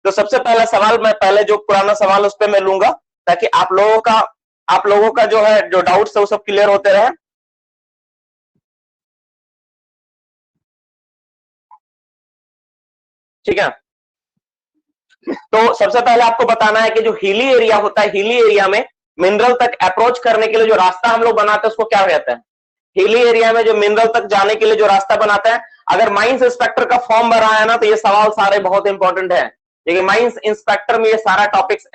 तो सबसे पहला सवाल मैं पहले जो पुराना सवाल उस पर मैं लूंगा, ताकि आप लोगों का जो है जो डाउट्स है वो सब क्लियर होते रहे। ठीक है, तो सबसे पहले आपको बताना है कि जो हिली एरिया होता है, हिली एरिया में मिनरल तक अप्रोच करने के लिए जो रास्ता हम लोग बनाते हैं उसको क्या कहते हैं? हिली एरिया में जो मिनरल तक जाने के लिए जो रास्ता बनाते हैं, अगर माइंस इंस्पेक्टर का फॉर्म भरा है ना, तो ये सवाल सारे बहुत इंपॉर्टेंट है। देखिए माइंस इंस्पेक्टर में ये सारा टॉपिक्स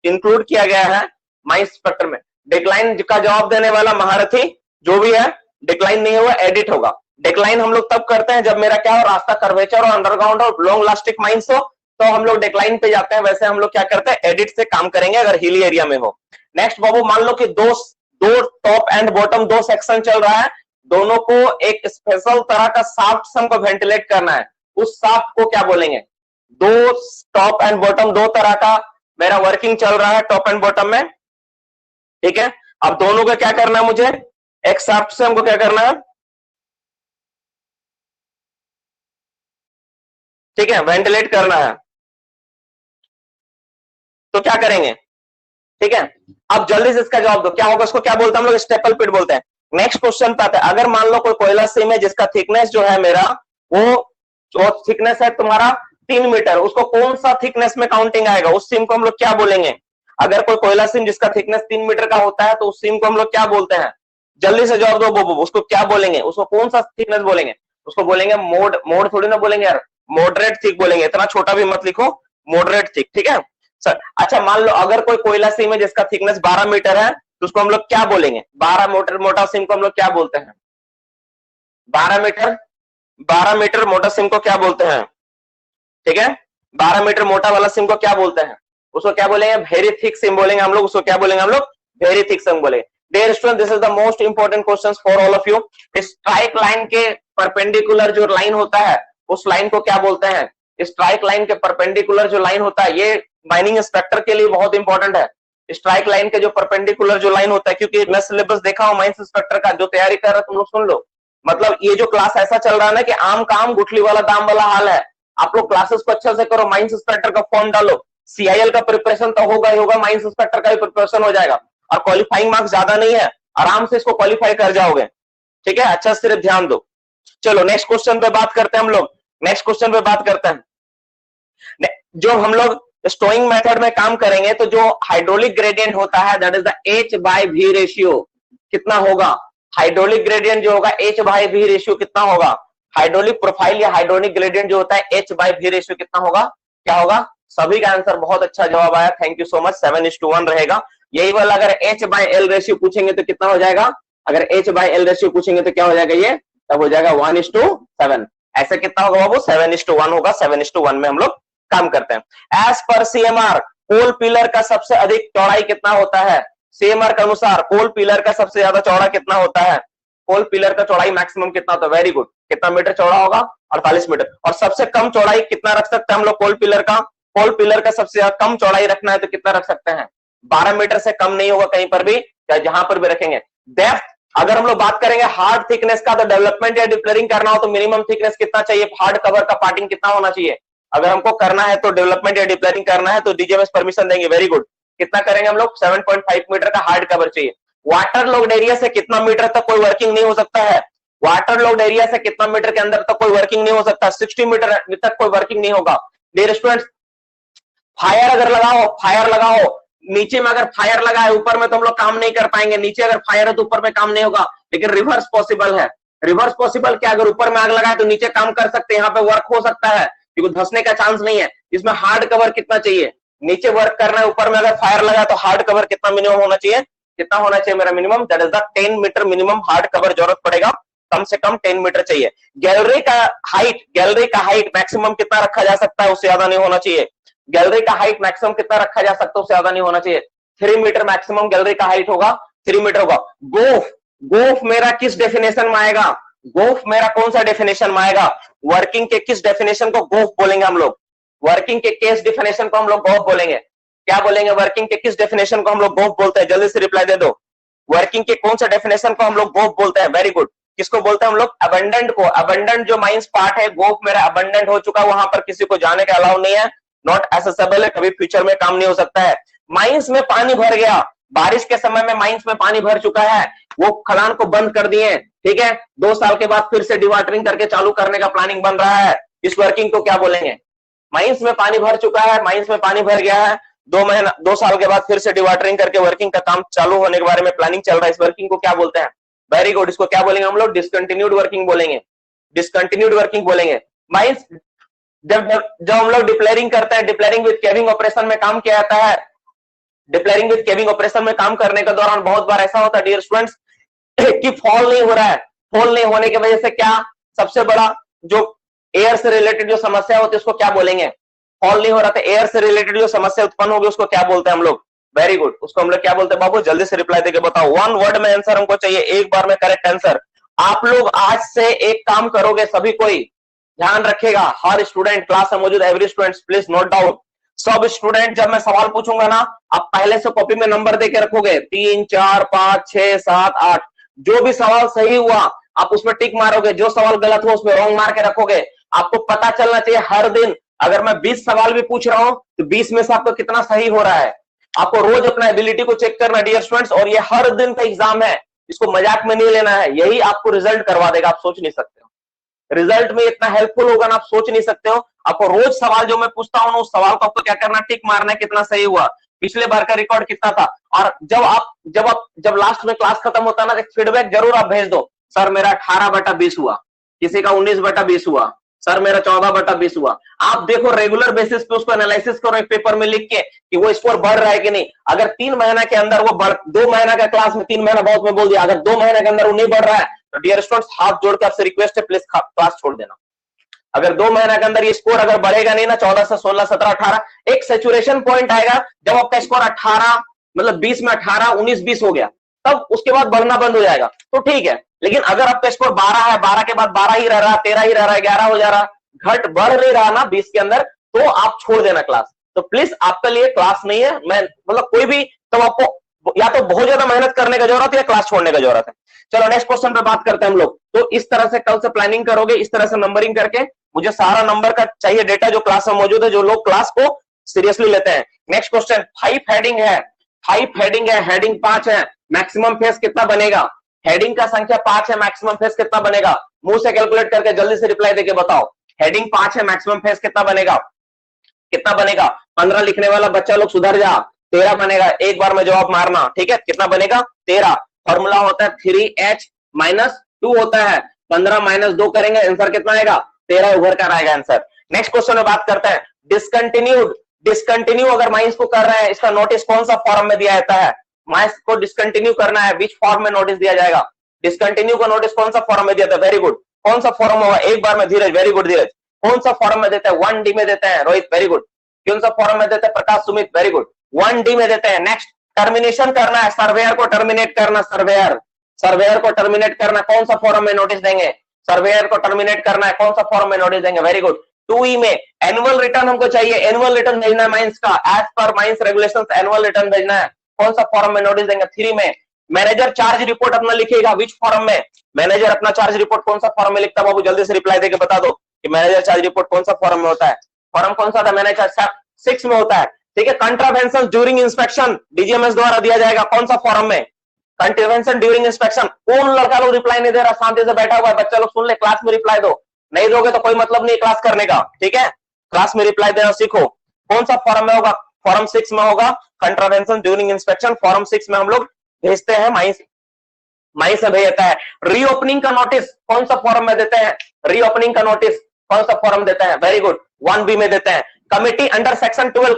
इंक्लूड किया गया है। माइंस इंस्पेक्टर में डिक्लाइन का जवाब देने वाला महारथी जो भी है, डिक्लाइन नहीं हुआ एडिट होगा। डिक्लाइन हम लोग तब करते हैं जब मेरा क्या हो, रास्ता कर्वेचर और अंडरग्राउंड और लॉन्ग लास्टिक माइंस हो, तो हम लोग डिक्लाइन पे जाते हैं। वैसे हम लोग क्या करते हैं, एडिट से काम करेंगे अगर हिली एरिया में हो। नेक्स्ट बाबू, मान लो कि दो टॉप एंड बॉटम दो सेक्शन चल रहा है, दोनों को एक स्पेशल तरह का शाफ्ट से हमको वेंटिलेट करना है, उस शाफ्ट को क्या बोलेंगे? दो टॉप एंड बॉटम दो तरह का मेरा वर्किंग चल रहा है टॉप एंड बॉटम में, ठीक है। अब दोनों का क्या करना है मुझे, एक शाफ्ट से हमको क्या करना है, ठीक है, वेंटिलेट करना है। तो क्या करेंगे, ठीक है। अब जल्दी से इसका जवाब दो, क्या होगा? उसको क्या बोलते हैं हम लोग? स्टेपल पिट बोलते हैं। नेक्स्ट क्वेश्चन पे आते हैं। अगर मान लो कोई कोयला सीम है जिसका थिकनेस जो है मेरा, वो जो थिकनेस है तुम्हारा 3 मीटर, उसको कौन सा थिकनेस में काउंटिंग आएगा? उस सीम को हम लोग क्या बोलेंगे? अगर कोई कोयला सीम जिसका थिकनेस 3 मीटर का होता है तो उस सीम को हम लोग क्या बोलते हैं? जल्दी से जवाब दो बोबो, उसको क्या बोलेंगे? उसको कौन सा थिकनेस बोलेंगे? उसको बोलेंगे मोड थोड़ी ना बोलेंगे यार, मॉडरेट थिक बोलेंगे। इतना छोटा भी मत लिखो, मॉडरेट थिक, ठीक है सर। अच्छा मान लो अगर कोई कोयला सीम है जिसका थिकनेस 12 मीटर है, तो उसको हम लोग क्या बोलेंगे? 12 मीटर मोटा सिम को हम लोग क्या बोलते हैं? 12 मीटर मोटा सिम को क्या बोलते हैं? ठीक है, 12 मीटर मोटा वाला सिम को क्या बोलते हैं? उसको क्या बोलेंगे? वेरी थिक सिम बोलेंगे हम लोग। उसको क्या बोलेंगे हम लोग? वेरी थिक सिम बोलेंगे। Dear student, this is the most important question for all of you. Strike line के परपेंडिकुलर जो लाइन होता है, उस लाइन को क्या बोलते हैं? स्ट्राइक लाइन के परपेंडिकुलर जो लाइन होता है, ये माइनिंग इंस्पेक्टर के लिए बहुत इंपॉर्टेंट है। स्ट्राइक लाइन के जो परपेंडिकुलर जो लाइन होता है, क्योंकि मैं सिलेबस देखा हूं माइंस इंस्पेक्टर का, जो तैयारी कर रहा है तुम लोग सुन लो। मतलब ये जो क्लास ऐसा चल रहा है ना कि आम काम गुठली वाला दाम वाला हाल है। आप लोग क्लासेस को अच्छे से करो, माइंस इंस्पेक्टर का फॉर्म डालो, सीआईएल का प्रिपरेशन तो होगा ही होगा, माइंस इंस्पेक्टर का भी प्रिपरेशन हो जाएगा। और क्वालिफाइंग मार्क्स ज्यादा नहीं है, आराम से इसको क्वालिफाई कर जाओगे, ठीक है। अच्छा सिर्फ ध्यान दो। चलो नेक्स्ट क्वेश्चन पे बात करते हैं हम लोग। नेक्स्ट क्वेश्चन पे बात करते हैं। जो हम लोग स्टोइंग मेथड में काम करेंगे, तो जो हाइड्रोलिक ग्रेडियंट होता है that is the H/V ratio कितना होगा? हाइड्रोलिक ग्रेडियंट जो होगा H/V रेशियो कितना होगा? हाइड्रोलिक प्रोफाइल या हाइड्रोलिक ग्रेडियंट जो होता है H/V रेशियो कितना होगा? क्या होगा? सभी का आंसर बहुत अच्छा जवाब आया, थैंक यू सो मच। 7:1 रहेगा। यही वाला अगर H/L रेशियो पूछेंगे तो कितना हो जाएगा? अगर H/L रेशियो पूछेंगे तो क्या हो जाएगा? ये तब हो जाएगा 1:7। ऐसे कितना होगा बाबू? 7:1 होगा। 7:1 में हम लोग काम करते हैं। एज पर सीएमआर कोल पिलर का सबसे अधिक चौड़ाई कितना होता है? सीएमआर के अनुसार कोल पिलर का सबसे ज्यादा चौड़ा कितना होता है? कोल पिलर का चौड़ाई मैक्सिमम कितना होता है? Very good. कितना मीटर चौड़ा होगा? 48 मीटर। और सबसे कम चौड़ाई कितना रख सकते हैं हम लोग कोल पिलर का? कोल पिलर का सबसे ज्यादा कम चौड़ाई रखना है तो कितना रख सकते हैं? 12 मीटर से कम नहीं होगा कहीं पर भी, या जहां पर भी रखेंगे। डेप्थ अगर हम लोग बात करेंगे हार्ड थिकनेस का, तो डेवलपमेंट या डिप्लरिंग करना हो तो मिनिमम थिकनेस कितना चाहिए? हार्ड कवर का पार्टिंग कितना होना चाहिए? अगर हमको करना है तो डेवलपमेंट या डिप्लरिंग करना है तो डीजीएमएस परमिशन देंगे। Very good. कितना करेंगे हम लोग? 7.5 मीटर का हार्ड कवर चाहिए। वाटर लॉक्ड एरिया से कितना मीटर तक कोई वर्किंग नहीं हो सकता है? वाटर लॉक्ड एरिया से कितना मीटर के अंदर तक कोई वर्किंग नहीं हो सकता? 60 मीटर तक कोई वर्किंग नहीं होगा। डियर स्टूडेंट्स, फायर अगर लगाओ, फायर लगाओ, नीचे में अगर फायर लगा है ऊपर में तो हम लोग काम नहीं कर पाएंगे। नीचे अगर फायर है तो ऊपर में काम नहीं होगा। लेकिन रिवर्स पॉसिबल है। रिवर्स पॉसिबल क्या? अगर ऊपर में आग लगा है तो नीचे काम कर सकते हैं, यहाँ पे वर्क हो सकता है, क्योंकि धंसने का चांस नहीं है। इसमें हार्ड कवर कितना चाहिए? नीचे वर्क करना है, ऊपर में अगर फायर लगा तो हार्ड कवर कितना मिनिमम होना चाहिए? कितना होना चाहिए मेरा minimum? That is the 10 metre minimum hard cover जरूरत पड़ेगा। कम से कम 10 मीटर चाहिए। गैलरी का हाइट मैक्सिमम कितना रखा जा सकता है? उससे ज्यादा नहीं होना चाहिए। गैलरी का हाइट मैक्सिमम कितना रखा जा सकता है? उससे ज्यादा नहीं होना चाहिए। 3 मीटर मैक्सिमम गैलरी का हाइट होगा, 3 मीटर होगा। गोफ मेरा किस डेफिनेशन में आएगा? गोफ मेरा कौन सा डेफिनेशन में आएगा? वर्किंग के किस डेफिनेशन को गोफ बोलेंगे हम लोग? वर्किंग के किस डेफिनेशन को हम लोग गोफ बोलेंगे? क्या बोलेंगे? वर्किंग के किस डेफिनेशन को हम लोग गोफ बोलते हैं? जल्दी से रिप्लाई दे दो। वर्किंग के कौन सा डेफिनेशन को हम लोग गोफ बोलते हैं? Very good. किसको बोलते हैं हम लोग? अबंडेंट को। अबंडेंट जो माइंस पार्ट है, गोफ मेरा अबंडेंट हो चुका, वहां पर किसी को जाने का अलाउ नहीं है, नॉट एसेसेबल है, कभी फ्यूचर में काम नहीं हो सकता है। माइंस में पानी भर गया, बारिश के समय में माइंस में पानी भर चुका है, वो खदान को बंद कर दिए, ठीक है, 2 साल के बाद फिर से डिवाटरिंग करके चालू करने का प्लानिंग बन रहा है, इस वर्किंग को क्या बोलेंगे? माइंस में पानी भर चुका है, माइंस में पानी भर गया है, 2 साल के बाद फिर से डिवाटरिंग करके वर्किंग का काम चालू होने के बारे में प्लानिंग चल रहा है, इस वर्किंग को क्या बोलते हैं? वेरी गुड, इसको क्या बोलेंगे हम लोग? डिसकंटिन्यूड वर्किंग बोलेंगे, डिसकंटिन्यूड वर्किंग बोलेंगे। माइंस जब हम लोग डिप्लेयरिंग करते हैं, डिप्लेयरिंग विद केविंग ऑपरेशन में काम किया जाता है, डिप्लेयरिंग विद केविंग ऑपरेशन में काम करने के दौरान बहुत बार ऐसा होता है डियर स्टूडेंट्स कि फॉल नहीं हो रहा है, फॉल नहीं होने की वजह से क्या सबसे बड़ा जो एयर से रिलेटेड जो समस्या होती है उसको क्या बोलेंगे? फॉल नहीं हो रहा था, एयर से रिलेटेड जो समस्या उत्पन्न होगी उसको क्या बोलते हैं हम लोग? वेरी गुड, उसको हम लोग क्या बोलते हैं बाबू? जल्दी से रिप्लाई देके बताओ, 1 वर्ड में आंसर हमको चाहिए, एक बार में करेक्ट आंसर। आप लोग आज से एक काम करोगे, सभी कोई ध्यान रखेगा, हर स्टूडेंट क्लास में मौजूद, every student please note down, सब स्टूडेंट जब मैं सवाल पूछूंगा ना, आप पहले से कॉपी में नंबर देके रखोगे, 3 4 5 6 7 8, जो भी सवाल सही हुआ आप उसमें टिक मारोगे, जो सवाल गलत हुआ उसमें रॉन्ग मार के रखोगे। आपको पता चलना चाहिए हर दिन, अगर मैं 20 सवाल भी पूछ रहा हूं तो 20 में से आपको कितना सही हो रहा है। आपको रोज अपना एबिलिटी को चेक करना डियर स्टूडेंट्स, और ये हर दिन का एग्जाम है, इसको मजाक में नहीं लेना है, यही आपको रिजल्ट करवा देगा, आप सोच नहीं सकते हो रिजल्ट में इतना हेल्पफुल होगा ना, आप सोच नहीं सकते हो। आपको रोज सवाल जो मैं पूछता हूं उस सवाल को आपको क्या करना, टिक मारना है कितना सही हुआ, पिछले बार का रिकॉर्ड कितना था। और जब लास्ट में क्लास खत्म होता है ना, एक फीडबैक जरूर आप भेज दो, सर मेरा 18/20 हुआ, किसी का 19/20 हुआ, सर मेरा 14/20 हुआ। आप देखो रेगुलर बेसिस पे उसको एनालिसिस करो एक पेपर में लिख के कि वो स्कोर बढ़ रहा है कि नहीं। अगर 3 महीना के अंदर वो 2 महीना का क्लास में 3 महीना बहुत में बोल दिया, अगर 2 महीने के अंदर वो नहीं बढ़ रहा है तो डियर स्टूडेंट्स हाथ जोड़ के आपसे रिक्वेस्ट है प्लीज क्लास छोड़ देना। अगर 2 महीना के अंदर ये स्कोर अगर बढ़ेगा नहीं ना, 14 से 16 17 18, एक सैचुरेशन पॉइंट आएगा जब आपका स्कोर 18 मतलब 20 में 18 19 20 हो गया, तब उसके बाद बढ़ना बंद हो जाएगा तो ठीक है। लेकिन अगर आपका स्कोर 12 है, 12 के बाद 12 ही रह रहा, 13 ही रह रहा, 11 हो जा रहा, घट बढ़ नहीं रहा ना 20 के अंदर, तो आप छोड़ देना क्लास। तो प्लीज आपके लिए क्लास नहीं है, मैं मतलब कोई भी, तो आपको या तो बहुत ज्यादा मेहनत करने का जरूरत है या क्लास छोड़ने का जरूरत है। चलो नेक्स्ट क्वेश्चन पे बात करते हैं हम लोग। तो इस तरह से कल से प्लानिंग करोगे, इस तरह से नंबरिंग करके, मुझे सारा नंबर का चाहिए डेटा जो क्लास में मौजूद है, जो लोग क्लास को सीरियसली लेते हैं। नेक्स्ट क्वेश्चन, 5 हेडिंग है, 5 हेडिंग है, हेडिंग 5 है, मैक्सिमम फेस कितना बनेगा? हेडिंग का संख्या 5 है, मैक्सिमम फेस कितना बनेगा? मुंह से कैलकुलेट करके जल्दी से रिप्लाई देके बताओ। हेडिंग 5 है, मैक्सिमम फेस कितना बनेगा? कितना बनेगा? 15 लिखने वाला बच्चा लोग सुधर जा, 13 बनेगा, एक बार में जवाब मारना, ठीक है? कितना बनेगा? 13। फॉर्मूला होता है 3h-2 होता है, 15 - 2 करेंगे, आंसर कितना आएगा? 13 उभर कर आएगा आंसर। नेक्स्ट क्वेश्चन में बात करते हैं डिसकंटिन्यूड। डिसकंटिन्यू अगर माइंस को कर रहे हैं, इसका नोटिस कौन सा फॉर्म में दिया जाता है? माइंस को डिसकंटिन्यू करना है, विच फॉर्म में नोटिस दिया जाएगा? डिसकंटिन्यू का नोटिस कौन सा फॉर्म में दिया था? वेरी गुड, कौन सा फॉर्म होगा? एक बार में धीरज, वेरी गुड धीरज, कौन सा फॉर्म में देते हैं? 1D में देते हैं। रोहित वेरी गुड, कौन सा फॉर्म में देते हैं? प्रकाश सुमित वेरी गुड, 1D में देते हैं। नेक्स्ट, टर्मिनेशन करना है, सर्वेयर को टर्मिनेट करना, सर्वेयर को टर्मिनेट करना, कौन सा फॉर्म में नोटिस देंगे? सर्वेयर को टर्मिनेट करना है, कौन सा फॉर्म में नोटिस देंगे? Very good. 2E में एनुअल रिटर्न हमको चाहिए, एनुअल रिटर्न भेजना है माइंस का, as per mines regulations annual return भेजना है, कौन सा फॉर्म में नोटिस देंगे? 3 में मैनेजर चार्ज रिपोर्ट अपना लिखेगा, विच फॉर्म में? मैनेजर अपना चार्ज रिपोर्ट कौन सा फॉर्म में लिखता है? बाबू जल्दी से रिप्लाई देके बता दो कि मैनेजर चार्ज रिपोर्ट कौन सा फॉर्म में होता है? फॉर्म कौन सा था? मैनेजर 6 में होता है, ठीक है। कंट्रावेंशन ड्यूरिंग इंस्पेक्शन डीजीएमएस द्वारा दिया जाएगा, कौन सा फॉर्म में? Contravention during inspection. कौन लड़का लोग रिप्लाई नहीं दे रहा, शांति से बैठा हुआ है? बच्चा लोग सुन ले, क्लास में रिप्लाई दो, नहीं दोगे तो कोई मतलब नहीं क्लास करने का, ठीक है? क्लास में रिप्लाई देना सीखो। कौन सा फॉर्म में होगा? फॉर्म 6 में होगा, कंट्रावेंशन ड्यूरिंग इंस्पेक्शन, फॉर्म 6 में हम लोग भेजते हैं, माइंस से भेजता है। रीओपनिंग का नोटिस कौन सा फॉर्म में देते हैं? रीओपनिंग का नोटिस कौन सा फॉर्म देते हैं? वेरी गुड, 1B में देते हैं। Committee under section 12,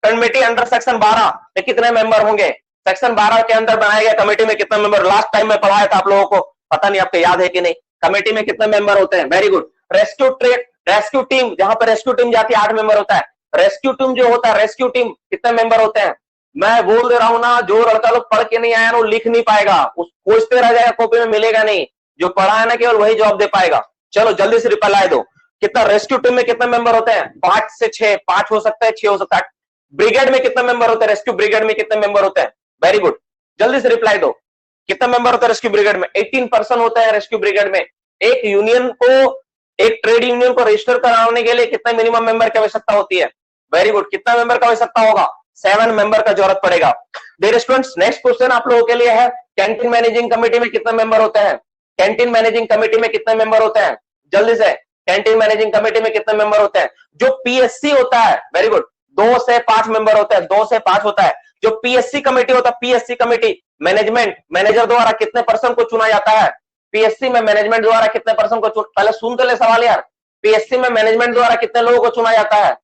committee under section 12 में कितने मेंबर होंगे? सेक्शन 12 के अंदर बनाए गए कमेटी में कितने मेंबर? लास्ट टाइम में पढ़ाया था आप लोगों को, पता नहीं आपको याद है कि नहीं। कमेटी में कितने मेंबर होते हैं? Very good. रेस्क्यू टीम, जहां पर रेस्क्यू टीम जाती है 8 मेंबर होता है। रेस्क्यू टीम जो होता है, रेस्क्यू टीम कितने मेंबर होते हैं? मैं बोल दे रहा हूं ना, जो लड़का लोग पढ़ के नहीं आया ना वो लिख नहीं पाएगा, उस खोजते रह जाएगा, कॉपी में मिलेगा नहीं। जो पढ़ा है ना केवल वही जवाब दे पाएगा। चलो जल्दी से रिप्लाई दो, कितना रेस्क्यू टीम में कितने मेंबर होते हैं? 5 से 6, 5 हो सकता है, 6 हो सकता है। ब्रिगेड में कितने मेंबर होते हैं? रेस्क्यू ब्रिगेड में कितने मेंबर होते हैं? वेरी गुड, जल्दी से रिप्लाई दो, कितना मेंबर होता है रेस्क्यू ब्रिगेड में? 18 पर्सन होता है रेस्क्यू ब्रिगेड में। एक यूनियन को, एक ट्रेड यूनियन को रजिस्टर कराने के लिए कितने मिनिमम मेंबर की आवश्यकता होती है? वेरी गुड, कितना मेंबर का हो सकता होगा? 7 मेंबर का जरूरत पड़ेगा। डियर स्टूडेंट्स, नेक्स्ट क्वेश्चन आप लोगों के लिए है, कैंटीन मैनेजिंग कमेटी में कितने मेंबर होते हैं? कैंटीन मैनेजिंग कमेटी में कितने मेंबर होते हैं? जल्दी से, कैंटीन मैनेजिंग कमेटी में कितने मेंबर होते हैं? जो पीएससी होता है, वेरी गुड, 2 से 5 मेंबर होते हैं, 2 से 5 होता है। जो पीएससी कमेटी होता है, पीएससी कमेटी मैनेजमेंट मैनेजर द्वारा कितने पर्सन को चुना जाता है? पीएससी में मैनेजमेंट द्वारा कितने पर्सन को पहले सुन तो ले सवाल यार, पीएससी में मैनेजमेंट द्वारा कितने लोगों को चुना जाता है?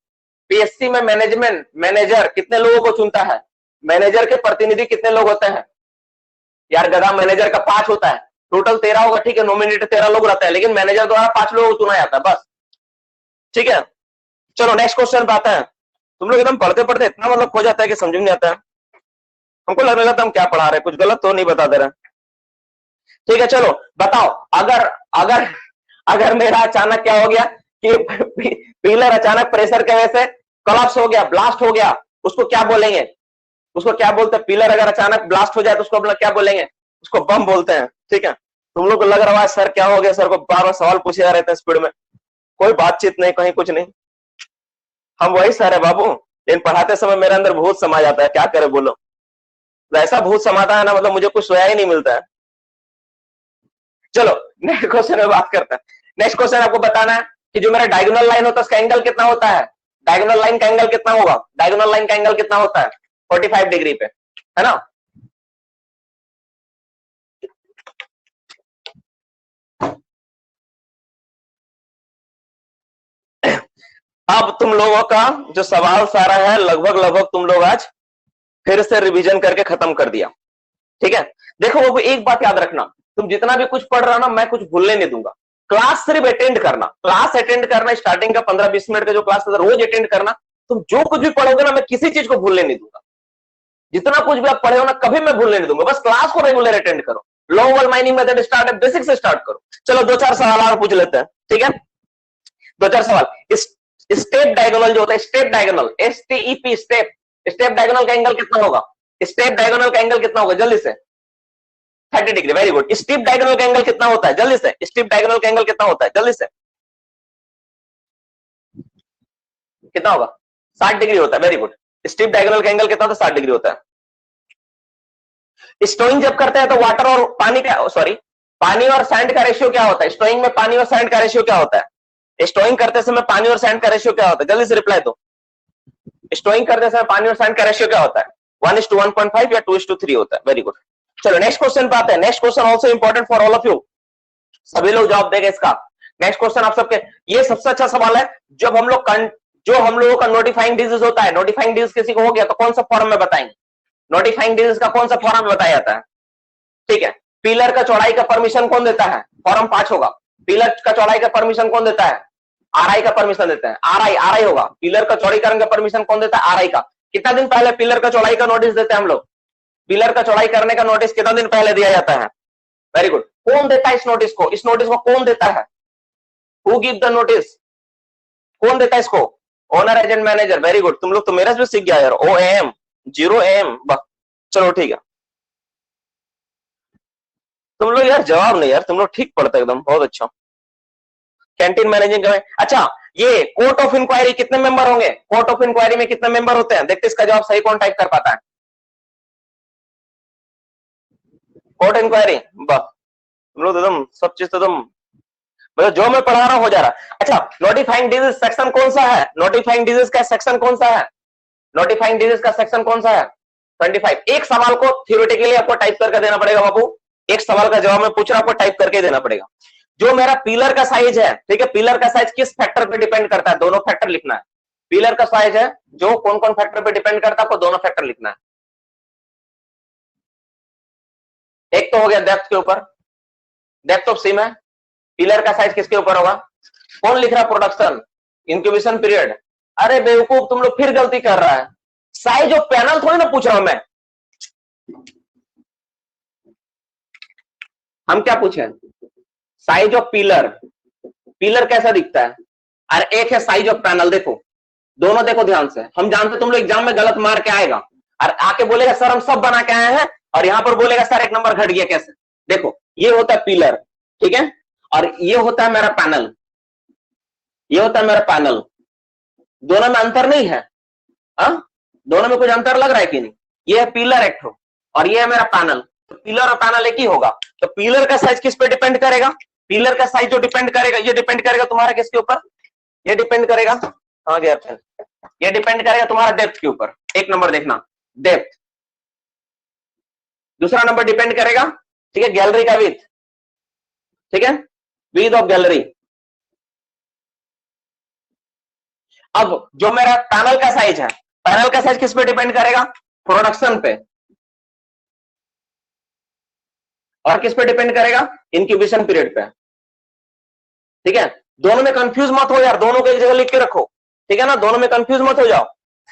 पीएससी में मैनेजमेंट मैनेजर कितने लोगों को चुनता है? मैनेजर के प्रतिनिधि कितने लोग होते हैं यार? गधा, मैनेजर का 5 होता है, टोटल 13 होगा, ठीक है, नॉमिनेटेड 13 लोग रहते हैं, लेकिन मैनेजर द्वारा 5 लोगों को चुना जाता है बस, ठीक है। चलो नेक्स्ट क्वेश्चन पे आते हैं। तुम लोग एकदम पढ़ते पढ़ते इतना मतलब खो जाता है कि समझ में नहीं आता है। हमको लगने लगता हम क्या पढ़ा रहे, कुछ गलत तो नहीं बता दे रहे, ठीक है। चलो बताओ, अगर अगर अगर मेरा अचानक क्या हो गया कि पिलर अचानक प्रेशर के वजह से कोलैप्स हो गया, ब्लास्ट हो गया, उसको क्या बोलेंगे? उसको क्या बोलते हैं? पिलर अगर अचानक ब्लास्ट हो जाए तो उसको हम लोग क्या बोलेंगे? उसको बम बोलते हैं, ठीक है। तुम लोग को लग रहा है सर क्या हो गया, सर को बार बार सवाल पूछे जा रहे थे स्पीड में, कोई बातचीत नहीं, कहीं कुछ नहीं, हम वही सर है बाबू, लेकिन पढ़ाते समय मेरे अंदर भूत समा जाता है, क्या करे बोलो, ऐसा भूत समाता है ना, मतलब मुझे कुछ सोया ही नहीं मिलता है। चलो नेक्स्ट क्वेश्चन में बात करते हैं। नेक्स्ट क्वेश्चन आपको बताना है कि जो मेरा डायगोनल लाइन होता है उसका एंगल कितना होता है? डायगोनल लाइन का एंगल कितना होगा? डायगोनल लाइन का एंगल कितना होता है? 45 डिग्री पे, है ना। अब तुम लोगों का जो सवाल सारा है लगभग लगभग तुम लोग आज फिर से रिवीजन करके खत्म कर दिया, ठीक है। देखो वो एक बात याद रखना, तुम जितना भी कुछ पढ़ रहा हो ना, मैं कुछ भूलने नहीं दूंगा। क्लास सिर्फ अटेंड करना, क्लास अटेंड करना, स्टार्टिंग का 15-20 मिनट का जो क्लास रोज अटेंड करना। तुम जो कुछ भी पढ़ोगे ना, मैं किसी चीज को भूलने नहीं दूंगा। जितना कुछ भी आप पढ़े हो ना, कभी मैं भूलने नहीं दूंगा। बस क्लास को रेगुलर अटेंड करो, long wall mining method start है, बेसिक से स्टार्ट करो। चलो 2-4 सवाल और पूछ लेते हैं, ठीक है। 2-4 सवाल। स्टेप डायगोनल जो होता है, step diagonal, STEP, step, step diagonal का एंगल कितना होगा? स्टेप डायगोनल का एंगल कितना होगा? जल्दी से, 30 degree, very good. Steep diagonal का एंगल कितना होता है? जल्दी से, स्टीप डायगोनल का एंगल कितना होता है? जल्दी से, कितना होगा? 60 डिग्री होता है, वेरी गुड। स्टीप डायगोनल का एंगल कितना होता है? 60 डिग्री होता है। स्टोइंग जब करते हैं तो वाटर और पानी का, सॉरी, पानी और सैंड का रेशियो क्या होता है? स्टोइंग में पानी और सैंड का रेशियो क्या होता है? स्टोइंग करते समय पानी और सैंड का रेशियो क्या होता है? जल्दी से रिप्लाई दो। स्टोइंग करते समय पानी और सैंड का रेशियो क्या होता है? 1:1.5 या 2:3 होता है, वेरी गुड। चलो नेक्स्ट क्वेश्चन पे आते हैं। Next question also important for all of you, सभी लोग जवाब देंगे इसका। नेक्स्ट क्वेश्चन आप सबके, ये सबसे अच्छा सवाल है। जब हम लोग जो हम लोगों का नोटिफाइंग डिजीज होता है, नोटिफाइंग डिजीज किसी को हो गया तो कौन सा फॉर्म में बताएंगे? नोटिफाइंग डिजीज का कौन सा फॉर्म में बताया जाता है? ठीक है, पिलर का चौड़ाई का परमिशन कौन देता है? फॉर्म 5 होगा। पिलर का चौड़ाई का परमिशन कौन देता है? RI का परमिशन देता है, RI होगा। पिलर का चौड़ीकरण का परमिशन कौन देता है? RI का। कितना दिन पहले पिलर का चौड़ाई का नोटिस देते हैं हम लोग? पिलर का चौड़ाई करने का नोटिस कितना दिन पहले दिया जाता है? Very good. कौन देता है इस नोटिस को? इस नोटिस को कौन देता है? Who give the notice? कौन देता है इसको? Owner, agent, manager. Very good, तुम लोग तो मेरा भी सीख गया यार। OAM, 0AM। चलो ठीक है, तुम लोग यार जवाब नहीं यार, तुम लोग ठीक पढ़ते एकदम, बहुत अच्छा। कैंटीन मैनेजिंग का, अच्छा ये कोर्ट ऑफ इंक्वायरी कितने मेंबर होंगे? कोर्ट ऑफ इंक्वायरी में कितने मेंबर होते हैं? देखते इसका जवाब सही कौन टाइप कर पाता है। कोर्ट इंक्वायरी, वाह, तुम लोग एकदम सब चीज तो एकदम मतलब जो मैं पढ़ा रहा हूं हो जा रहा। अच्छा, नोटिफाइंग डिजीज सेक्शन कौन सा है? नोटिफाइंग डिजीज का सेक्शन कौन सा है? नोटिफाइंग डिजीज का सेक्शन कौन सा है? 25। एक सवाल को थ्योरेटिकली आपको टाइप करके देना पड़ेगा बाबू। एक सवाल का जवाब मैं पूछ रहा हूं, आपको टाइप करके देना पड़ेगा। जो मेरा पिलर का साइज है, ठीक है, पिलर का साइज किस फैक्टर पे डिपेंड करता है? दोनों फैक्टर लिखना है। पिलर का साइज है जो कौन कौन फैक्टर पे डिपेंड करता है, आपको दोनों फैक्टर लिखना है। एक तो हो गया डेप्थ के ऊपर, डेप्थ ऑफ सीम है। पिलर का साइज किसके ऊपर होगा? कौन लिख रहा है? Production, incubation period. अरे बेवकूफ, तुम लोग फिर गलती कर रहा है। साइज ऑफ पैनल थोड़ी ना पूछ रहा हूं मैं। हम क्या पूछे? Size of pillar. पिलर कैसा दिखता है? अरे एक है साइज ऑफ पैनल। देखो दोनों, देखो ध्यान से, हम जानते तुम लोग एग्जाम में गलत मार के आएगा और आके बोलेगा सर हम सब बना के आए हैं, और यहां पर बोलेगा सर एक नंबर घट गया कैसे। देखो ये होता है पिलर, ठीक है, और ये होता है मेरा पैनल, ये होता है मेरा पैनल। दोनों में अंतर नहीं है, हाँ, दोनों में कुछ अंतर लग रहा है कि नहीं? ये है पिलर एक ठो और ये है मेरा पैनल। तो पिलर और पैनल एक ही होगा। तो पिलर का साइज किस पे डिपेंड करेगा? पिलर का साइज जो डिपेंड करेगा, ये डिपेंड करेगा तुम्हारा किसके ऊपर? ये डिपेंड करेगा, हाँ गया पेन, ये डिपेंड करेगा तुम्हारा डेप्थ के ऊपर। एक नंबर देखना, डेप्थ। दूसरा नंबर डिपेंड करेगा, ठीक है, गैलरी का विड्थ, ठीक है, विड्थ ऑफ गैलरी। अब जो मेरा पैनल का साइज है, पैनल का साइज किस पे डिपेंड करेगा? प्रोडक्शन पे। और किस पे डिपेंड करेगा? इंक्यूबेशन पीरियड पे, ठीक है। दोनों में कंफ्यूज मत हो यार, दोनों को एक जगह लिख के रखो, ठीक है ना, दोनों में कंफ्यूज मत हो जाओ।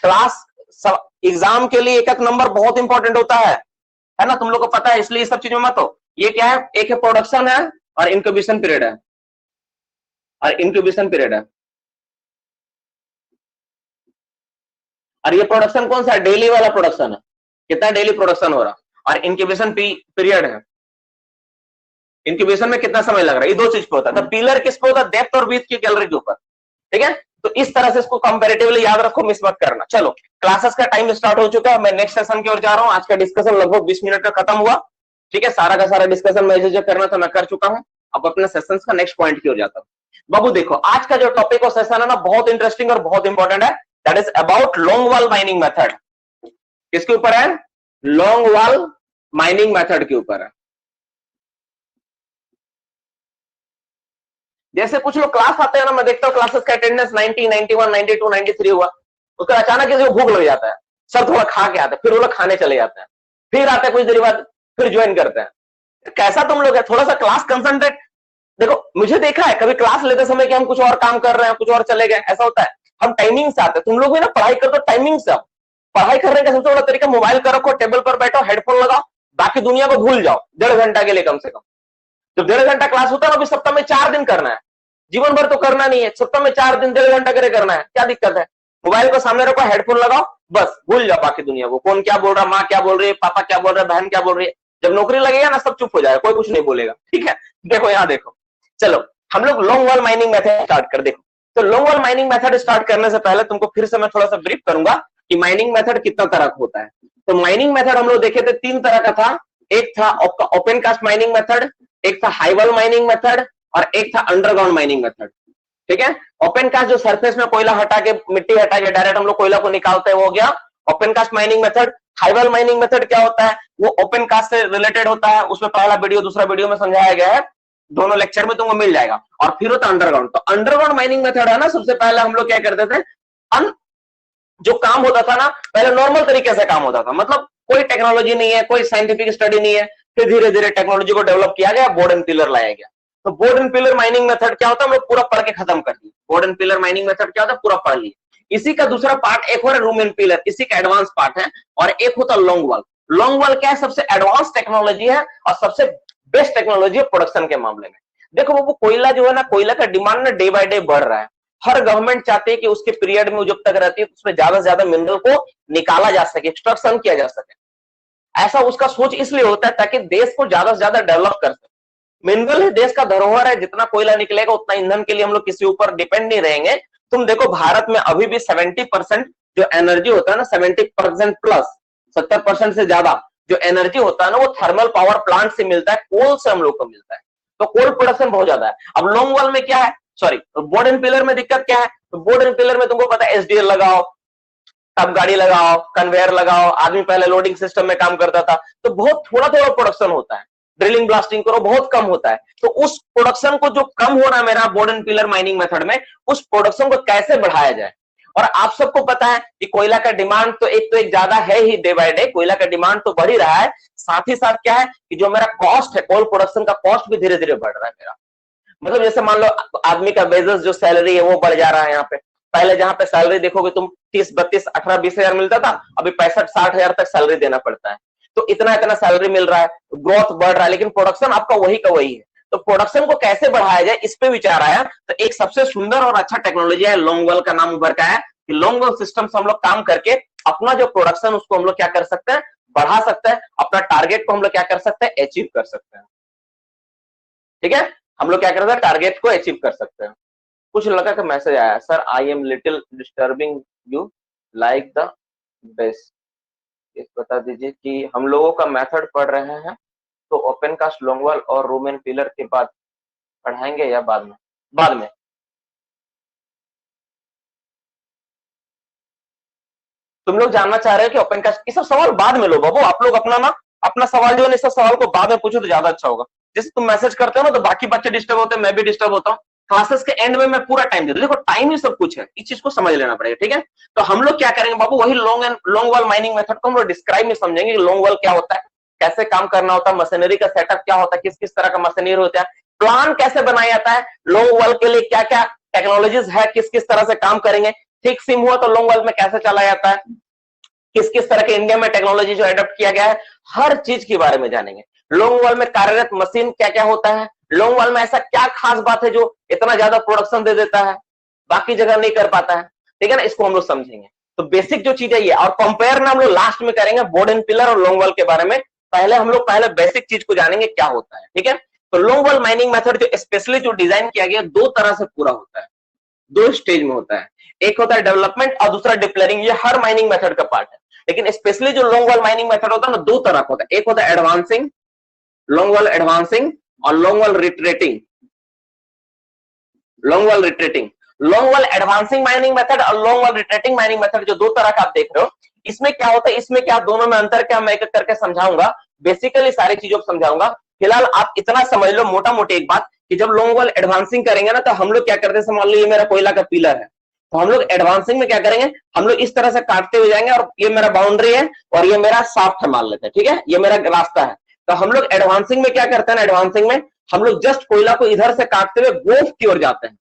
क्लास एग्जाम के लिए एक एक नंबर बहुत इंपॉर्टेंट होता है ना, तुम लोग को पता है, इसलिए सब चीजों मत हो। ये क्या है? एक है प्रोडक्शन है और इंक्यूबेशन पीरियड है, और इंक्यूबेशन पीरियड है। और ये प्रोडक्शन कौन सा है? डेली वाला प्रोडक्शन है, कितना डेली प्रोडक्शन हो रहा, और इंक्यूबेशन पीरियड है, इंक्यूबेशन में कितना समय लग रहा है। ये दो चीज पे होता है। तो पिलर किस पे होता है? डेप्थ और विड्थ की गैलरी के ऊपर, ठीक है। तो इस तरह से इसको कंपैरेटिवली याद रखो, मिस मत करना। चलो, क्लासेस का टाइम स्टार्ट हो चुका है, मैं नेक्स्ट सेशन की ओर जा रहा हूं। आज का डिस्कशन लगभग 20 मिनट का खत्म हुआ, ठीक है। सारा का सारा डिस्कशन मैं जो करना था मैं कर चुका हूं। अब अपने सेशंस का नेक्स्ट पॉइंट की ओर जाता हूं। बाबू देखो, आज का जो टॉपिक और सेशन है ना, बहुत इंटरेस्टिंग और बहुत इंपॉर्टेंट है। That is about long wall mining method. किसके ऊपर है? लॉन्ग वॉल माइनिंग मेथड के ऊपर है। जैसे कुछ लोग क्लास आते हैं ना, मैं देखता हूँ क्लासेस का अटेंडेंस 90, 91, 92, 93 हुआ, उसका अचानक किसी को भूख लग जाता है, सर थोड़ा खा के आते हैं, फिर वो लोग खाने चले जाते हैं, फिर आते हैं कुछ देर बाद, फिर ज्वाइन करते हैं। कैसा तुम लोग है? थोड़ा सा क्लास कंसंट्रेट। देखो, मुझे देखा है कभी क्लास लेते समय कि हम कुछ और काम कर रहे हैं, कुछ और चले गए, ऐसा होता है। हम टाइमिंग से आते हैं, तुम लोग भी ना पढ़ाई करते हो टाइमिंग से। पढ़ाई करने का सबसे बड़ा तरीका, मोबाइल का रखो, टेबल पर बैठो, हेडफोन लगाओ, बाकी दुनिया को भूल जाओ 1.5 घंटा के लिए कम से कम। जब 1.5 घंटा क्लास होता है ना, अभी सप्ताह में 4 दिन करना है, जीवन भर तो करना नहीं है, सप्ताह में 4 दिन 1.5 घंटा करे करना है, क्या दिक्कत है? मोबाइल को सामने रखो, हेडफोन लगाओ, बस भूल जाओ बाकी दुनिया को, कौन क्या बोल रहा, माँ क्या बोल रही है, पापा क्या बोल रहा है, बहन क्या बोल रही है। जब नौकरी लगेगा ना, सब चुप हो जाएगा, कोई कुछ नहीं बोलेगा, ठीक है। देखो यहाँ देखो, चलो हम लोग long wall mining method start कर। देखो, तो long wall mining method start करने से पहले तुमको फिर से मैं थोड़ा सा ब्रीफ करूंगा कि माइनिंग मेथड कितना तरह का होता है। तो माइनिंग मेथड हम लोग देखे थे 3 तरह का था। एक था ओपन कास्ट माइनिंग मेथड, एक था हाई वॉल माइनिंग मेथड, और एक था अंडरग्राउंड माइनिंग मेथड, ठीक है। ओपन कास्ट जो सरफेस में कोयला हटा के, मिट्टी हटा के डायरेक्ट हम लोग कोयला को निकालते हैं, वो हो गया open cast mining method. High wall mining method क्या होता है? वो ओपन कास्ट से रिलेटेड होता है, उसमें पहला वीडियो दूसरा वीडियो में समझाया गया है, दोनों लेक्चर में तुमको मिल जाएगा। और फिर होता है अंडरग्राउंड। तो अंडरग्राउंड माइनिंग मेथड है ना, सबसे पहले हम लोग क्या करते थे, जो काम होता था ना, पहले नॉर्मल तरीके से काम होता था, मतलब कोई टेक्नोलॉजी नहीं है, कोई साइंटिफिक स्टडी नहीं है। फिर धीरे धीरे टेक्नोलॉजी को डेवलप किया गया, बोर्ड एंड पिलर लाया गया। तो board and pillar mining method क्या होता है, हम लोग पूरा पढ़ के खत्म कर दिए। Board and pillar mining method क्या होता है, पूरा पढ़ लिए। इसी का दूसरा पार्ट एक और रूम एंड पिलर, इसी का एडवांस पार्ट है। और एक होता है लॉन्ग वॉल। लॉन्ग वॉल क्या है? सबसे एडवांस टेक्नोलॉजी है और सबसे बेस्ट टेक्नोलॉजी है प्रोडक्शन के मामले में। देखो बाबू, कोयला जो है ना, कोयला का डिमांड ना डे बाय डे बढ़ रहा है। हर गवर्नमेंट चाहती है कि उसके पीरियड में जब तक रहती है उसमें ज्यादा से ज्यादा मिनरल को निकाला जा सके, एक्सट्रैक्शन किया जा सके। ऐसा उसका सोच इसलिए होता है ताकि देश को ज्यादा से ज्यादा डेवलप कर सके। मिनरल है देश का धरोहर है, जितना कोयला निकलेगा उतना ईंधन के लिए हम लोग किसी ऊपर डिपेंड नहीं रहेंगे। तुम देखो, भारत में अभी भी 70% जो एनर्जी होता है ना, 70% प्लस, 70% से ज्यादा जो एनर्जी होता है ना, वो थर्मल पावर प्लांट से मिलता है, कोल से हम लोग को मिलता है। तो कोल प्रोडक्शन बहुत ज्यादा है। अब लॉन्ग वॉल में क्या है, सॉरी बोर्ड एंड पिलर में दिक्कत क्या है? तो बोर्ड एंड पिलर में तुमको पता है एसडीएल लगाओ, तब गाड़ी लगाओ, कन्वेयर लगाओ। आदमी पहले लोडिंग सिस्टम में काम करता था, तो बहुत थोड़ा थोड़ा प्रोडक्शन होता है। ड्रिलिंग ब्लास्टिंग करो, बहुत कम होता है। तो उस प्रोडक्शन को जो कम हो रहा है मेरा board and pillar mining method में, उस प्रोडक्शन को कैसे बढ़ाया जाए। और आप सबको पता है कि कोयला का डिमांड तो एक ज्यादा है ही, डे बाय डे कोयला का डिमांड तो बढ़ ही रहा है। साथ ही साथ क्या है कि जो मेरा कॉस्ट है, कोल प्रोडक्शन का कॉस्ट भी धीरे धीरे बढ़ रहा है मेरा। मतलब जैसे मान लो आदमी का वेजेस जो सैलरी है वो बढ़ जा रहा है यहाँ पे। पहले जहां पे सैलरी देखोगे तुम 30, 32, 18, 20 हजार मिलता था, अभी 65, 60 हजार तक सैलरी देना पड़ता है। तो इतना इतना सैलरी मिल रहा है, ग्रोथ बढ़ रहा है, लेकिन प्रोडक्शन आपका वही का वही है। तो प्रोडक्शन को कैसे बढ़ाया जाए, इस पे विचार आया। तो एक सबसे सुंदर और अच्छा टेक्नोलॉजी है, लॉन्ग वॉल का नाम उभर का है कि लॉन्ग वॉल सिस्टम से हम लोग काम करके अपना जो प्रोडक्शन उसको हम लोग क्या कर सकते हैं, बढ़ा सकते हैं। अपना टारगेट को हम लोग क्या कर सकते हैं, अचीव कर सकते हैं। ठीक है, हम लोग क्या कर सकते हैं, टारगेट को अचीव कर सकते हैं। कुछ लगा कि मैसेज आया, sir I am little disturbing you, like the base. बता दीजिए कि हम लोगों का मेथड पढ़ रहे हैं तो ओपन कास्ट लॉन्ग और रूम एंड पिलर के बाद पढ़ाएंगे या बाद में? बाद में। तुम लोग जानना चाह रहे हो कि ओपन कास्ट, ये सब सवाल बाद में लो बाबू। आप लोग अपना ना अपना सवाल जो है इस सब सवाल को बाद में पूछो तो ज्यादा अच्छा होगा। जैसे तुम मैसेज करते हो ना तो बाकी बच्चे डिस्टर्ब होते हैं, मैं भी डिस्टर्ब होता हूँ। क्लासेस के एंड में मैं पूरा टाइम देता हूँ। देखो टाइम ही सब कुछ है, इस चीज को समझ लेना पड़ेगा, ठीक है। तो हम लोग क्या करेंगे बाबू, वही लॉन्ग वॉल माइनिंग मेथड को हम लोग डिस्क्राइब में समझेंगे कि लॉन्ग वॉल क्या होता है, कैसे काम करना होता है, मशीनरी का सेटअप क्या होता है, किस किस तरह का मशीनरी होता है, प्लान कैसे बनाया जाता है, लॉन्ग वॉल के लिए क्या क्या टेक्नोलॉजीज है, किस किस तरह से काम करेंगे, थिक सिम हुआ तो लॉन्ग वॉल में कैसे चला जाता है, किस किस तरह के इंडिया में टेक्नोलॉजी जो एडॉप्ट किया गया है, हर चीज के बारे में जानेंगे। लॉन्ग वॉल में कार्यरत मशीन क्या क्या होता है, लॉन्ग वॉल में ऐसा क्या खास बात है जो इतना ज्यादा प्रोडक्शन दे देता है, बाकी जगह नहीं कर पाता है, ठीक है ना। इसको हम लोग समझेंगे। तो बेसिक जो चीज है ये, और कंपेयर ना हम लोग लास्ट में करेंगे बोर्ड एंड पिलर और लॉन्ग वॉल के बारे में। पहले हम लोग पहले बेसिक चीज को जानेंगे क्या होता है, ठीक है। तो लॉन्ग वॉल माइनिंग मेथड जो स्पेशली जो डिजाइन किया गया दो तरह से पूरा होता है, दो स्टेज में होता है। एक होता है डेवलपमेंट और दूसरा डिप्लेयरिंग। ये हर माइनिंग मेथड का पार्ट है, लेकिन स्पेशली जो लॉन्ग वॉल माइनिंग मेथड होता है ना, दो तरह का होता है। एक होता है एडवांसिंग, लॉन्ग वॉल एडवांसिंग, और long wall retreating. Long wall retreating, long wall advancing mining method और long wall retreating mining method, जो दो तरह का आप देख रहे हो। इसमें क्या होता है, इसमें क्या दोनों में अंतर क्या, मैं एक एक करके समझाऊंगा। बेसिकली सारी चीजों को समझाऊंगा। फिलहाल आप इतना समझ लो मोटा मोटी एक बात, कि जब लॉन्ग वॉल एडवांसिंग करेंगे ना तो हम लोग क्या करते हैं, मान लो ये मेरा कोयला का पिलर है, तो हम लोग एडवांसिंग में क्या करेंगे, हम लोग इस तरह से काटते हुए जाएंगे, और ये मेरा बाउंड्री है और ये मेरा शाफ्ट है मान लेते हैं, ठीक है, ये मेरा रास्ता है। तो हम लोग एडवांसिंग में क्या करते हैं ना, एडवांसिंग में हम लोग जस्ट कोयला को इधर से काटते हुए गोफ की ओर जाते हैं।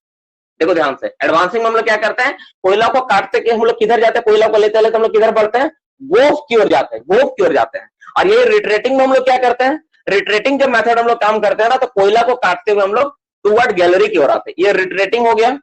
देखो ध्यान से, एडवांसिंग में हम लोग क्या करते हैं, कोयला को काटते के हम लोग किधर जाते हैं, कोयला को लेते लेते हम लोग किधर बढ़ते हैं, गोफ की ओर जाते हैं, गोफ की ओर जाते हैं। और ये रिट्रेटिंग में हम लोग क्या करते हैं, रिट्रेटिंग जब मेथड हम लोग काम करते हैं ना, तो कोयला को काटते हुए हम लोग टूवर्ड गैलरी की ओर आते हैं। ये रिट्रेटिंग हो गया,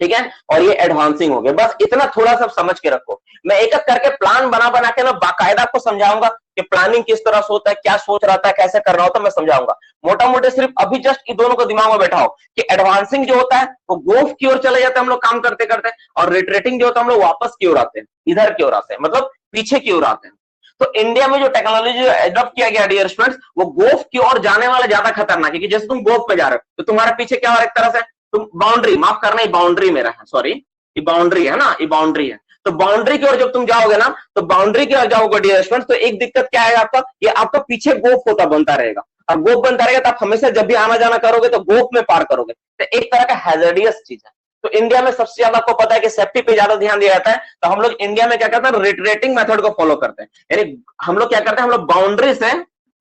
ठीक है, और ये एडवांसिंग हो गया। बस इतना थोड़ा सा समझ के रखो। मैं एक एक करके प्लान बना बना के ना बाकायदा आपको समझाऊंगा कि प्लानिंग किस तरह से होता है, क्या सोच रहा था, कैसे करना होता है, मैं समझाऊंगा। मोटा मोटे सिर्फ अभी जस्ट इन दोनों को दिमाग में बैठाओ कि एडवांसिंग जो होता है वो गोफ की ओर चले जाते हैं हम लोग काम करते करते, और रिट्रेटिंग जो होता है हम लोग वापस की ओर आते हैं, इधर की ओर आते हैं, मतलब पीछे की ओर आते हैं। तो इंडिया में जो टेक्नोलॉजी एडॉप्ट किया गया डियर स्टूडेंट्स, वो गोफ की ओर जाने वाला ज्यादा खतरनाक है। कि जैसे तुम गोफ पे जा रहे हो तो तुम्हारा पीछे क्या हो रहा है, एक तरह से तुम बाउंड्री, माफ करना, ये बाउंड्री मेरा है, सॉरी, ये बाउंड्री है ना, ये बाउंड्री है। तो बाउंड्री की ओर जब तुम जाओगे ना, तो बाउंड्री की ओर जाओगे डियर स्टूडेंट्स, तो एक दिक्कत क्या है आपका, ये आपका पीछे गोफ होता बनता रहेगा, और गोफ बनता रहेगा तो आप हमेशा जब भी आना जाना करोगे तो गोफ में पार करोगे। तो एक तरह का हैजर्डियस चीज है। तो इंडिया में सबसे ज्यादा आपको पता है कि सेफ्टी पे ज्यादा ध्यान दिया जाता है, तो हम लोग इंडिया में क्या करते हैं, रिट्रेटिंग मेथड को फॉलो करते हैं। यानी हम लोग क्या करते हैं, हम लोग बाउंड्री से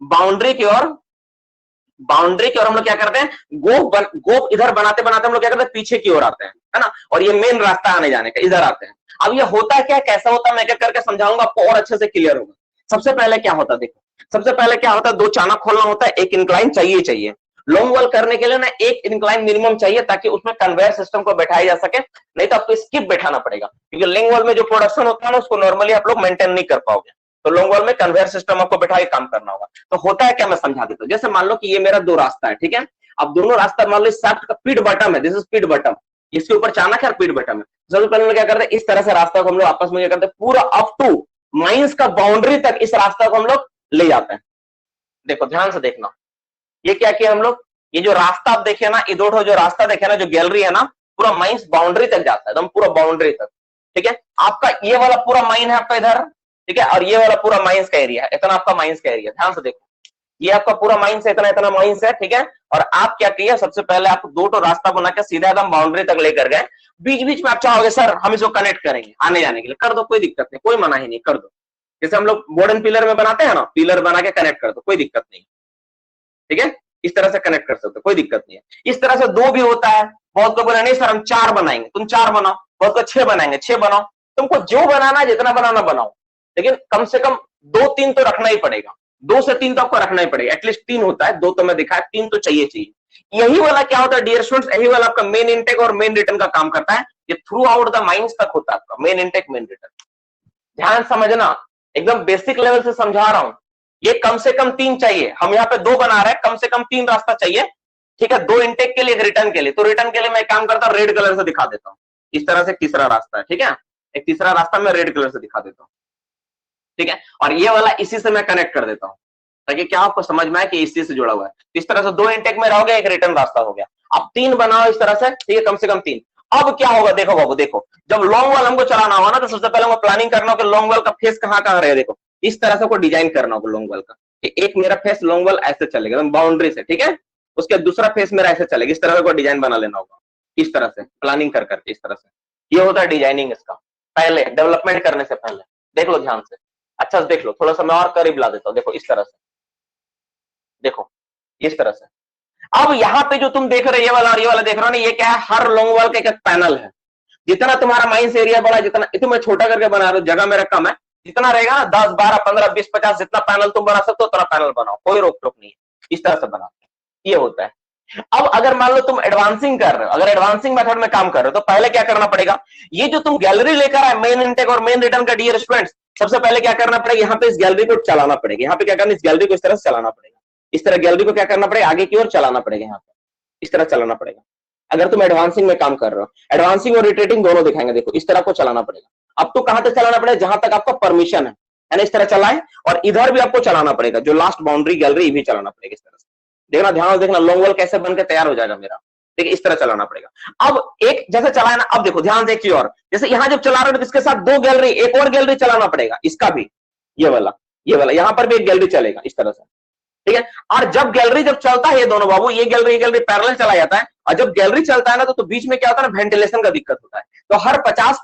बाउंड्री की ओर हम लोग क्या करते हैं, गोफ इधर बनाते बनाते हम लोग क्या करते हैं, पीछे की ओर आते हैं, है ना, और ये मेन रास्ता आने जाने का, इधर आते हैं। अब ये होता है क्या, कैसा होता है, मैं क्या करके समझाऊंगा, आपको और अच्छे से क्लियर होगा। सबसे पहले क्या होता है, देखो सबसे पहले क्या होता है, दो चाणक खोलना होता है, एक इंक्लाइन चाहिए। लॉन्ग वॉल करने के लिए ना एक इंक्लाइन मिनिमम चाहिए, ताकि उसमें कन्वेयर सिस्टम को बैठाया जा सके, नहीं तो आपको स्किप बैठाना पड़ेगा, क्योंकि लॉन्ग वॉल में जो प्रोडक्शन होता है ना उसको नॉर्मली आप लोग मेंटेन नहीं कर पाओगे। तो लॉन्ग वॉल में कन्वेयर सिस्टम आपको बैठा के काम करना होगा। तो होता है क्या, मैं समझा देता हूं। जैसे मान लो कि ये मेरा दो रास्ता है, ठीक है, अब दोनों रास्ता मान लो शाफ्ट का पीट बटम है, दिस इज पीट बटम, इसके ऊपर चाणक है और पीट बटम है। सबसे पहले क्या करते हैं, इस तरह से रास्ता को हम लोग आपस में क्या करते हैं, पूरा अप टू माइंस का बाउंड्री तक इस रास्ता को हम लोग ले जाते हैं। देखो ध्यान से देखना, ये क्या किया हम लोग, ये जो रास्ता आप देखिए ना, इधर जो रास्ता देखे ना, जो गैलरी है ना, पूरा माइंस बाउंड्री तक जाता है, एकदम पूरा बाउंड्री तक, ठीक है। आपका ये वाला पूरा माइन है आपका इधर, ठीक है, और ये वाला पूरा माइंस का एरिया है, इतना आपका माइंस का एरिया, ध्यान से देखो, ये आपका पूरा माइंस है, इतना इतना माइंस है, ठीक है। और आप क्या किया, सबसे पहले आप दो तो रास्ता बना के सीधा एकदम बाउंड्री तक लेकर गए। बीच बीच में आप चाहोगे सर हम इसको कनेक्ट करेंगे आने जाने के लिए, कर दो, कोई दिक्कत नहीं, कोई मना ही नहीं, कर दो। जैसे हम लोग बोर्ड एंड पिलर में बनाते हैं ना, पिलर बना के कनेक्ट कर दो, कोई दिक्कत नहीं, ठीक है, इस तरह से कनेक्ट कर सकते हो, कोई दिक्कत नहीं है। इस तरह से दो भी होता है। बहुत को बोला नहीं सर हम चार बनाएंगे, तुम चार बनाओ, बहुत को छह बनाएंगे, छह बनाओ, तुमको जो बनाना जितना बनाना बनाओ, लेकिन कम से कम दो तीन तो रखना ही पड़ेगा, दो से तीन तो आपको रखना ही पड़ेगा, एटलीस्ट तीन होता है, दो तो मैं दिखाया, तीन तो चाहिए। यही वाला क्या होता है डियर स्टूडेंट्स, यही वाला आपका मेन इंटेक और मेन रिटर्न का काम करता है। ये थ्रू आउट द माइंस तक होता है आपका मेन इंटेक मेन रिटर्न। ध्यान समझना, एकदम बेसिक लेवल से समझा रहा हूं। ये कम से कम तीन चाहिए, हम यहाँ पे दो बना रहे हैं, कम से कम तीन रास्ता चाहिए, ठीक है, दो इंटेक के लिए, एक रिटर्न के लिए। तो रिटर्न के लिए मैं काम करता हूँ, रेड कलर से दिखा देता हूँ, इस तरह से तीसरा रास्ता है, ठीक है। एक तीसरा रास्ता मैं रेड कलर से दिखा देता हूँ, ठीक है। और ये वाला इसी से मैं कनेक्ट कर देता हूँ ताकि क्या आपको समझ में आए कि इसी से जुड़ा हुआ है। इस तरह से 2 इनटेक में रहोगे, एक रिटर्न रास्ता हो गया। अब 3 बनाओ इस तरह से, ठीक है, कम से कम 3। अब क्या होगा देखो बाबू, देखो जब लॉन्ग वाल हमको चलाना होगा ना तो सबसे पहले हमको प्लानिंग करना होगा लॉन्ग वाल का फेस कहाँ कहाँ रहेगा। देखो इस तरह से को डिजाइन करना होगा लॉन्ग वाल का। एक मेरा फेस लॉन्ग वाल ऐसे चलेगा बाउंड्री से, ठीक है, उसके दूसरा फेस मेरा ऐसे चलेगा। इस तरह से कोई डिजाइन बना लेना होगा, इस तरह से प्लानिंग कर करके इस तरह से। ये होता है डिजाइनिंग इसका, पहले डेवलपमेंट करने से पहले। देख लो ध्यान से, अच्छा से देख लो, थोड़ा सा मैं और करीब ला देता हूँ। देखो इस तरह से, देखो इस तरह से। अब यहाँ पे जो तुम देख रहे हो ये वाला और ये वाला देख रहे हो ना, ये क्या है, हर लॉन्ग वाल का एक पैनल है। जितना तुम्हारा माइंस एरिया बड़ा, जितना तो मैं छोटा करके बना रहा हूँ, जगह मेरा कम है, जितना रहेगा ना 10 12 15 20 50 जितना पैनल तुम बना सकते हो उतना पैनल बनाओ, कोई रोक टोक नहीं है। इस तरह से बनाओ, ये होता है। अब अगर मान लो तुम एडवांसिंग कर रहे हो, अगर एडवांसिंग मेथड में काम कर रहे हो तो पहले क्या करना पड़ेगा, ये जो तुम गैलरी लेकर आए मेन इनटेक और मेन रिटर्न का डियर स्टूडेंट्स, सबसे पहले क्या करना पड़ेगा, यहाँ पे इस गैलरी को चलाना पड़ेगा। यहाँ पे क्या करना, इस गैलरी को इस तरह से चलाना पड़ेगा। इस तरह गैलरी को क्या करना पड़ेगा, आगे की ओर चलाना पड़ेगा, यहाँ पे इस तरह चलाना पड़ेगा। अगर तुम एडवांसिंग में काम कर रहे हो, एडवांसिंग और रिट्रेटिंग दोनों दिखाएंगे। देखो इस तरह को चलाना पड़ेगा। अब तो कहां तक चलाना पड़ेगा, जहां तक आपका परमिशन है ना, इस तरह चलाए। और इधर भी आपको चलाना पड़ेगा, जो लास्ट बाउंड्री गैलरी भी चलाना पड़ेगा इस तरह से। देखना, ध्यान से देखना, लॉन्ग वॉल कैसे बनकर तैयार हो जाएगा मेरा, ठीक है, इस तरह चलाना पड़ेगा। अब एक जैसे चलाए ना, अब देखो ध्यान से एक चीज और, जैसे यहाँ जब चला रहे हो तो इसके साथ 2 गैलरी, एक और गैलरी चलाना पड़ेगा, इसका भी, ये वाला यहाँ पर भी एक गैलरी चलेगा इस तरह से, ठीक है। और जब गैलरी जब चलता है ये दोनों बाबू, ये गैलरी पैरेलल चला जाता है, और जब गैलरी चलता है ना तो बीच में क्या होता है ना, वेंटिलेशन का दिक्कत होता है। तो हर 50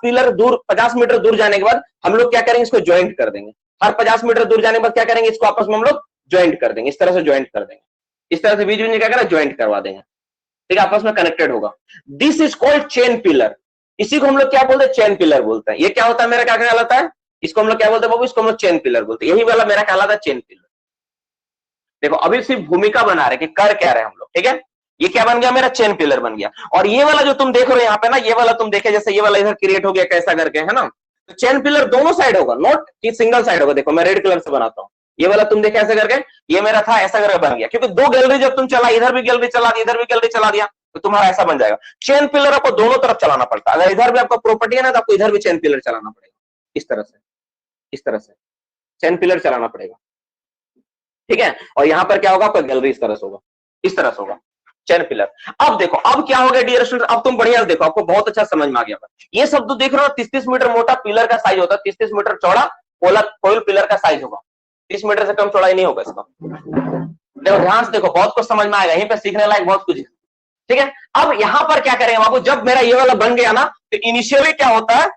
मीटर दूर जाने के बाद हम लोग क्या करेंगे, इसको ज्वाइंट कर देंगे। हर 50 मीटर दूर जाने के बाद क्या करेंगे, इसको आपस में हम लोग ज्वाइंट कर देंगे, इस तरह से ज्वाइंट कर देंगे, इस तरह से बीच में क्या करें, ज्वाइंट करवा देंगे, ठीक है, आपस में कनेक्टेड होगा। This is called chain pillar. इसी को हम लोग क्या बोलते हैं, चेन पिलर बोलते हैं। ये क्या होता है मेरा, क्या कहलाता है, इसको हम लोग क्या बोलते हैं बाबू, इसको हम लोग चेन पिलर बोलते हैं। यही वाला मेरा कहलाता है चेन पिलर। देखो अभी सिर्फ भूमिका बना रहे कि कर क्या रहे हम लोग, ठीक है। ये क्या बन गया, मेरा चेन पिलर बन गया। और ये वाला जो तुम देख रहे हो यहाँ पे ना, ये वाला तुम देखे जैसे ये वाला इधर क्रिएट हो गया कैसा करके, है ना। तो चेन पिलर दोनों साइड होगा, नॉट कि सिंगल साइड होगा। देखो मैं रेड कलर से बनाता हूँ, ये वाला तुम देखे ऐसे करके, ये मेरा था ऐसा करके बन गया, क्योंकि 2 गैलरी जब तुम चला, इधर भी गैलरी चला दी, इधर भी गैलरी चला दिया, तो तुम्हारा ऐसा बन जाएगा। चेन पिलर आपको दोनों तरफ चलाना पड़ता है। अगर इधर भी आपका प्रॉपर्टी है ना तो आपको इधर भी चेन पिलर चलाना पड़ेगा, इस तरह से, इस तरह से चेन पिलर चलाना पड़ेगा, ठीक है। और यहां पर क्या होगा, आपका गैलरी इस तरह से होगा, इस तरह से होगा चेन पिलर। अब देखो अब क्या हो गया डियर स्टूडेंट, अब तुम बढ़िया देखो, आपको बहुत अच्छा समझ में आ गया। ये सब तो देख रहे हो, 30-30 मीटर मोटा पिलर का साइज होता है, 30-30 मीटर चौड़ा कोयल पिलर का साइज होगा, 30 मीटर से कम चौड़ाई नहीं होगा इसका। देखो ध्यान से देखो, बहुत कुछ समझ में आएगा, यहीं पे सीखने लायक बहुत कुछ है, ठीक है। अब यहां पर क्या करेंगे बाबू, जब मेरा ये वाला बन गया ना, तो इनिशियली क्या होता है,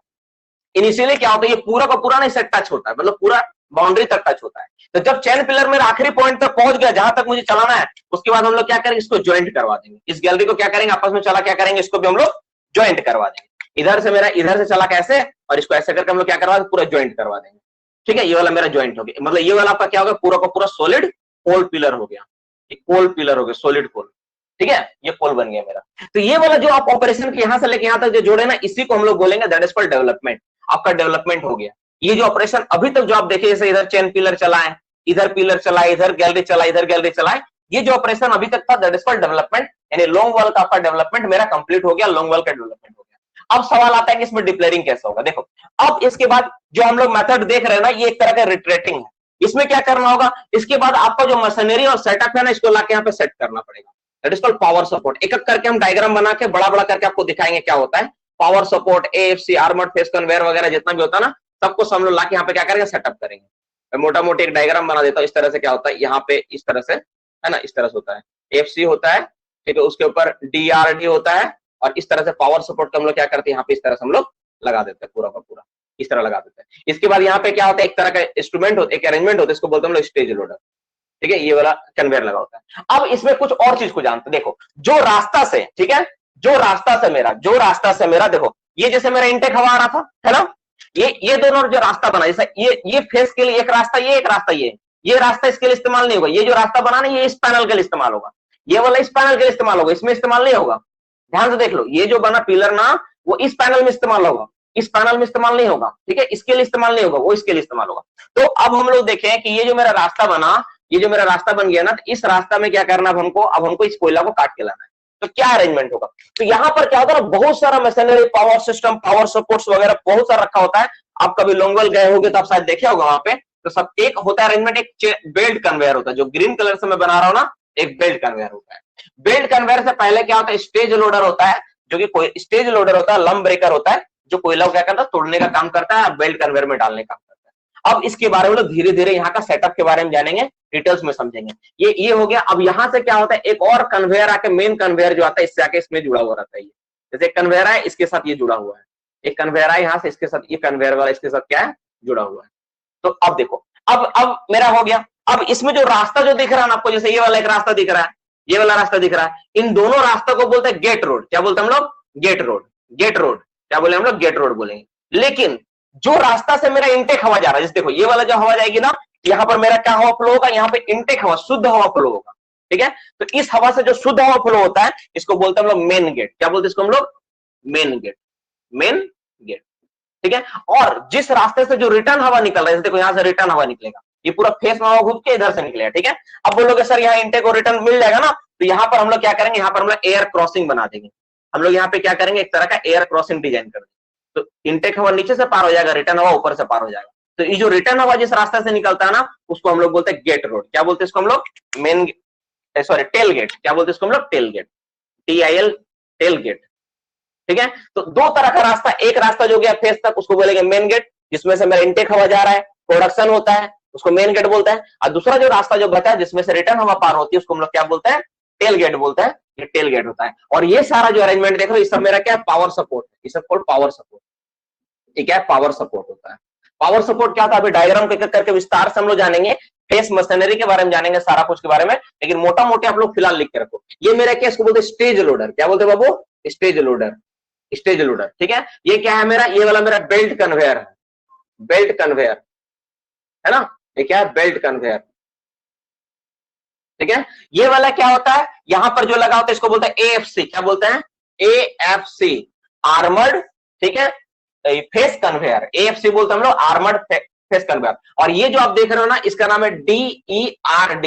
ये पूरा का पूरा ना इससे टच होता है, मतलब पूरा बाउंड्री तक टच होता है। तो जब चेन पिलर मेरा आखिरी पॉइंट तक पहुंच गया, जहां तक मुझे चलाना है, उसके बाद हम लोग क्या करेंगे, इसको ज्वाइंट करवा देंगे। इस गैलरी को क्या करेंगे, आपस में चला क्या करेंगे, इसको भी हम लोग ज्वाइंट करवा देंगे। इधर से मेरा इधर से चला कैसे, और इसको ऐसे करके हम लोग क्या करवा देंगे, पूरा ज्वाइंट करवा देंगे, ठीक है। ये वाला मेरा ज्वाइंट हो गया, मतलब ये वाला आपका क्या होगा, पूरा का पूरा सॉलिड पोल पिलर हो गया, पोल पिलर हो गया, सॉलिड पोल, ठीक है, ये पोल बन गया मेरा। तो ये वाला जो आप ऑपरेशन के यहां से लेके यहां तक जो जोड़े ना, इसी को हम लोग बोलेंगे दैट इज कॉल्ड डेवलपमेंट। आपका डेवलपमेंट हो गया। ये जो ऑपरेशन अभी तक जो आप देखे, जैसे इधर चेन पिलर चला है, इधर पिलर चला है, इधर गैलरी चला, इधर गैलरी चला है, ये जो ऑपरेशन अभी तक था दैट इज कॉल्ड डेवलपमेंट। यानी लॉन्ग वॉल का आपका डेवलपमेंट मेरा कंप्लीट हो गया, लॉन्ग वॉल का डेवलपमेंट हो गया। अब सवाल आता है कि इसमें डिप्लेयरिंग कैसे होगा। देखो अब इसके बाद जो हम लोग मेथड देख रहे हैं ना, ये एक तरह का रिट्रेटिंग है। इसमें क्या करना होगा, इसके बाद आपका जो मशीनरी और सेटअप है ना, इसको लाके यहाँ पे सेट करना पड़ेगा, that is called power support. एक एक करके हम डायग्राम बना के बड़ा बड़ा करके आपको दिखाएंगे क्या होता है power support, AFC, armoured face conveyor वगैरह जितना भी होता है ना, सबको हम लोग लाके यहाँ पे क्या करेंगे, सेटअप करेंगे। मैं मोटा मोटी एक डायग्राम बना देता हूँ, इस तरह से क्या होता है, यहाँ पे इस तरह से है ना, इस तरह से होता है, एएफसी होता है, ठीक है, उसके ऊपर डीआरडी होता है, और इस तरह से पावर सपोर्ट का हम लोग क्या करते हैं, यहाँ पे इस तरह से हम लोग लगा देते हैं, पूरा का पूरा इस तरह लगा देते हैं। इसके बाद यहाँ पे क्या होता है, एक तरह का इंस्ट्रूमेंट होता है, एक अरेंजमेंट होता है, इसको बोलते हैं हम लोग स्टेज लोडर, ठीक है, ये वाला कन्वेयर लगा होता है। अब इसमें कुछ और चीज को जानते हैं। देखो जो रास्ता से, ठीक है, जो रास्ता से मेरा देखो, ये जैसे मेरा इंटेक हवा आ रहा था, है ना, ये दोनों जो रास्ता बना, जैसे ये फेस के लिए एक रास्ता, ये एक रास्ता, ये रास्ता इसके लिए इस्तेमाल नहीं होगा। ये जो रास्ता बना ना, ये इस पैनल के लिए इस्तेमाल होगा, ये वाला इस पैनल के लिए इस्तेमाल होगा, इसमें इस्तेमाल नहीं होगा। ध्यान से देख लो, ये जो बना पिलर ना, वो इस पैनल में इस्तेमाल होगा, इस पैनल में इस्तेमाल नहीं होगा, ठीक है, इसके लिए इस्तेमाल नहीं होगा, वो इसके लिए इस्तेमाल होगा। तो अब हम लोग देखें कि ये जो मेरा रास्ता बना, ये जो मेरा रास्ता बन गया ना, तो इस रास्ता में क्या करना अब हमको इस कोयला को काट के लाना है। तो क्या अरेंजमेंट होगा। तो यहां पर क्या होता है ना, बहुत सारा machinery, power system, power supports वगैरह बहुत सारा रखा होता है। आप कभी लोंगवेल गए होगे तो आप शायद देखे होगा वहां पे, तो सब एक होता है अरेंजमेंट, एक बेल्ट कन्वेयर होता है, जो ग्रीन कलर से मैं बना रहा हूं ना, एक बेल्ट कन्वेयर होता है। बेल्ट कन्वेयर से पहले क्या होता है, स्टेज लोडर होता है, जो कि कोई स्टेज लोडर होता है, लंब ब्रेकर होता है, जो कोयला क्या करता है, तोड़ने का काम करता है, बेल्ट कन्वेयर में डालने का काम करता है। अब इसके बारे में लोग धीरे धीरे यहाँ का सेटअप के बारे में जानेंगे, डिटेल्स में समझेंगे। ये हो गया। अब यहाँ से क्या होता है, एक और कन्वेयर आके, मेन कन्वेयर जो आता है, इससे आके इसमें जुड़ा हुआ रहता है। जैसे एक कन्वेयर है, इसके साथ ये जुड़ा हुआ है, एक कन्वेयर है यहाँ से, इसके साथ ये कन्वेयर वाला इसके साथ क्या है, जुड़ा हुआ है। तो अब देखो, अब मेरा हो गया। अब इसमें जो रास्ता जो दिख रहा है ना आपको, जैसे ये वाला एक रास्ता दिख रहा है, ये वाला रास्ता दिख रहा है, इन दोनों रास्ता को बोलते हैं गेट रोड। क्या बोलते हैं हम लोग, गेट रोड। गेट रोड क्या बोले हम लोग, गेट रोड बोलेंगे। लेकिन जो रास्ता से मेरा इनटेक हवा जा रहा है, जैसे देखो ये वाला जो हवा जाएगी ना, यहाँ पर मेरा क्या हवा फ्लो होगा, यहाँ पे इनटेक हवा, शुद्ध हवा फ्लो होगा, ठीक है। तो इस हवा से जो शुद्ध हवा फ्लो होता है, इसको बोलते हैं हम लोग मेन गेट। क्या बोलते हैं इसको हम लोग, मेन गेट, मेन गेट, ठीक है। और जिस रास्ते से जो रिटर्न हवा निकल रहा है, देखो यहाँ से रिटर्न हवा निकलेगा, ये पूरा फेस में हवा घूम के इधर से निकलेगा, ठीक है। अब बोलोगे सर यहाँ इनटेक और रिटर्न मिल जाएगा ना, तो यहाँ पर हम लोग क्या करेंगे, यहाँ पर हम लोग एयर क्रॉसिंग बना देंगे। हम लोग यहाँ पे क्या करेंगे, एक तरह का एयर क्रॉसिंग डिजाइन कर देंगे। तो इनटेक हवा नीचे से पार हो जाएगा, रिटर्न हवा ऊपर से पार हो जाएगा। तो ये जो रिटर्न हवा जिस रास्ते से निकलता है ना, उसको हम लोग बोलते हैं गेट रोड। क्या बोलते हैं इसको हम लोग, मेन, सॉरी टेल गेट। क्या बोलते हैं इसको हम लोग, tail gate, TIL, tail gate, ठीक है। तो दो तरह का रास्ता, एक रास्ता जो गया फेस तक, उसको बोलेंगे मेन गेट, जिसमें से मेरा इनटेक हवा जा रहा है, प्रोडक्शन होता है, उसको मेन गेट बोलते हैं। और दूसरा जो रास्ता जो बचा है, जिसमें से रिटर्न हवा पार होती है, उसको हम लोग क्या बोलते हैं, टेल गेट बोलते हैं। ये टेल गेट होता है। और ये सारा जो अरेंजमेंट देख रहे हो, ये सब मेरा क्या है, पावर सपोर्ट, ये सब पावर सपोर्ट, ये क्या है, पावर सपोर्ट होता है। पावर सपोर्ट क्या था, अभी डायग्राम करके विस्तार से हम लोग जानेंगे, फेस मशीनरी के बारे में जानेंगे, सारा कुछ के बारे में, लेकिन मोटा मोटे आप लोग फिलहाल लिख के रखो। ये मेरा क्या, इसको बोलते हैं स्टेज लोडर। क्या बोलते हैं बाबू, स्टेज लोडर, स्टेज लोडर, ठीक है। ये क्या है मेरा, ये वाला मेरा बेल्ट कन्वेयर है, बेल्ट कन्वेयर है ना, ये क्या है, बेल्ट कन्वेयर, ठीक है। ये वाला क्या होता है, यहां पर जो लगा होता है, इसको बोलते हैं AFC। क्या बोलते हैं, AFC, आर्मर्ड, ठीक है, फेस कन्वेयर, AFC बोलते हैं हम लोग, आर्मर्ड फेस कन्वेयर। और ये जो आप देख रहे हो ना, इसका नाम है DERD,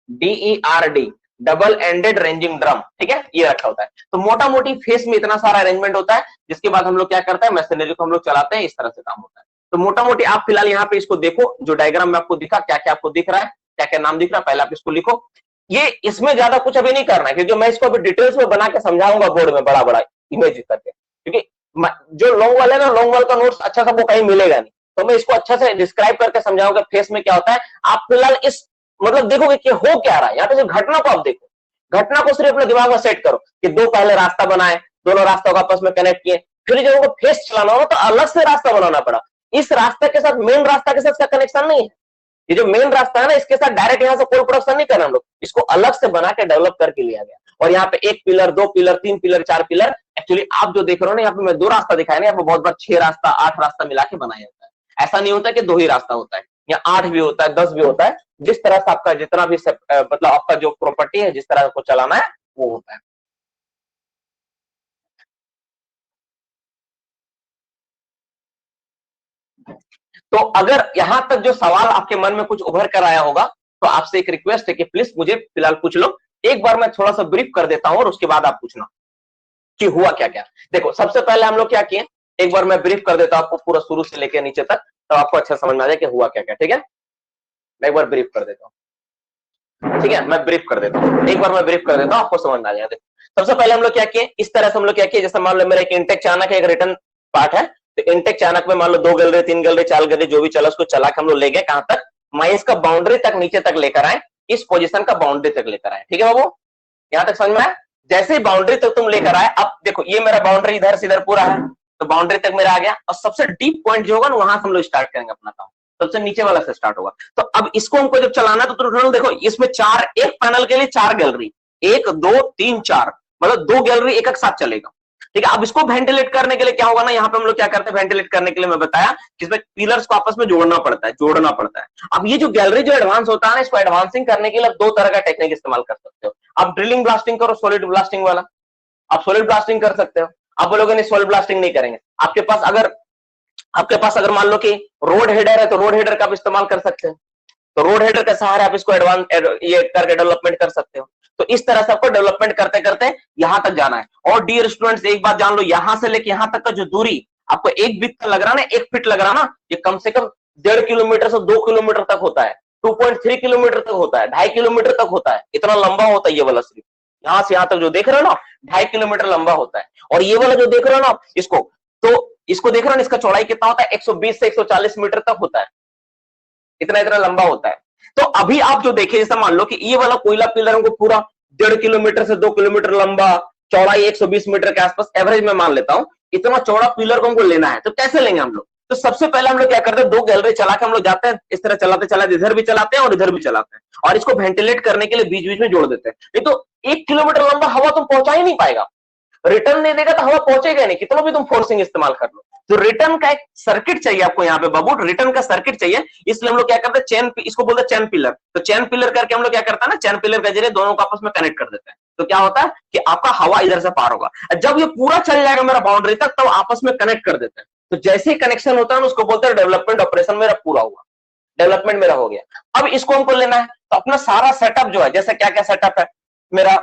DERD, double ended ranging drum, ठीक है, ये रखा होता है। तो मोटा मोटी फेस में इतना सारा अरेंजमेंट होता है, जिसके बाद हम लोग क्या करते हैं, मशीनरी को हम लोग चलाते हैं, इस तरह से काम होता है। तो मोटा मोटी आप फिलहाल यहाँ पे इसको देखो, जो डायग्राम में आपको दिखा, क्या क्या आपको दिख रहा है, क्या क्या नाम दिख रहा है, पहले आप इसको लिखो। ये इसमें ज्यादा कुछ अभी नहीं करना है, क्योंकि मैं इसको अभी डिटेल्स में बना के समझाऊंगा बोर्ड में, बड़ा बड़ा इमेज करके, क्योंकि जो लॉन्ग वाले ना, लॉन्ग वाल का नोट्स अच्छा सा वो कहीं मिलेगा नहीं, तो मैं इसको अच्छा से डिस्क्राइब करके समझाऊंगा फेस में क्या होता है। आप फिलहाल इस मतलब देखोगे कि हो क्या रहा है, यहाँ पे सिर्फ घटना को आप देखो, घटना को सिर्फ अपने दिमाग में सेट करो कि दो पहले रास्ता बनाए, दोनों रास्तों को आपस में कनेक्ट किए, फिर जब उनको फेस चलाना हो तो अलग से रास्ता बनाना पड़ा। इस रास्ते के साथ, मेन रास्ता के साथ इसका कनेक्शन नहीं है। ये जो मेन रास्ता है ना, इसके साथ डायरेक्ट यहाँ से कोई प्रोडक्शन नहीं करना हम लोग, इसको अलग से बना के डेवलप करके लिया गया। और यहाँ पे 1 pillar, 2 pillar, 3 pillar, 4 pillar, actually आप जो देख रहे हो ना, यहाँ पे मैं 2 रास्ता दिखाया ना, यहाँ पे बहुत बार 6 रास्ता, 8 रास्ता मिला के बनाया जाता है। ऐसा नहीं होता कि 2 ही रास्ता होता है, या 8 भी होता है, 10 भी होता है, जिस तरह से आपका जितना भी मतलब आपका जो प्रॉपर्टी है, जिस तरह को चलाना है वो होता है। तो अगर यहां तक जो सवाल आपके मन में कुछ उभर कर आया होगा, तो आपसे एक रिक्वेस्ट है कि प्लीज मुझे फिलहाल पूछ लो। एक बार मैं थोड़ा सा ब्रीफ कर देता हूं और उसके बाद आप पूछना कि हुआ क्या क्या। देखो सबसे पहले हम लोग क्या किए, एक बार मैं ब्रीफ कर देता हूं आपको पूरा शुरू से लेकर नीचे तक, तो आपको अच्छा समझ में आ जाए कि हुआ क्या क्या, ठीक है। मैं एक बार ब्रीफ कर देता हूं, ठीक है, मैं ब्रीफ कर देता हूं, एक बार मैं ब्रीफ कर देता हूं, आपको समझ में आ जाए। सबसे पहले हम लोग क्या किए, इस तरह से हम लोग क्या किए, जैसे मान लो मेरा एक इंटेक चानक है, एक रिटर्न पार्ट है, तो इंटेक चानक में मान लो 2 गैलरी, 3 गैलरी, 4 गैलरी, जो भी चला उसको चला के हम लोग ले गए कहां तक, माइनस का बाउंड्री तक, नीचे तक लेकर आए, इस पोजीशन का बाउंड्री तक लेकर आए, ठीक है बाबू, यहां तक समझ में आया। जैसे ही बाउंड्री तक तुम लेकर आए, अब देखो ये मेरा बाउंड्री इधर से इधर पूरा है, तो बाउंड्री तक मेरा आ गया, और सबसे डीप पॉइंट जो होगा ना, वहां से हम लोग स्टार्ट करेंगे अपना काम, सबसे नीचे वाला से स्टार्ट होगा। तो अब इसको हमको जब चलाना है, तो देखो इसमें 4, एक पैनल के लिए 4 गैलरी, 1 2 3 4, मतलब 2 गैलरी एक एक साथ चलेगा, ठीक है। अब इसको वेंटिलेट करने के लिए क्या होगा ना, यहाँ पे हम लोग क्या करते हैं, वेंटिलेट करने के लिए मैं बताया कि इसमें पिलर्स को आपस में जोड़ना पड़ता है। अब ये जो गैलरी जो एडवांस होता है ना, इसको एडवांसिंग करने के लिए 2 तरह का टेक्निक इस्तेमाल कर सकते हो। आप ड्रिलिंग ब्लास्टिंग करो, सॉलिड ब्लास्टिंग वाला, आप सॉलिड ब्लास्टिंग कर सकते हो। आप बोलोगे नहीं सॉलिड ब्लास्टिंग नहीं करेंगे, आपके पास अगर मान लो कि रोड हेडर है, तो रोड हेडर का आप इस्तेमाल कर सकते हो, तो रोड हेडर के सहारे आप इसको एडवांस ये करके डेवलपमेंट कर सकते हो। तो इस तरह से आपको डेवलपमेंट करते करते यहां तक जाना है। और डियर स्टूडेंट्स एक बात जान लो, यहां से लेके यहां तक का जो दूरी आपको 1 बिट का लग रहा ना, 1 फीट लग रहा ना, ये कम से कम 1.5 किलोमीटर से 2 किलोमीटर तक होता है, 2.3 किलोमीटर तक होता है, 2.5 किलोमीटर तक होता है, इतना लंबा होता है ये वाला स्ट्रिप। यहां से यहां तक जो देख रहे हो ना 2.5 किलोमीटर लंबा होता है। और ये वाला जो देख रहे हो ना इसको, तो इसको देख रहे हो ना, इसका चौड़ाई कितना होता है, 120 से 140 मीटर तक होता है, इतना इतना लंबा होता है। तो अभी आप जो देखे, जैसे मान लो कि ये वाला कोयला पिलर हमको पूरा 1.5 किलोमीटर से 2 किलोमीटर लंबा, चौड़ाई 120 मीटर के आसपास एवरेज में मान लेता हूं, इतना चौड़ा पिलर को हमको लेना है। तो कैसे लेंगे हम लोग? तो सबसे पहले हम लोग क्या करते हैं, 2 गैलरी चला के हम लोग जाते हैं, इस तरह चलाते चलाते इधर भी चलाते हैं और इधर भी चलाते हैं, और इसको वेंटिलेट करने के लिए बीच बीच में जोड़ देते हैं। नहीं तो 1 किलोमीटर लंबा हवा तुम पहुंचा ही नहीं पाएगा, रिटर्न नहीं देगा तो हवा पहुंचेगा नहीं, कितना भी तुम फोर्सिंग इस्तेमाल कर लो। तो रिटर्न का एक सर्किट चाहिए आपको यहाँ पे बाबू, रिटर्न का सर्किट चाहिए। इसलिए हम लोग क्या करते हैं, चेन, इसको बोलते हैं चेन पिलर। तो चेन पिलर करके हम लोग क्या करते हैं ना, चेन पिलर के जरिए दोनों को आपस में कनेक्ट कर देते हैं। तो क्या होता है कि आपका हवा इधर से पार होगा, जब ये पूरा चल जाएगा मेरा बाउंड्री तक, तब आपस में कनेक्ट कर देते हैं। तो जैसे ही कनेक्शन होता है उसको बोलते हैं डेवलपमेंट ऑपरेशन मेरा पूरा हुआ, डेवलपमेंट मेरा हो गया। अब इसको हमको लेना है, तो अपना सारा सेटअप जो है, जैसे क्या क्या सेटअप है मेरा,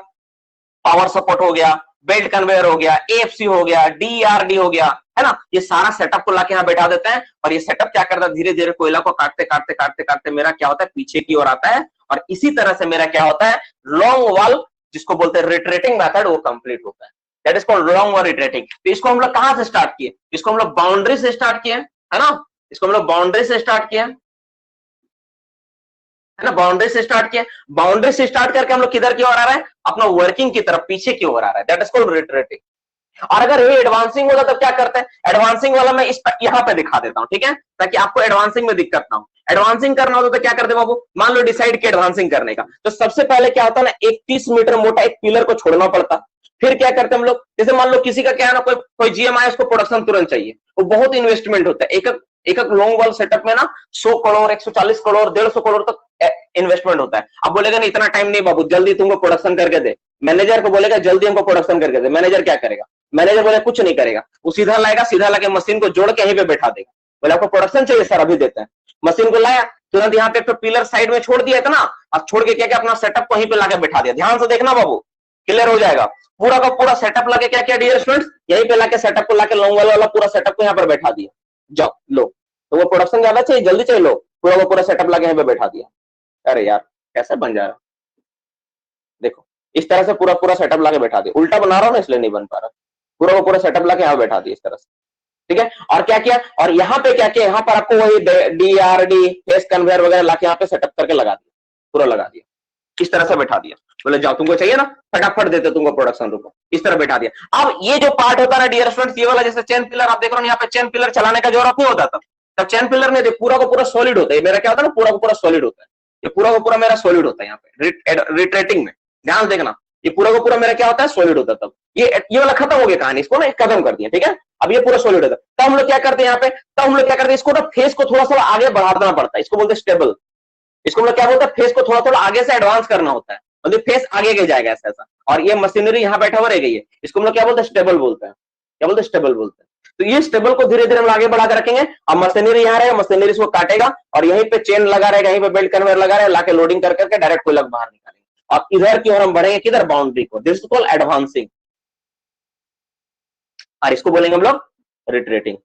पावर सपोर्ट हो गया, बेल्ट कन्वेयर हो गया, एएफसी हो गया, डीआरडी हो गया, है ना, ये सारा सेटअप को लाके यहाँ बैठा देते हैं। और ये सेटअप क्या करता है, धीरे धीरे कोयला को काटते काटते काटते काटते मेरा क्या होता है, पीछे की ओर आता है। और इसी तरह से मेरा क्या होता है, लॉन्ग वॉल, जिसको बोलते हैं रिट्रेटिंग मेथड, वो कंप्लीट होता है। That is called long wall retreating. तो इसको हम लोग कहां से स्टार्ट किए, इसको हम लोग बाउंड्री से स्टार्ट किए, है ना, इसको हम लोग बाउंड्री से स्टार्ट किया, है ना, बाउंड्री से स्टार्ट किया। बाउंड्री से स्टार्ट करके हम लोग किधर की ओर आ रहे हैं, अपना वर्किंग की तरफ, पीछे की ओर आ रहा है। That is called retreating. और अगर ये एडवांसिंग होगा तब क्या करते हैं, एडवांसिंग वाला मैं इस यहां पे दिखा देता हूं, ठीक है, ताकि आपको एडवांसिंग में दिक्कत ना हो। एडवांसिंग करना हो तो क्या करते हैं बाबू, मान लो डिसाइड किया एडवांसिंग करने का, तो सबसे पहले क्या होता है ना, एक 30 मीटर मोटा एक पिलर को छोड़ना पड़ता। फिर क्या करते हैं हम लोग, जैसे मान लो किसी का क्या है ना, कोई जीएमआई, उसको प्रोडक्शन तुरंत चाहिए, वो बहुत इन्वेस्टमेंट होता है। एक लॉन्ग वॉल सेटअप में ना 100 करोड़, 140 करोड़, 150 करोड़ तक इन्वेस्टमेंट होता है। अब बोलेगा नहीं इतना टाइम नहीं बाबू, जल्दी तुमको प्रोडक्शन करके दे। मैनेजर को बोलेगा जल्दी हमको प्रोडक्शन करके दे, मैनेजर क्या करेगा, मैनेजर बोले कुछ नहीं करेगा, वो सीधा लाएगा, सीधा लाके मशीन को जोड़ के यहीं पे बैठा देगा। बोले आपको प्रोडक्शन चाहिए सर, अभी देते हैं। मशीन को लाया, तुरंत यहाँ पे तो पिलर साइड में छोड़ दिया था ना, अब छोड़ के क्या क्या अपना सेटअप को यहीं पे लाके बैठा दिया। ध्यान से देखना बाबू, क्लियर हो जाएगा। पूरा का पूरा सेटअप लाके क्या क्या डियर स्टूडेंट्स, यहीं पे लाके सेटअप को लाके लॉन्ग वाला पूरा सेटअप को यहाँ पर बैठा दिया। जाओ लो, तो वो प्रोडक्शन ज्यादा चाहिए, जल्दी चाहिए, लो, पूरा वो पूरा सेटअप लाके यहाँ पे बैठा दिया। अरे यार कैसे बन जा रहा, देखो इस तरह से पूरा पूरा सेटअप लाके बैठा दिया। उल्टा बना रहा हूं ना इसलिए नहीं बन पा रहा, पूरा वो पूरा सेटअप लाके यहाँ बैठा दिया इस तरह से, ठीक है। और क्या किया, और यहाँ पे क्या किया, यहाँ पर आपको वही डीआरडी, फेस कन्वेयर वगैरह लाके यहाँ पे सेटअप करके लगा दिया, पूरा लगा दिया, इस तरह से बैठा दिया। बोले जाओ तुमको चाहिए ना, फटाफट देते तुमको प्रोडक्शन, रुको, इस तरह बैठा दिया। अब ये जो पार्ट होता है ना डियर स्टूडेंट्स, ये वाला जैसे चेन पिलर आप देख रहे हो, यहाँ पे चेन पिलर चलाने का जरूरत नहीं होता, तब चेन पिलर नहीं, पूरा का पूरा सॉलिड होता है। मेरा क्या होता है ना, पूरा का पूरा सॉलिड होता है, ये पूरा का पूरा मेरा सॉलिड होता है। यहाँ पे रिट्रेटिंग में ध्यान देखना, ये पूरा का पूरा मेरा क्या होता है, सॉलिड होता है। तब ये वाला खत्म हो गया कहानी, इसको ना खत्म कर दिया, ठीक है। अब ये पूरा सॉलिड होता है, तब हम लोग क्या करते हैं यहाँ पे, तब हम लोग क्या करते हैं, इसको ना फेस को थोड़ा सा आगे बढ़ा देना पड़ता है, इसको बोलते हैं स्टेबल। इसको हम लोग क्या बोलते हैं, फेस को थोड़ा थोड़ा आगे से एडवांस करना होता है, मतलब फेस आगे के जाएगा ऐसा ऐसा। और ये मशीनरी यहाँ बैठा हुआ रह गई है, इसको हम लोग क्या बोलते हैं, स्टेबल बोलते हैं। क्या बोलते हैं, स्टेबल बोलते हैं। तो ये स्टेबल को धीरे धीरे हम आगे बढ़ा के रखेंगे। अब मशीनरी यहाँ रहेगा, मशीनरी इसको काटेगा और यहीं पे चेन लगा रहेगा, यहीं पे बेल्ट कन्वेयर लगा रहेगा, लाके लोडिंग कर करके डायरेक्ट कोयला बाहर निकालेंगे। और इधर की ओर हम बढ़ेंगे, किधर, बाउंड्री को। दिस इज कॉल्ड एडवांसिंग, और इसको बोलेंगे हम लोग रिट्रेटिंग,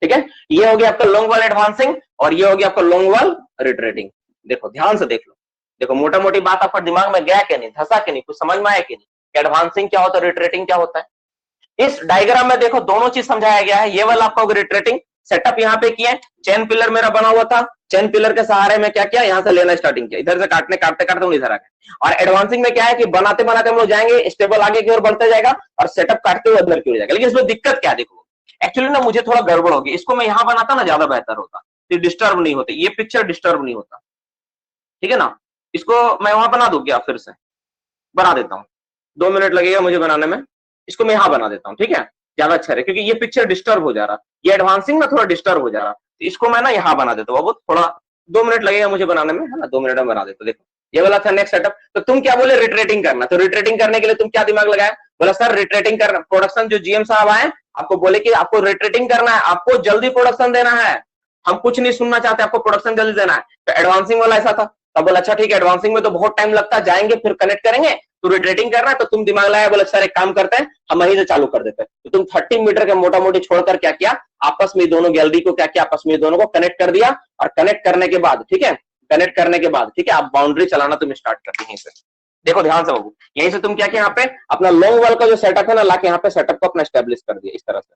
ठीक है। ये हो गया आपका लॉन्ग वॉल एडवांसिंग, और ये हो गया आपका लॉन्ग वॉल रिट्रेटिंग। देखो ध्यान से देख लो, देखो मोटा मोटी बात आपका दिमाग में गया कि नहीं, धंसा कि नहीं, कुछ समझ में आया कि नहीं, एडवांसिंग क्या होता है, रिट्रेटिंग क्या होता है। इस डायग्राम में देखो दोनों चीज समझाया गया है। ये वाला आपका रिट्रेटिंग सेटअप यहाँ पे किया है, चेन पिलर मेरा बना हुआ था, चेन पिलर के सहारे में क्या किया, यहाँ से लेना स्टार्टिंग किया, इधर से काटने काटते काटते इधर आ गए। और एडवांसिंग में क्या है कि बनाते बनाते हम लोग जाएंगे, स्टेबल आगे की ओर बढ़ते जाएगा और सेटअप काटते हुए अंदर की ओर जाएगा। लेकिन इसमें दिक्कत क्या, देखो एक्चुअली ना मुझे थोड़ा गड़बड़ होगी, इसको मैं यहाँ बनाता ना ज्यादा बेहतर होता, तो डिस्टर्ब नहीं होते, ये पिक्चर डिस्टर्ब नहीं होता, ठीक है ना। इसको मैं वहां बना दूं क्या, फिर से बना देता हूँ, 2 मिनट लगेगा मुझे बनाने में, इसको मैं यहाँ बना देता हूँ, ठीक है, ज्यादा अच्छा है, क्योंकि ये पिक्चर डिस्टर्ब हो जा रहा, ये एडवांसिंग ना थोड़ा डिस्टर्ब हो जा रहा, तो इसको मैं ना यहाँ बना देता हूँ। बहुत थोड़ा 2 मिनट लगेगा मुझे बनाने में, है ना, 2 मिनट में बना देता हूँ। देखो ये वाला था नेक्स्ट सेटअप। तो तुम क्या बोले, रिट्रेटिंग करना, तो रिट्रेटिंग करने के लिए तुम क्या दिमाग लगाया, बोला सर रिट्रेटिंग करना, प्रोडक्शन जो जीएम साहब आए आपको बोले कि आपको रिट्रेटिंग करना है, आपको जल्दी प्रोडक्शन देना है, हम कुछ नहीं सुनना चाहते, आपको प्रोडक्शन जल्दी देना है। तो एडवांसिंग वाला ऐसा था, तब बोला अच्छा ठीक है, एडवांसिंग में तो बहुत टाइम लगता है, जाएंगे फिर कनेक्ट करेंगे, तो रिट्रेटिंग करना है, तो तुम दिमाग लगाया, बोले सर एक काम करते हैं, हम वहीं से चालू कर देते हैं। तो तुम 30 मीटर के मोटा मोटी छोड़कर क्या किया, आपस में दोनों गैलरी को क्या किया, आपस में दोनों को कनेक्ट कर दिया, और कनेक्ट करने के बाद ठीक है, कनेक्ट करने के बाद ठीक है, आप बाउंड्री चलाना तुम स्टार्ट कर दी यहीं से। देखो ध्यान से बाबू, यहीं से तुम क्या किया, यहाँ पे अपना लॉन्ग वॉल का जो सेटअप है ना, लाके यहाँ पे सेटअप को अपना स्टेब्लिश कर दिया, इस तरह से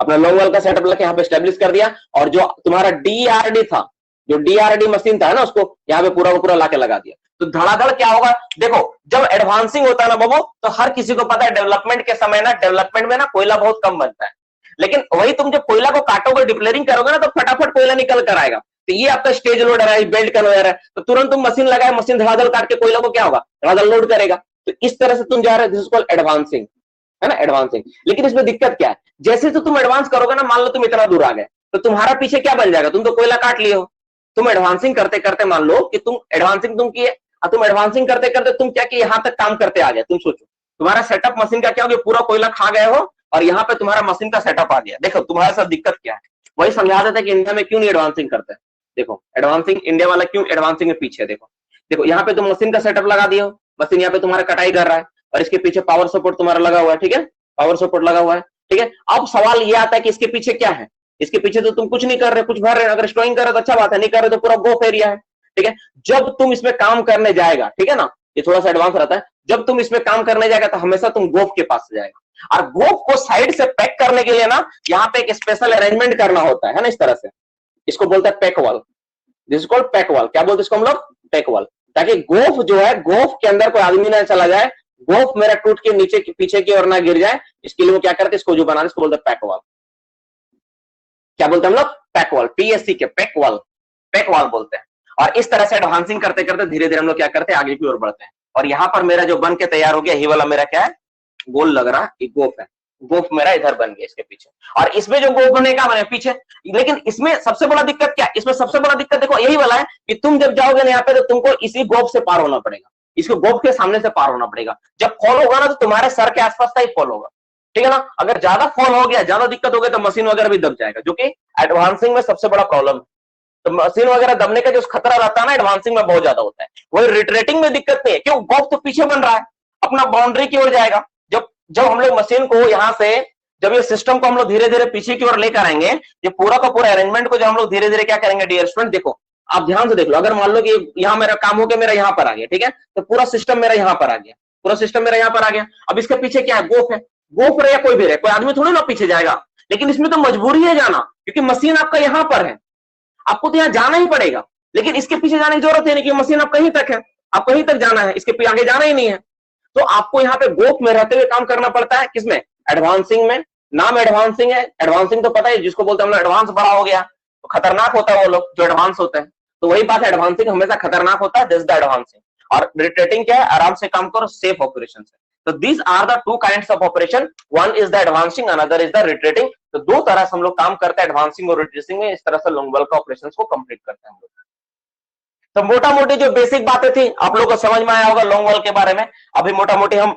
अपना लॉन्ग वॉल का सेटअप लाके यहाँ पे स्टेब्लिश कर दिया, और जो तुम्हारा डीआरडी था, जो डीआरडी मशीन था ना, उसको यहाँ पे पूरा पूरा लाके लगा दिया। तो धड़ाधड़ क्या होगा, देखो जब एडवांसिंग होता है ना बाबू, तो हर किसी को पता है डेवलपमेंट के समय ना, डेवलपमेंट में ना कोयला बहुत कम बनता है, लेकिन वही तुम जब कोयला को काटोगे, डिप्लेरिंग करोगे ना, तो फटाफट कोयला निकल कर आएगा। तो ये आपका स्टेज लोडर है, बेल्ट कन्वेयर है, तो तुरंत तुम मशीन लगाए, मशीन धड़ाधड़ काट के कोयला को क्या होगा, धड़ाधड़ लोड करेगा। तो इस तरह से तुम जा रहे हो, दिस इज कॉल्ड एडवांसिंग, है ना, एडवांसिंग। लेकिन इसमें दिक्कत क्या है, जैसे तो तुम एडवांस करोगे ना, मान लो तुम इतना दूर आ गए, तो तुम्हारा पीछे क्या बन जाएगा, तुम तो कोयला काट लिए हो। तुम एडवांसिंग करते करते मान लो कि तुम एडवांसिंग तुम किए, तुम एडवांसिंग करते करते तुम क्या कि यहां तक काम करते आ गए। तुम सोचो तुम्हारा सेटअप मशीन का क्या हो गया, पूरा कोयला खा गए हो, और यहाँ पे तुम्हारा मशीन का सेटअप आ गया। देखो तुम्हारे साथ दिक्कत क्या है, वही समझा देते कि इंडिया में क्यों नहीं एडवांसिंग करते हैं। देखो एडवांसिंग इंडिया वाला क्यों एडवांसिंग में पीछे, देखो देखो यहाँ पे तुम मशीन का सेटअप लगा दिए हो, मशीन यहाँ पे तुम्हारा कटाई कर रहा है, और इसके पीछे पावर सपोर्ट तुम्हारा लगा हुआ है, ठीक है, पावर सपोर्ट लगा हुआ है, ठीक है। अब सवाल ये आता है कि इसके पीछे क्या है, इसके पीछे तो तुम कुछ नहीं कर रहे, कुछ भर रहे, अगर स्टोइंग कर रहे तो अच्छा बात है, नहीं कर रहे तो पूरा गोफ एरिया है, ठीक है। जब तुम इसमें काम करने जाएगा, ठीक है ना, ये थोड़ा सा एडवांस रहता है, जब तुम इसमें काम करने जाएगा तो हमेशा तुम गोफ के पास से जाएगा, और गोफ को साइड से पैक करने के लिए ना, यहाँ पे एक स्पेशल अरेंजमेंट करना होता है ना, इस तरह से, इसको बोलते हैं pack wall, this is called pack wall. क्या बोलते हैं इसको हम लोग, पैक वॉल, ताकि गोफ जो है, गोफ के अंदर कोई आदमी ना चला जाए, गोफ मेरा टूट के नीचे पीछे की ओर ना गिर जाए, इसके लिए वो क्या करते हैं, इसको जो बनाते इसको बोलते हैं पैक वॉल। क्या बोलते हैं हम लोग, पैक वॉल, पीएससी के पैक वॉल, पैक वॉल बोलते हैं। और इस तरह से एडवांसिंग करते करते धीरे धीरे हम लोग क्या करते हैं, आगे की ओर बढ़ते हैं। और यहाँ पर मेरा जो बन के तैयार हो गया, ये वाला मेरा क्या है, गोल लग रहा है, गोफ है, गोफ मेरा इधर बन गया इसके पीछे, और इसमें जो गोफ बनेगा मैंने पीछे। लेकिन इसमें सबसे बड़ा दिक्कत क्या है, इसमें सबसे बड़ा दिक्कत देखो यही वाला है कि तुम जब जाओगे ना यहाँ पे, तो तुमको इसी गोफ से पार होना पड़ेगा, इसको गोफ के सामने से पार होना पड़ेगा। जब फॉल होगा ना, तो तुम्हारे सर के आसपास का ही फॉल होगा, ठीक है ना। अगर ज्यादा फॉल हो गया, ज्यादा दिक्कत हो गई, तो मशीन वगैरह भी दब जाएगा, जो कि एडवांसिंग में सबसे बड़ा प्रॉब्लम है। तो मशीन वगैरह दबने का जो खतरा रहता है ना, एडवांसिंग में बहुत ज्यादा होता है। वही रिट्रेटिंग में दिक्कत नहीं है, क्यों, गोफ तो पीछे बन रहा है, अपना बाउंड्री की ओर जाएगा। जब जब हम लोग मशीन को यहाँ से, जब ये सिस्टम को हम लोग धीरे धीरे पीछे की ओर लेकर आएंगे, ये पूरा का पूरा अरेंजमेंट को जब हम लोग धीरे धीरे क्या करेंगे, डियर स्टूडेंट देखो, आप ध्यान से देख लो, अगर मान लो कि यहाँ मेरा काम हो गया, मेरा यहाँ पर आ गया, ठीक है, तो पूरा सिस्टम मेरा यहाँ पर आ गया, पूरा सिस्टम मेरा यहाँ पर आ गया। अब इसके पीछे क्या है, गोफ है, गोफ रहे या कोई भी रहे, कोई आदमी थोड़ी ना पीछे जाएगा, लेकिन इसमें तो मजबूरी है जाना, क्योंकि मशीन आपका यहाँ पर है, आपको तो यहाँ जाना ही पड़ेगा। लेकिन इसके पीछे जाने की जरूरत है नहीं, क्योंकि मशीन आप कहीं तक है, आप कहीं तक जाना है, इसके आगे जाना ही नहीं है। तो आपको यहाँ पे गोफ में रहते हुए काम करना पड़ता है, किसमें, एडवांसिंग में। नाम एडवांसिंग है, एडवांसिंग तो पता है, जिसको बोलते हैं हम लोग एडवांस बड़ा हो गया, तो खतरनाक होता है वो लोग जो एडवांस होते हैं। तो वही बात है, एडवांसिंग हमेशा खतरनाक होता है, दिस इज द एडवांसिंग। और रिट्रेटिंग क्या है, आराम से काम करो, सेफ ऑपरेशन से। तो these are the two kinds of operation, one is the advancing, another is the retreating. तो दो तरह से हम लोग काम करते हैं, एडवांसिंग और रिट्रेटिंग में, इस तरह से लॉन्ग वॉल का ऑपरेशन को कंप्लीट करते हैं हम लोग। तो मोटा मोटी जो बेसिक बातें थी आप लोगों को समझ में आया होगा लॉन्ग वॉल के बारे में। अभी मोटा मोटी हम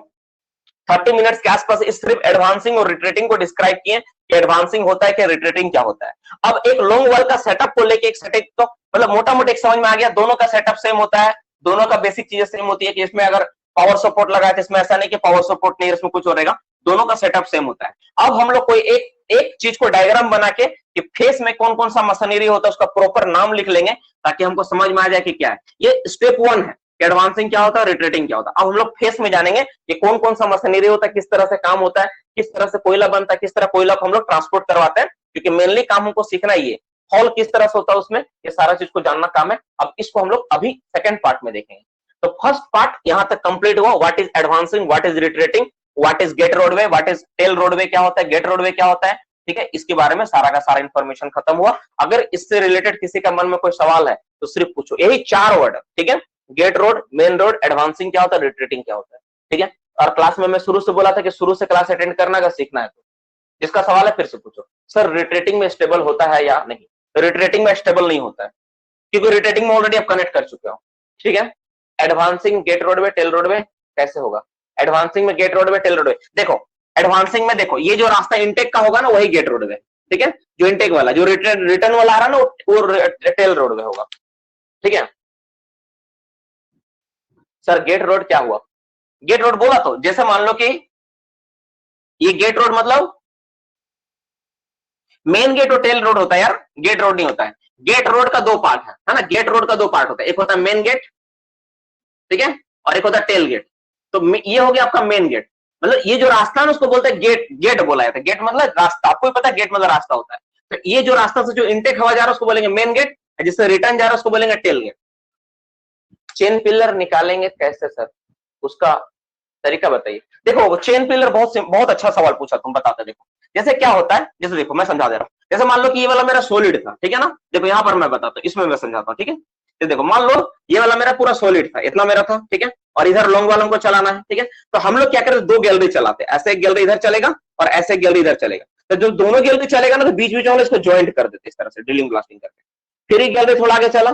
30 मिनट्स के आसपास इस सिर्फ एडवांसिंग और रिट्रेटिंग को डिस्क्राइब किए कि एडवांसिंग होता है कि रिट्रेटिंग क्या होता है। अब एक लॉन्ग वॉल का सेटअप को लेके एक सेटअप तो मतलब मोटा मोटी एक समझ में आ गया, दोनों का सेटअप सेम होता है, दोनों का बेसिक चीजें सेम होती है कि इसमें अगर पावर सपोर्ट लगा है तो इसमें ऐसा नहीं कि पावर सपोर्ट नहीं, इसमें कुछ हो रहेगा, दोनों का सेटअप सेम होता है। अब हम लोग कोई एक चीज को डायग्राम बना के कि फेस में कौन कौन सा मशीनरी होता है उसका प्रॉपर नाम लिख लेंगे, ताकि हमको समझ में आ जाए कि क्या है। ये स्टेप 1 है, एडवांसिंग क्या होता है, रिट्रेटिंग क्या होता है। अब हम लोग फेस में जानेंगे कि कौन कौन सा मशीनरी होता है, किस तरह से काम होता है, किस तरह से कोयला बनता है, किस तरह कोयला को हम लोग ट्रांसपोर्ट करवाते हैं, क्योंकि मेनली काम हमको सीखना ही है। हॉल किस तरह से होता है उसमें, ये सारा चीज को जानना काम है। अब इसको हम लोग अभी सेकंड पार्ट में देखेंगे। तो फर्स्ट पार्ट यहां तक कंप्लीट हुआ, what is advancing, what is retreating, what is gate roadway, what is tail roadway क्या होता है, गेट रोडवे क्या होता है, ठीक है। इसके बारे में सारा का सारा इंफॉर्मेशन खत्म हुआ। अगर इससे रिलेटेड किसी का मन में कोई सवाल है तो सिर्फ पूछो, यही 4 वर्ड, ठीक है। Gate road, main road, advancing क्या होता है, रिट्रेटिंग क्या होता है, ठीक है। और क्लास में मैं शुरू से बोला था कि शुरू से क्लास अटेंड करना अगर सीखना है तो जिसका सवाल है फिर से पूछो, सर रिट्रेटिंग में स्टेबल होता है या नहीं। रिट्रेटिंग में स्टेबल नहीं होता है, क्योंकि रिट्रेटिंग में ऑलरेडी आप कनेक्ट कर चुके हो, ठीक है। Advancing, gate roadway, tail roadway कैसे होगा, एडवांसिंग में गेट रोडवे, टेल रोडवे। देखो एडवांसिंग में देखो, ये जो रास्ता इनटेक का होगा ना वही गेट रोडवे, ठीक है। जो इनटेक वाला, जो रिटर्न वाला आ रहा है ना वो टेल रोडवे होगा। ठीक है सर, गेट रोड क्या हुआ? गेट रोड बोला तो जैसे मान लो कि ये गेट रोड मतलब मेन गेट और टेल रोड होता है यार, गेट रोड नहीं होता है। गेट रोड का दो पार्ट है ना, गेट रोड का दो पार्ट होता है, एक होता है मेन गेट, ठीक है, और एक होता है टेल गेट। तो ये हो गया आपका मेन गेट, मतलब ये जो रास्ता है ना उसको बोलते हैं गेट, गेट बोला जाता है। गेट मतलब रास्ता, आपको भी पता है गेट मतलब रास्ता होता है। तो ये जो रास्ता से जो इनटेक हवा जा रहा है उसको बोलेंगे मेन गेट, जिससे रिटर्न जा रहा है उसको बोलेंगे टेल गेट। चेन पिलर निकालेंगे कैसे सर, उसका तरीका बताइए। देखो चेन पिलर बहुत अच्छा सवाल पूछा तुम, बताते देखो जैसे क्या होता है। जैसे देखो मैं समझा दे रहा हूँ, जैसे मान लो कि ये वाला मेरा सॉलिड था, ठीक है ना, देखो यहाँ पर मैं बताता हूँ, इसमें मैं समझाता हूँ, ठीक है। तो देखो मान लो ये वाला मेरा पूरा सॉलिड था, इतना मेरा था, ठीक है, और इधर लॉन्ग वालों को चलाना है, ठीक है। तो हम लोग क्या करते, दो गैलरी चलाते हैं, ऐसे एक गैलरी इधर चलेगा और ऐसे एक गैलरी इधर चलेगा। तो जो दोनों गैलरी चलेगा ना, तो बीच बीच में इसको ज्वाइंट कर देते इस तरह से ड्रिलिंग ब्लास्टिंग करके। फिर एक गैलरी थोड़ा आगे चला,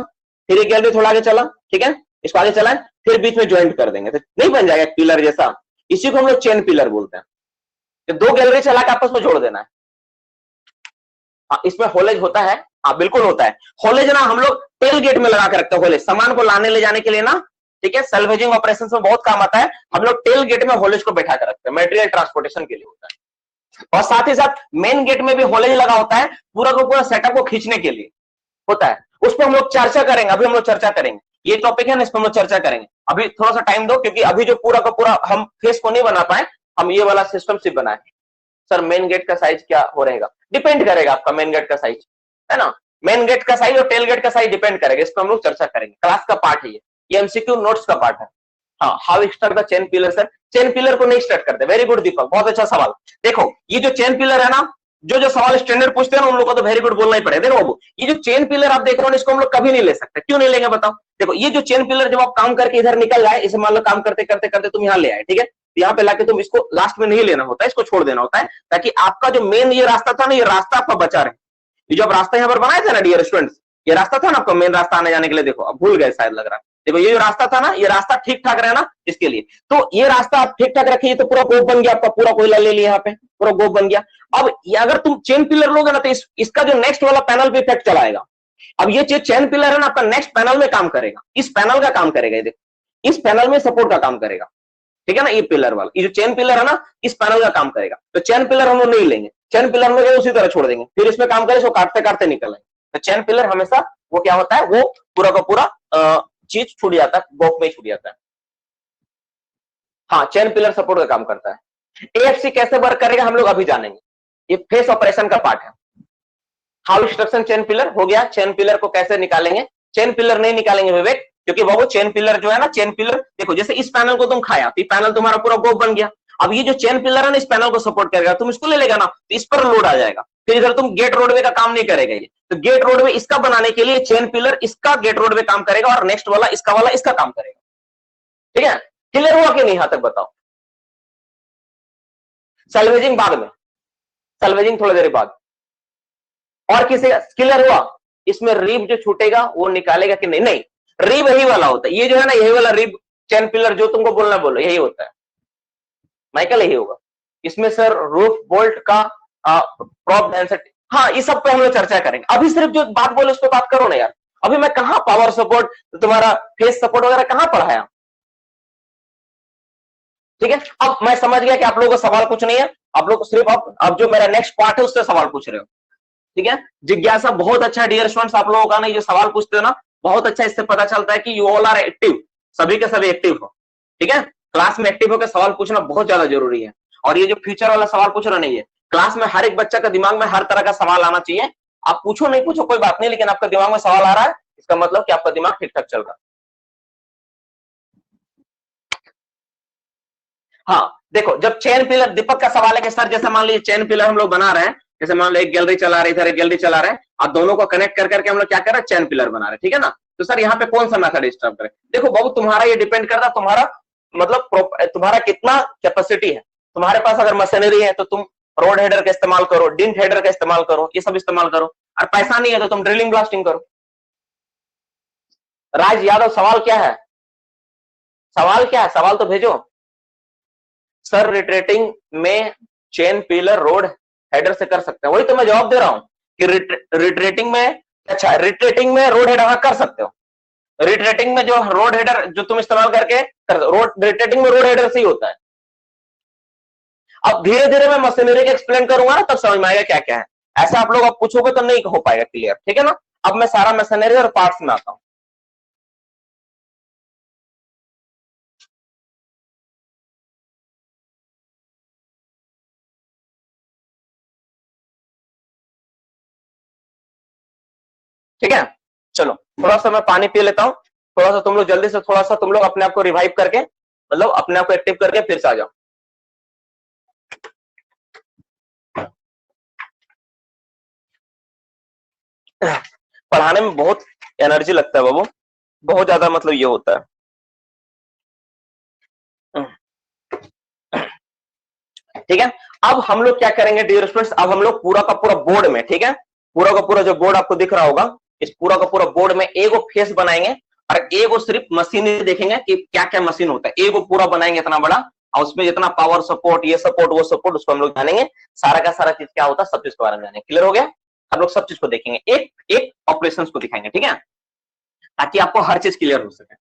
फिर एक गैलरी थोड़ा आगे चला, ठीक है, इसको आगे चलाए, फिर बीच में ज्वाइंट कर देंगे, तो नहीं बन जाएगा पिलर जैसा। इसी को हम लोग चेन पिलर बोलते हैं। तो दो गैलरी चला के आपस में जोड़ देना है। हाँ, इसमें होलेज होता है, हाँ बिल्कुल होता है होलेज ना, हम लोग टेल गेट में लगा के रखते हैं होलेज, सामान को लाने ले जाने के लिए ना, ठीक है, सैल्वेजिंग ऑपरेशन में बहुत काम आता है। हम लोग टेल गेट में होलेज को बैठा कर रखते हैं, मटेरियल ट्रांसपोर्टेशन के लिए होता है। और साथ ही साथ मेन गेट में भी होलेज लगा होता है, पूरा को पूरा सेटअप को खींचने के लिए होता है। उस पर हम लोग चर्चा करेंगे, अभी हम लोग चर्चा करेंगे, ये टॉपिक है ना, इस पर हम लोग चर्चा करेंगे। अभी थोड़ा सा टाइम दो, क्योंकि अभी जो पूरा का पूरा हम फेस को नहीं बना पाए, हम ये वाला सिस्टम सिर्फ बनाए। सर मेन गेट का साइज क्या हो रहेगा, डिपेंड करेगा आपका मेन गेट का साइज, है ना, मेन गेट का साइज और टेल गेट का साइज डिपेंड करेगा, इस पर हम लोग चर्चा करेंगे, क्लास का पार्ट है ये एमसीक्यू नोट्स का पार्ट है। हाँ, how start the chain pillar sir, chain pillar को नहीं स्टार्ट करते। वेरी गुड दीपक, बहुत अच्छा सवाल। देखो ये जो चेन पिलर है ना, जो सवाल स्टैंडर्ड पूछते हैं ना, उन लोगों को तो वेरी गुड बोलना ही पड़ेगा। देखो बाबू, ये जो चेन पिलर आप देख रहे हो, इसको हम लोग कभी नहीं ले सकते। क्यों नहीं लेंगे बताओ। देखो ये जो चेन पिलर जब आप काम करके इधर निकल जाए, इसे मान लो काम करते करते करते तुम यहाँ ले आए, ठीक है, यहाँ पे लाके तुम इसको लास्ट में नहीं लेना होता है, इसको छोड़ देना होता है, ताकि आपका जो मेन ये रास्ता था ना, ये रास्ता आपका बचा रहे। ये जो आप रास्ता यहाँ पर बनाए थे ना डियर स्टूडेंट्स, ये रास्ता था ना आपका मेन रास्ता आने जाने के लिए, देखो अब भूल गए शायद लग रहा है। देखो ये जो रास्ता था ना, ये रास्ता ठीक ठाक रहे ना इसके लिए, तो ये रास्ता आप ठीक ठाक रखिए, तो पूरा गोप बन गया आपका, पूरा कोयला ले लिया यहाँ पे, पूरा गोप बन गया। अब ये अगर तुम चेन पिलर लोगे ना, तो इसका जो नेक्स्ट वाला पैनल पे इफेक्ट चलाएगा। अब ये चेन पिलर है ना, आपका नेक्स्ट पैनल में काम करेगा, इस पैनल का काम करेगा, ये देखो इस पैनल में सपोर्ट का काम करेगा, ठीक है ना। ये पिलर वाला, ये जो चेन पिलर है ना, इस पैनल का काम करेगा। तो चेन पिलर हम लोग नहीं लेंगे, चेन पिलर में उसी तरह छोड़ देंगे, फिर इसमें काम करे, इसको काटते काटते निकल आएंगे। तो चेन पिलर हमेशा वो क्या होता है, वो पूरा का पूरा चीज छूट जाता है, गोप में छूट जाता है। हाँ, चेन पिलर सपोर्ट का काम करता है। एएफसी कैसे वर्क करेगा हम लोग अभी जानेंगे, ये फेस ऑपरेशन का पार्ट है। हाउ इंस्ट्रक्शन चेन पिलर हो गया, चेन पिलर को कैसे निकालेंगे। चेन पिलर नहीं निकालेंगे विवेक, क्योंकि वो चेन पिलर जो है ना, चेन पिलर देखो जैसे इस पैनल को तुम खाया, तो पैनल तुम्हारा पूरा गोप बन गया। अब ये जो चेन पिलर है ना, इस पैनल को सपोर्ट करेगा, तुम इसको ले लेगा ना, तो इस पर लोड आ जाएगा, फिर इधर तुम गेट रोडवे का काम नहीं करेगा ये। तो गेट रोडवे इसका बनाने के लिए चेन पिलर इसका गेट रोडवे काम करेगा, और नेक्स्ट वाला इसका काम करेगा, ठीक है। क्लियर हुआ कि नहीं, यहां तक बताओ। सैल्वेजिंग बाद में, सैल्वेजिंग थोड़ी देर बाद। और किसी क्लियर हुआ, इसमें रिब जो छूटेगा वो निकालेगा कि नहीं, नहीं रिब यही वाला होता है, ये जो है ना, यही वाला रिब चेन पिलर जो तुमको बोलना बोलो, यही होता है माइकल, यही होगा। इसमें सर रूफ बोल्ट का प्रॉप डेंसिटी, हाँ ये सब पे हम लोग चर्चा करेंगे। अभी सिर्फ जो बात बोले उस पर बात करो ना यार। अभी मैं कहां पावर सपोर्ट, तुम्हारा फेस सपोर्ट वगैरह कहां पढ़ाया, ठीक है। अब मैं समझ गया कि आप लोगों को सवाल कुछ नहीं है, आप लोग सिर्फ अब जो मेरा नेक्स्ट पार्ट है उससे सवाल पूछ रहे हो, ठीक है। जिज्ञासा बहुत अच्छा डियर स्टूडेंट्स, आप लोगों का ना, ये जो सवाल पूछते हो ना बहुत अच्छा, इससे पता चलता है कि यू ऑल आर एक्टिव, सभी के सभी एक्टिव हो, ठीक है। क्लास में एक्टिव होकर सवाल पूछना बहुत ज्यादा जरूरी है। और ये जो फ्यूचर वाला सवाल पूछना नहीं है, क्लास में हर एक बच्चा का दिमाग में हर तरह का सवाल आना चाहिए। आप पूछो नहीं पूछो कोई बात नहीं, लेकिन आपका दिमाग में सवाल आ रहा है, इसका मतलब कि आपका दिमाग ठीक ठाक चल रहा है। हाँ देखो, जब चेन पिलर, दीपक का सवाल है कि सर जैसे मान लीजिए चेन पिलर हम लोग बना रहे हैं, जैसे मान लो एक गैलरी चला रहे, इधर एक गैलरी चला रहे हैं, और दोनों को कनेक्ट कर करके हम लोग क्या कर रहे हैं, चेन पिलर बना रहे हैं, ठीक है ना। तो सर यहाँ पे कौन सा मेथड इस्तेमाल करें। देखो बाबू, तुम्हारा ये डिपेंड करता है, तुम्हारा मतलब तुम्हारा कितना कैपेसिटी है। तुम्हारे पास अगर मशीनरी है तो तुम रोड हेडर का इस्तेमाल करो, डिंट हेडर का इस्तेमाल करो, ये सब इस्तेमाल करो। और पैसा नहीं है तो तुम ड्रिलिंग ब्लास्टिंग करो। राज यादव सवाल क्या है, सवाल क्या है, सवाल तो भेजो। सर रिट्रेटिंग में चेन पिलर रोड हेडर से कर सकते हैं, वही तो मैं जवाब दे रहा हूं कि रिट्रेटिंग में, अच्छा रिट्रेटिंग में रोड हेडर कर सकते हो, रिटरेटिंग में जो रोड हेडर जो तुम इस्तेमाल करके रोड रिटरेटिंग में रोड हेडर से ही होता है। अब धीरे धीरे मैं मशीनरी के एक्सप्लेन करूंगा ना, तब समझ में आएगा क्या क्या है। ऐसा आप लोग अब पूछोगे तो नहीं हो पाएगा क्लियर, ठीक है ना। अब मैं सारा मशीनरी और पार्ट्स में आता हूं। ठीक है, चलो थोड़ा सा मैं पानी पी लेता हूं, थोड़ा सा तुम लोग जल्दी से थोड़ा सा तुम लोग अपने आप को रिवाइव करके, मतलब अपने आप को एक्टिव करके फिर से आ जाओ। पढ़ाने में बहुत एनर्जी लगता है बाबू, बहुत ज्यादा, मतलब ये होता है। ठीक है, अब हम लोग क्या करेंगे डियर स्टूडेंट्स, अब हम लोग पूरा का पूरा बोर्ड में, ठीक है, पूरा का पूरा जो बोर्ड आपको दिख रहा होगा, इस पूरा का पूरा बोर्ड में एगो फेस बनाएंगे और एगो सिर्फ मशीन देखेंगे कि क्या क्या मशीन होता है। एगो पूरा बनाएंगे इतना बड़ा, और उसमें जितना पावर सपोर्ट, ये सपोर्ट, वो सपोर्ट, उसको हम लोग जानेंगे। सारा का सारा चीज क्या होता है, सब चीज के बारे में जानेंगे। क्लियर हो गया? हम लोग सब चीज को देखेंगे, एक एक ऑपरेशन को दिखाएंगे, ठीक है, ताकि आपको हर चीज क्लियर हो सके।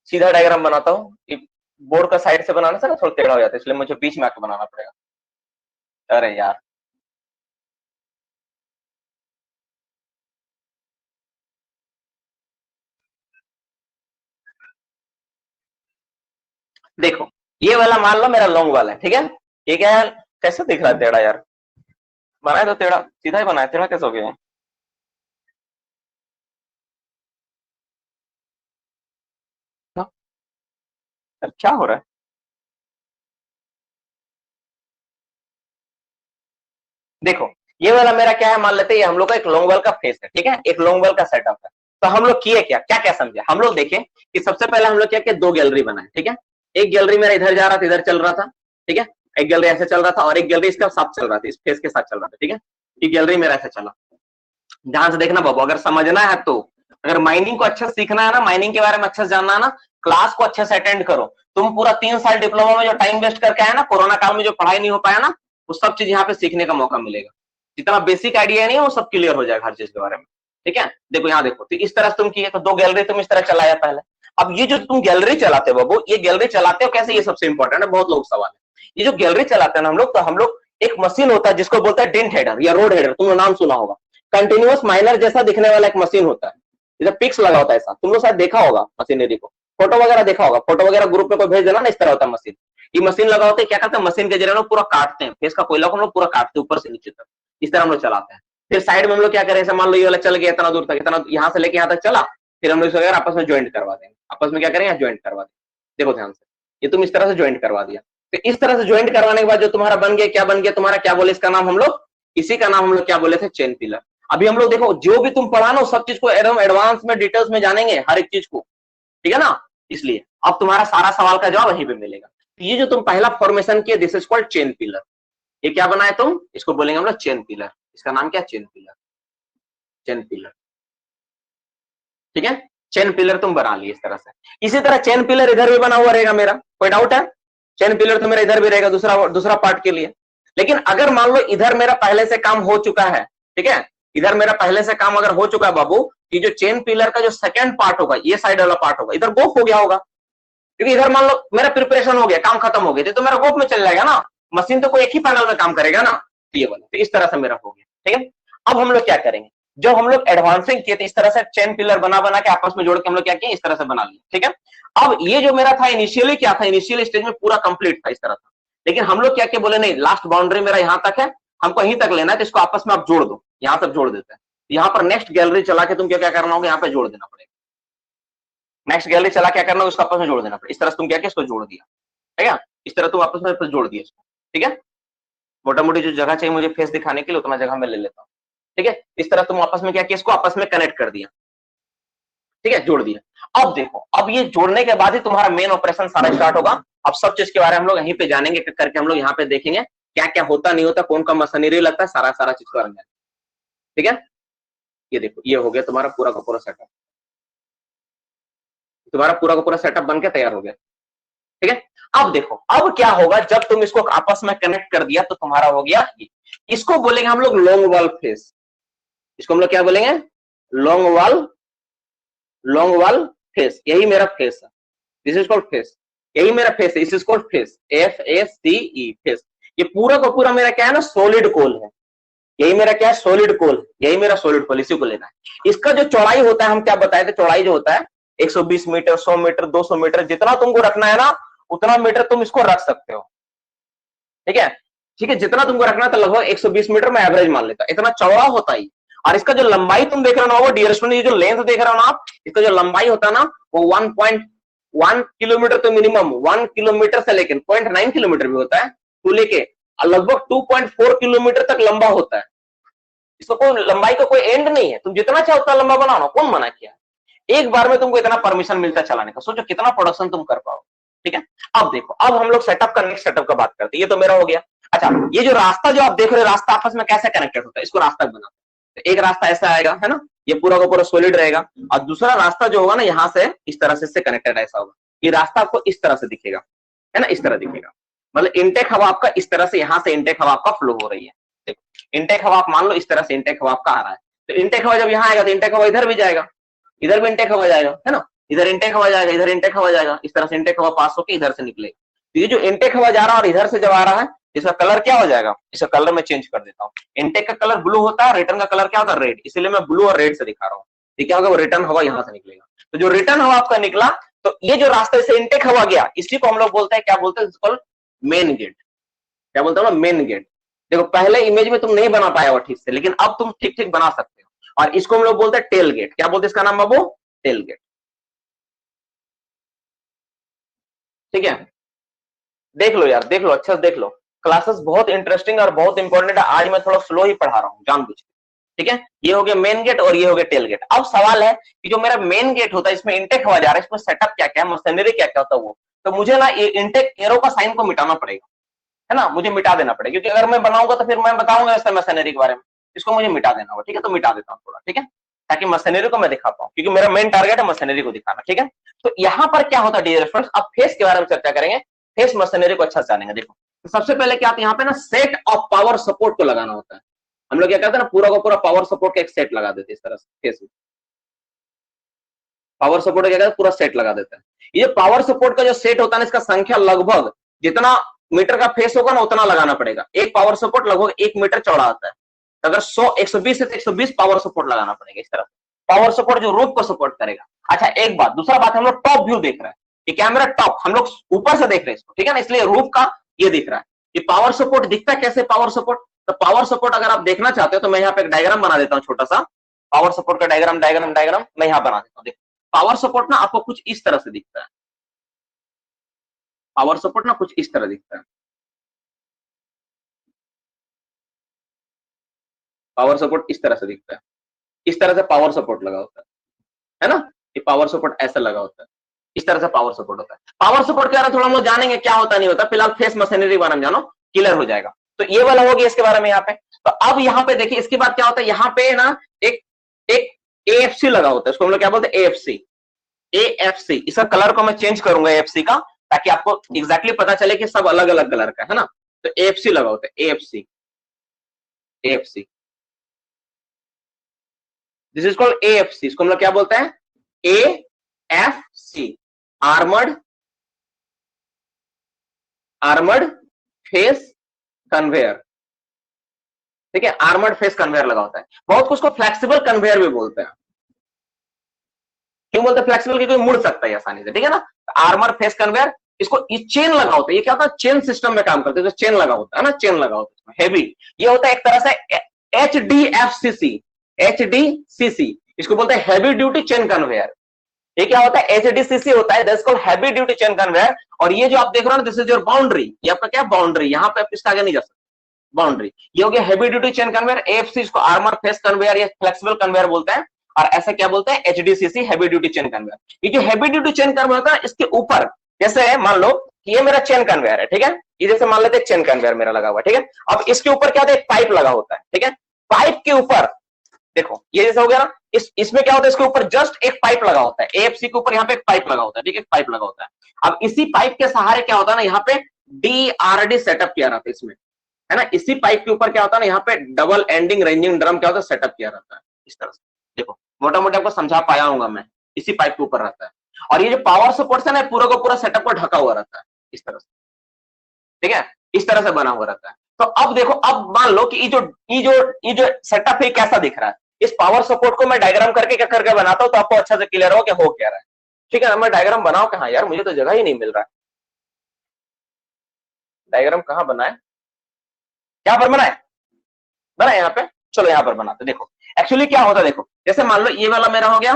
सीधा डायग्राम बनाता हूँ, बोर्ड का साइड से बनाने से ना थोड़ा टेढ़ा हो जाता है, इसलिए मुझे बीच में आके बनाना पड़ेगा। अरे यार, देखो ये वाला मान लो मेरा लॉन्ग वाला है, ठीक है। ये क्या है, कैसे दिख रहा है टेढ़ा यार, बनाया तो टेढ़ा, सीधा ही बनाया, टेढ़ा कैसे हो गया? क्या हो रहा है? देखो ये वाला मेरा क्या है, मान लेते हैं ये हम लोग का एक लॉन्ग वाल का फेस है, ठीक है, एक लॉन्ग वाल का सेटअप है। तो हम लोग किए क्या क्या क्या समझे, हम लोग देखें कि सबसे पहले हम लोग क्या किया, दो गैलरी बनाए, ठीक है। एक गैलरी मेरा इधर जा रहा था, इधर चल रहा था, ठीक है, एक गैलरी ऐसे चल रहा था और एक गैलरी इसके साथ चल रहा था, इस फेस के साथ चल रहा था, ठीक है। ये गैलरी मेरा ऐसे चला। ध्यान से देखना बाबू, अगर समझना है तो, अगर माइनिंग को अच्छे से सीखना है ना, माइनिंग के बारे में अच्छे से जानना है ना, क्लास को अच्छे से अटेंड करो। तुम पूरा 3 साल डिप्लोमा में जो टाइम वेस्ट करके आए ना, कोरोना काल में जो पढ़ाई नहीं हो पाया ना, वो सब चीज यहाँ पे सीखने का मौका मिलेगा। जितना बेसिक आइडिया नहीं है वो सब क्लियर हो जाएगा हर चीज के बारे में, ठीक है। देखो यहाँ देखो, तो इस तरह से तुम किए, तो दो गैलरी तुम इस तरह चलाया पहले। अब ये जो तुम गैलरी चलाते हो बाबू, ये गैलरी चलाते हो कैसे, ये सबसे इंपॉर्टेंट है, बहुत लोग सवाल है। ये जो गैलरी चलाते हैं ना हम लोग, तो हम लोग एक मशीन होता है जिसको बोलते हैं डेंट हेडर या रोड हेडर, तुमने नाम सुना होगा। कंटिन्यूअस माइनर जैसा दिखने वाला एक मशीन होता है, इधर पिक्स लगा होता है ऐसा, तुम लोग शायद देखा होगा मशीनरी को, फोटो वगैरह देखा होगा, फोटो वगैरह ग्रुप में कोई भेज देना ना, इस तरह होता है मशीन। ये मशीन लगा होता है, क्या करते हैं मशीन के जरिए लोग पूरा काटते हैं, फेस का कोयला को हम लोग पूरा काटते हैं ऊपर से नीचे तक, इस तरह हम लोग चलाते हैं। फिर साइड में हम लोग क्या करें, मान लो ये वाला चल गया इतना दूर तक, इतना यहाँ से लेके यहाँ तक चला, फिर हम लोग इसको आपस में ज्वाइंट करवा देंगे। आपस में क्या करेंगे, ज्वाइंट करवा देंगे। देखो ध्यान से, ये तुम इस तरह से ज्वाइंट करवा दिया, तो इस तरह से ज्वाइंट करवाने के बाद जो तुम्हारा बन गया, क्या बन गया तुम्हारा, क्या बोले इसका नाम हम लोग, इसी का नाम हम लोग क्या बोले थे, चेन पिलर। अभी हम लोग देखो जो भी तुम पढ़ा ना, सब चीज को एकदम एडवांस में डिटेल्स में जानेंगे हर एक चीज को, ठीक है ना। इसलिए अब तुम्हारा सारा सवाल का जवाब वहीं पे मिलेगा। ये जो तुम पहला फॉर्मेशन किया, this is called chain pillar. ये क्या बनाए तुम, इसको बोलेंगे हम लोग चेन पिलर, इसका नाम क्या, चेन पिलर, चेन पिलर, ठीक है। चेन पिलर तुम बना लिए इस तरह से। इसी तरह चेन पिलर इधर भी बना हुआ रहेगा मेरा, कोई डाउट है? चेन पिलर तो मेरा इधर भी रहेगा, दूसरा दूसरा पार्ट के लिए। लेकिन अगर मान लो इधर मेरा पहले से काम हो चुका है, ठीक है, इधर मेरा पहले से काम अगर हो चुका है बाबू, कि जो चेन पिलर का जो सेकंड पार्ट होगा, ये साइड वाला पार्ट होगा, इधर गोप हो गया होगा, क्योंकि इधर मान लो मेरा प्रिपरेशन हो गया, काम खत्म हो गया, तो मेरा गोप में चल जाएगा ना, मशीन तो कोई एक ही पैनल में काम करेगा ना, तो ये वाला, तो इस तरह से मेरा हो गया, ठीक है। अब हम लोग क्या करेंगे, जो हम लोग एडवांसिंग किए थे, इस तरह से चेन पिलर बना बना के आपस में जोड़ के हम लोग क्या किए, इस तरह से बना लिया, ठीक है। अब ये जो मेरा था इनिशियली क्या था, इनिशियल स्टेज में पूरा कंप्लीट था इस तरह था, लेकिन हम लोग क्या क्या बोले, नहीं लास्ट बाउंड्री मेरा यहां तक है, हमको यहीं तक लेना है, तो इसको आपस में आप जोड़ दो, यहां तक जोड़ देते हैं। यहाँ पर नेक्स्ट गैलरी चला के तुम क्या क्या करना होगा, यहाँ पे जोड़ देना पड़ेगा। नेक्स्ट गैलरी चला क्या करना होगा, उसको आपस में जोड़ देना पड़ेगा। इस तरह से तुम क्या किया, इसको जोड़ दिया, ठीक है, इस तरह तुम आपस में जोड़ दिया इसको, ठीक है। मोटा मोटी जो जगह चाहिए मुझे फेस दिखाने के लिए, उतना जगह मैं ले लेता हूँ, ठीक है। इस तरह तुम आपस में क्या किया, इसको आपस में कनेक्ट कर दिया, ठीक है, जोड़ दिया। अब देखो, अब ये जोड़ने के बाद ही तुम्हारा मेन ऑपरेशन सारा स्टार्ट होगा। अब सब चीज के बारे में हम लोग यहीं पे जानेंगे, करके हम लोग यहाँ पे देखेंगे क्या क्या होता नहीं होता, कौन सा मशीनरी लगता है, सारा सारा चीज के बारे में, ठीक है। ये देखो, ये हो गया तुम्हारा पूरा का पूरा सेटअप, तुम्हारा पूरा का पूरा सेटअप बन के तैयार हो गया, ठीक है। अब देखो, अब क्या होगा, जब तुम इसको आपस में कनेक्ट कर दिया तो तुम्हारा हो गया ये, इसको बोलेंगे हम लोग लॉन्ग वॉल फेस, इसको हम लोग क्या बोलेंगे, लॉन्ग वाल फेस, यही मेरा फेस है, दिस इज कॉल्ड फेस, यही मेरा फेस है, this is called face, FACE face. ये पूरा का पूरा मेरा क्या है ना, सॉलिड कोल है, यही मेरा क्या है, सॉलिड कोल, यही मेरा सॉलिड कोल, इसी को लेना है। इसका जो चौड़ाई होता है, हम क्या बताए थे, चौड़ाई जो होता है 120 मीटर, 100 मीटर, 200 मीटर, जितना तुमको रखना है ना उतना मीटर तुम इसको रख सकते हो, ठीक है, ठीक है, जितना तुमको रखना है, तो लगभग 120 मीटर में एवरेज मान लेता, इतना चौड़ा होता ही। और इसका जो लंबाई तुम देख रहे हो ना, वो डियर स्टूडेंट, ये जो लेंथ देख रहे हो ना आप, इसका जो लंबाई होता है ना, वो 1.1 किलोमीटर तो मिनिमम 1 किलोमीटर से लेकर 0.9 किलोमीटर भी होता है, तो लेके लगभग 2.4 किलोमीटर तक लंबा होता है। इसको कोई लंबाई का कोई एंड नहीं है, तुम जितना चाहो उतना लंबा बनाओ ना, कौन मना किया, एक बार में तुमको इतना परमिशन मिलता है चलाने का, सोचो कितना प्रोडक्शन तुम कर पाओ, ठीक है। अब देखो, अब हम लोग सेटअप का नेक्स्ट सेटअप का बात करते हैं, ये तो मेरा हो गया। अच्छा, ये जो रास्ता जो आप देख रहे हो, रास्ता आपस में कैसे कनेक्टेड होता है, इसको रास्ता बनाते हैं। तो एक रास्ता ऐसा आएगा, है ना, ये पूरा का पूरा सॉलिड रहेगा, और दूसरा रास्ता जो होगा ना, यहाँ से इस तरह से कनेक्टेड ऐसा होगा, ये रास्ता आपको इस तरह से दिखेगा, है ना, इस तरह दिखेगा, मतलब इनटेक हवा आपका इस तरह से, यहाँ से इनटेक हवा आपका फ्लो हो रही है, देखो इनटेक हवा आप मान लो इस तरह से इनटेक हवा आपका आ रहा है, तो इनटेक हवा जब यहाँ आएगा तो इनटेक हवा इधर भी जाएगा, इधर भी इनटेक हवा जाएगा, है ना, इधर इनटेक हवा जाएगा, इधर इनटेक हवा जाएगा, इस तरह से इनटेक हवा पास होकर इधर से निकलेगा। तो ये जो इनटेक हवा जा रहा है और इधर से जब आ रहा है, इसका कलर क्या हो जाएगा, इसका कलर मैं चेंज कर देता हूँ, इनटेक का कलर ब्लू होता है, रिटर्न का कलर क्या होता है, रेड, इसलिए मैं ब्लू और रेड से दिखा रहा हूँ। ठीक है, वो रिटर्न हवा यहाँ से निकलेगा, तो जो रिटर्न हवा आपका निकला, तो ये जो रास्ते से इनटेक हवा गया, इसी को हम लोग बोलते हैं, क्या बोलते हैं, मेन गेट, क्या बोलते हैं, मेन गेट। देखो पहले इमेज में तुम नहीं बना पाया हो ठीक से, लेकिन अब तुम ठीक ठीक बना सकते हो, और इसको हम लोग बोलते हैं टेल गेट, क्या बोलते हैं इसका नाम बाबू, टेल गेट, ठीक है। देख लो यार, देख लो, अच्छा से देख लो, क्लासेस बहुत इंटरेस्टिंग और बहुत इंपॉर्टेंट है, आज मैं थोड़ा स्लो ही पढ़ा रहा हूँ जानबूझ के, ठीक है। ये हो गया मेन गेट और ये हो गया टेल गेट। अब सवाल है कि जो मेरा मेन गेट होता है, इसमें इंटेक हवा जा रहा है, इसमें सेटअप क्या क्या है, मशीनरी क्या क्या होता है वो, तो मुझे ना ये इंटेक एरो का साइन को मिटाना पड़ेगा, है ना, मुझे मिटा देना पड़ेगा, क्योंकि अगर मैं बनाऊंगा तो फिर मैं बताऊंगा ऐसा मशीनरी के बारे में, इसको मुझे मिटा देना होगा, ठीक है, तो मिटा देता हूँ थोड़ा, ठीक है, ताकि मशीनरी को मैं दिखा पाऊँ, क्योंकि मेरा मेन टारगेट है मशीनरी को दिखाना, ठीक है। तो यहाँ पर क्या होता है डियर स्टूडेंट्स, अब फेस के बारे में चर्चा करेंगे, फेस मशीनरी को अच्छा से जानेंगे। देखो तो सबसे पहले क्या आता है यहाँ पे ना, सेट ऑफ पावर सपोर्ट को लगाना होता है, हम लोग क्या करते हैं ना, पूरा का पूरा पावर सपोर्ट का एक सेट लगा देते हैं, इस तरह से फेस में पावर सपोर्ट क्या करते हैं, पूरा सेट लगा देते हैं। ये पावर सपोर्ट का जो सेट होता है ना, इसका संख्या लगभग जितना मीटर का फेस होगा ना उतना लगाना पड़ेगा, एक पावर सपोर्ट लगभग 1 मीटर चौड़ा आता है, तो अगर 120 है तो 120 पावर सपोर्ट लगाना पड़ेगा, इस तरह पावर सपोर्ट जो रूफ को सपोर्ट करेगा। अच्छा एक बात, दूसरा बात, हम लोग टॉप व्यू देख रहे हैं, ये कैमरा टॉप, हम लोग ऊपर से देख रहे हैं इसको, ठीक है ना, इसलिए रूफ का ये दिख रहा है। ये पावर सपोर्ट दिखता है कैसे, पावर सपोर्ट, तो पावर सपोर्ट अगर आप देखना चाहते हो तो मैं यहाँ पे एक डायग्राम बना देता हूँ, छोटा सा पावर सपोर्ट का डायग्राम मैं यहाँ बना देता हूँ। देखो पावर सपोर्ट ना आपको कुछ इस तरह से दिखता है, पावर सपोर्ट ना कुछ इस तरह दिखता है, पावर सपोर्ट इस तरह से दिखता है, इस तरह से पावर सपोर्ट लगा होता है ना, ये पावर सपोर्ट ऐसा लगा होता है, इस तरह से पावर सपोर्ट होता है। पावर सपोर्ट के बारे में थोड़ा हम लोग जानेंगे क्या होता नहीं होता, फिलहाल फेस मशीनरी के बारे में जानो, क्लियर हो जाएगा। तो ये वाला हो गया इसके बारे में यहाँ पे। तो अब यहाँ पे देखिए इसके बाद क्या होता है, यहाँ पे ना एक एक AFC लगा होता है, इसको हम लोग क्या बोलते हैं, AFC। इसका कलर को मैं चेंज करूंगा AFC का, ताकि आपको एग्जैक्टली पता चले कि सब अलग अलग कलर का है ना। तो AFC लगा होता है, AFC this is called AFC, इसको हम लोग क्या बोलते हैं, AFC, आर्मर्ड फेस कन्वेयर, ठीक है, आर्मर्ड फेस कन्वेयर लगा होता है। बहुत कुछ को फ्लेक्सिबल कन्वेयर भी बोलते हैं, क्यों बोलते हैं फ्लेक्सिबल, क्योंकि मुड़ सकता है आसानी से, ठीक है ना। आर्मर फेस कन्वेयर, इसको चेन लगा होता है, ये क्या होता है, चेन सिस्टम में काम करते हैं, तो चेन लगा होता है ना, चेन लगा होता है हेवी। ये होता है एक तरह से HDCC, इसको बोलते हैं हैवी ड्यूटी चेन कन्वेयर। ये क्या होता है, HDCC होता है, that's called heavy duty chain conveyor. और ये जो आप देख रहे हो ना, दिस इज योर बाउंड्री, ये आपका क्या बाउंड्री, यहाँ पे आप इसका आगे नहीं जा सकते, बाउंड्री। ये हो गया heavy duty chain conveyor, AFC, इसको आर्मर फेस कन्वेयर या फ्लेक्सिबल कन्वेयर बोलते हैं, और ऐसा क्या बोलते हैं, HDCC, heavy duty chain conveyor. ये जो हैवी ड्यूटी चेन कन्वेयर होता है, इसके ऊपर जैसे मान लो कि ये मेरा चेन कन्वेयर है, ठीक है, ये जैसे मान लेते हैं चेन कन्वेयर मेरा लगा हुआ है, ठीक है। अब इसके ऊपर क्या होता है, पाइप लगा होता है, ठीक है। पाइप के ऊपर देखो ये जैसा हो गया ना, इसमें क्या होता है, इसके ऊपर जस्ट एक पाइप लगा होता है, AFC के ऊपर यहाँ पे एक पाइप लगा होता है, ठीक है, पाइप लगा होता है। अब इसी पाइप के सहारे क्या होता है ना, यहाँ पे DRD सेटअप किया रहता है इसमें, है ना। इसी पाइप के ऊपर क्या होता है ना, यहाँ पे डबल एंडिंग रेंजिंग ड्रम क्या होता है, सेटअप किया रहता है इस तरह से। देखो मोटा मोटा आपको समझा पाया हूँ मैं, इसी पाइप के ऊपर रहता है। और ये जो पावर सपोर्ट है ना, पूरा का पूरा सेटअप को ढका हुआ रहता है इस तरह से, ठीक है, इस तरह से बना हुआ रहता है। तो अब देखो, अब मान लो कि ये जो सेटअप है कैसा दिख रहा है, इस पावर सपोर्ट को मैं डायग्राम करके क्या करके बनाता हूं तो आपको अच्छा से क्लियर हो कि हो क्या रहा है। ठीक है, मैं डायग्राम बनाऊं कहां यार, मुझे तो जगह ही नहीं मिल रहा है। डायग्राम कहां बनाए, यहाँ पर बनाए, बनाए यहाँ पे, चलो यहाँ पर बनाते। देखो एक्चुअली क्या होता है, देखो जैसे मान लो ये वाला मेरा हो गया,